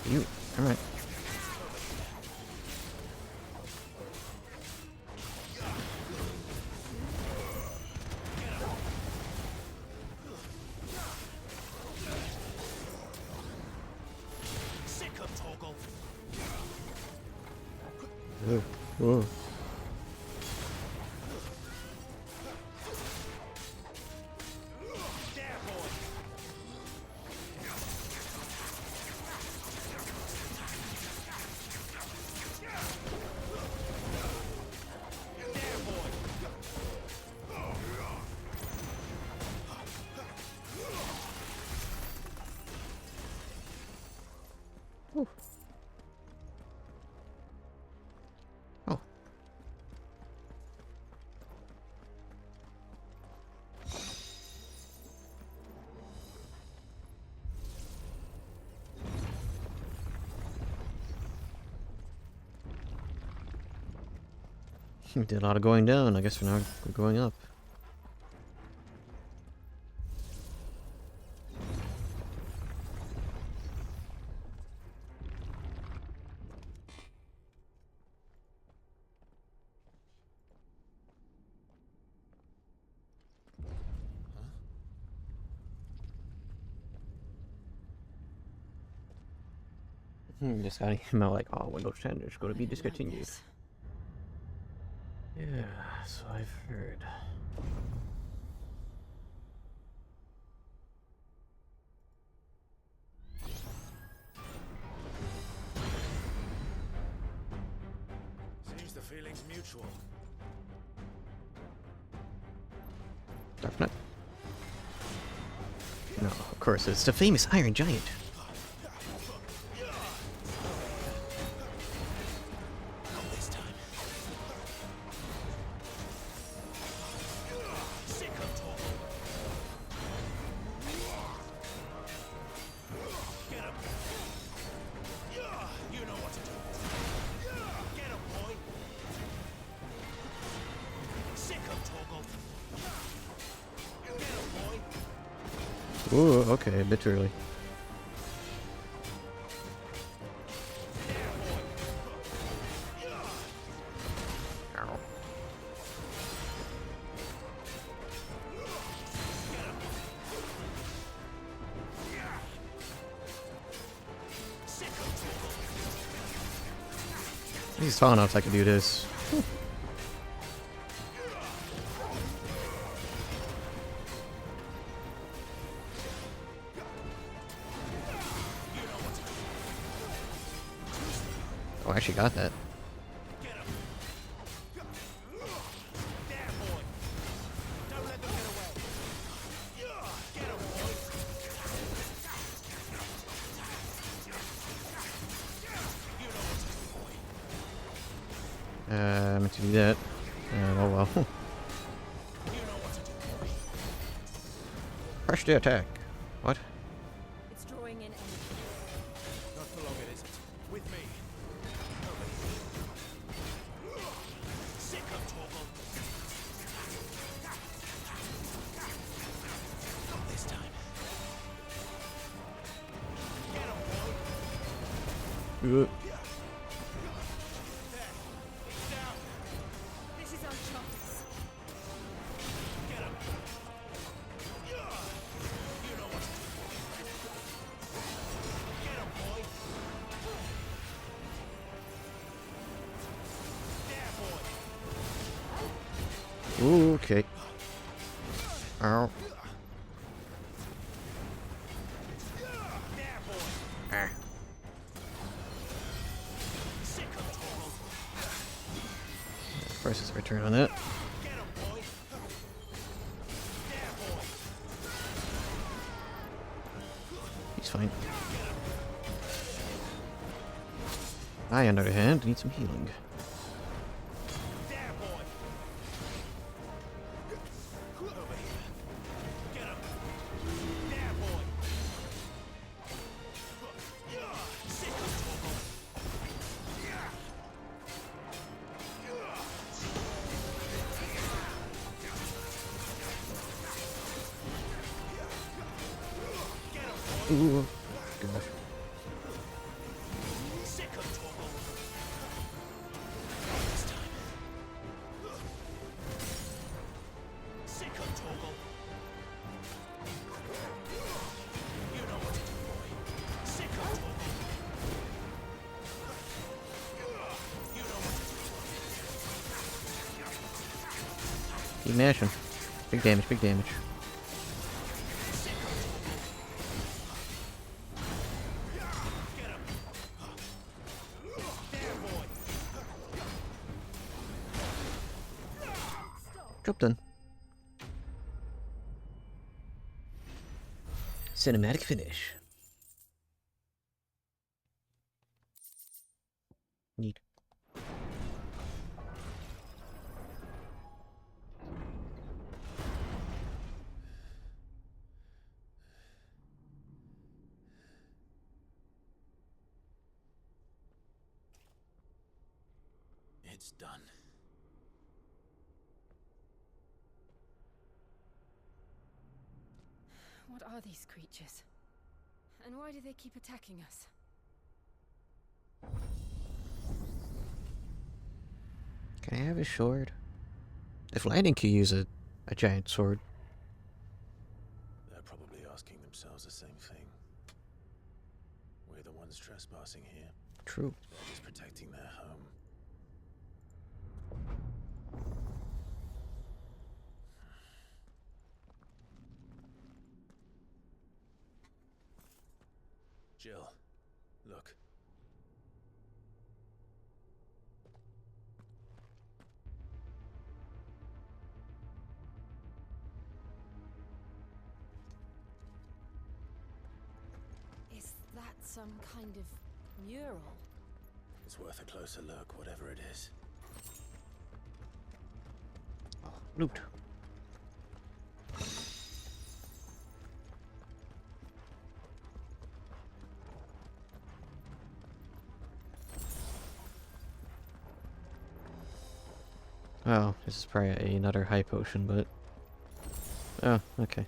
You. Alright. Whoa. Oh. We did a lot of going down. I guess we're going up. Just got an email like, oh, Windows 10 is going to be discontinued. Yeah, so I've heard. Seems the feeling's mutual. Dark Knight. No, of course, it's the famous Iron Giant. Ooh, okay, a bit early. He's tall enough I can do this. Oh, I actually got that. I meant to do that. Oh well. Crush the attack. What? It's drawing in energy. Not for long, is it? With me. Sick of Torgal. Not this time. Get him, boy. This is our chance. Get him. You know what to do. Get him, boy. There, boy. Ooh, okay. Ow. Ah. First is return on that. He's fine. I, on the other hand, need some healing. Ooh, gosh. Keep mashing. Big damage, big damage. Job done. Cinematic finish. Neat. It's done. What are these creatures? And why do they keep attacking us? Can I have a sword? If Lightning could use a giant sword. They're probably asking themselves the same thing. We're the ones trespassing here. True. They're just protecting their home. Jill, look. Is that some kind of mural? It's worth a closer look, whatever it is. Loot. Oh, this is probably another high potion, but... Oh, okay.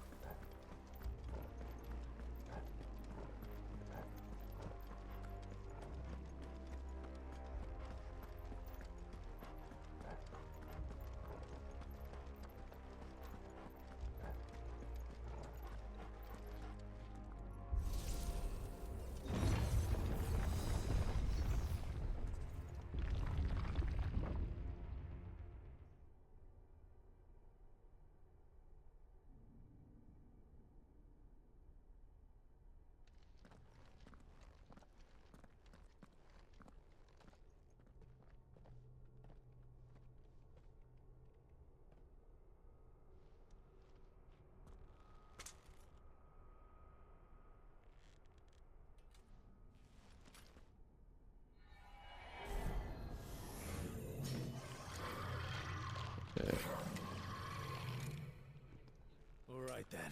All right then.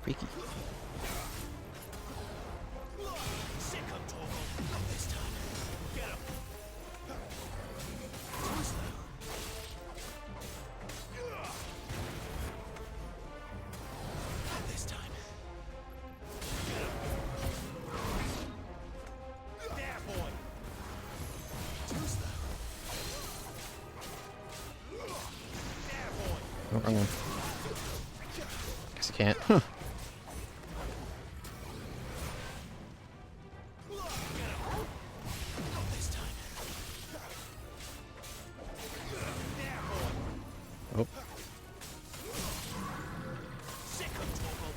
Freaky. Sick of Torgal. Not this time. Get him. Too slow. Not this time. Get him. There, boy. Too slow. There, boy. Oh, wrong one. Guess I can't. Huh. Not this time. There, boy. Oh. Sick of Torgal.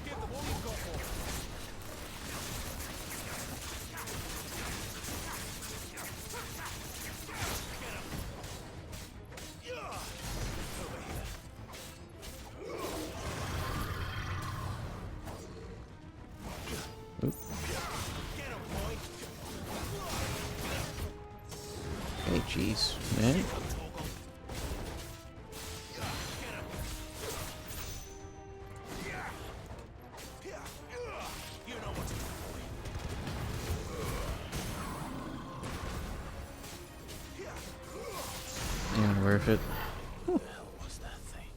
Give them all you've got for them. Get him. Over here. Oop. Get him, boy. Hey, jeez, man. You know what to do, boy. Yeah, worth it. What the hell was that thing?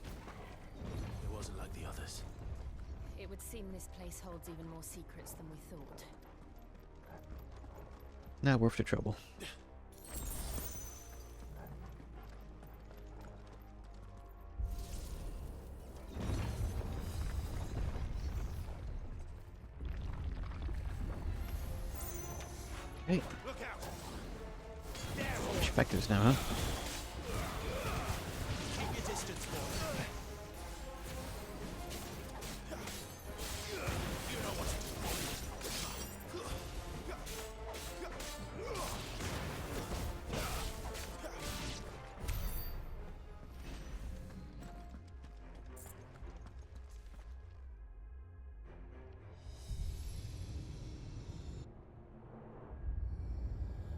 It wasn't like the others. It would seem this place holds even more secrets than we thought. Not worth the trouble. Hey. Look out! Spectres now, huh? Keep your distance, boy. You know what's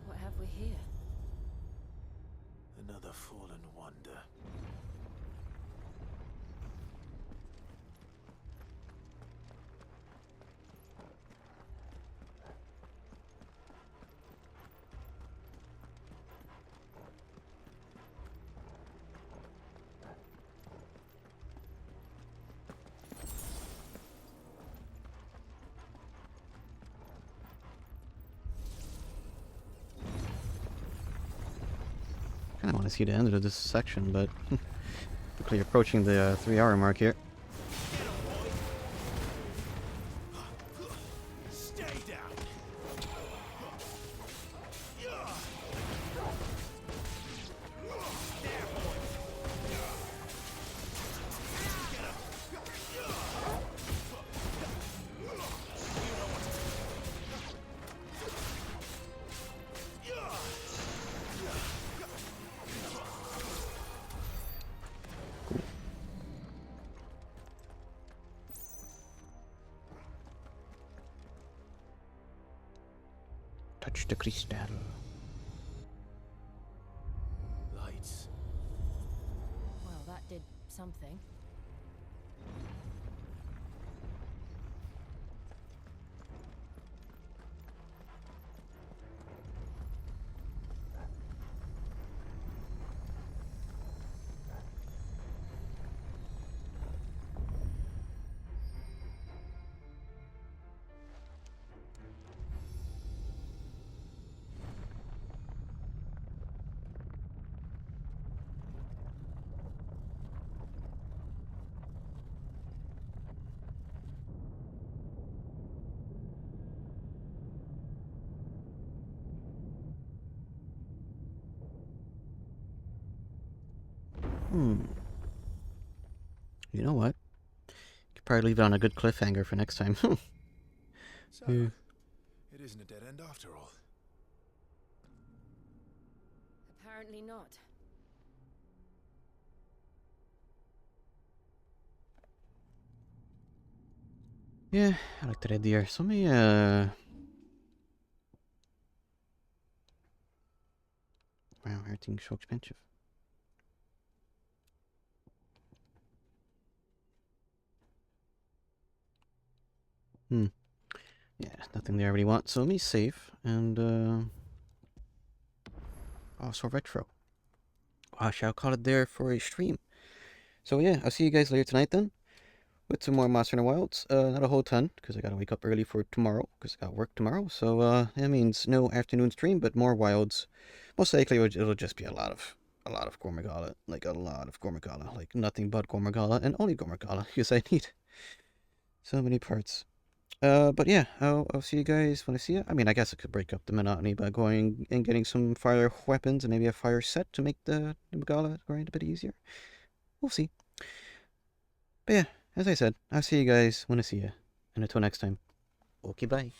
What have we here? another fallen wonder. I kind of want to see the end of this section, but quickly approaching the 3-hour mark here. Stay down. Touch the crystal. Lights. Well, that did something. You know what? Could probably leave it on a good cliffhanger for next time. So, Yeah. it isn't a dead end after all. Apparently not. Yeah, I like that idea. So many, wow, everything's so expensive. Yeah, nothing there I really want. So let me save and also retro. I shall call it there for a stream. So yeah, I'll see you guys later tonight then with some more Monster Hunter Wilds. Not a whole ton because I gotta wake up early for tomorrow because I got work tomorrow. So that means no afternoon stream, but more Wilds. Most likely it'll just be a lot of Gormagala, like a lot of Gormagala, like nothing but Gormagala and only Gormagala because I need so many parts. But yeah, I'll see you guys when I see you. I mean, I guess I could break up the monotony by going and getting some fire weapons and maybe a fire set to make the Magala grind a bit easier. We'll see. But yeah, as I said, I'll see you guys when I see you. And until next time, okay, bye.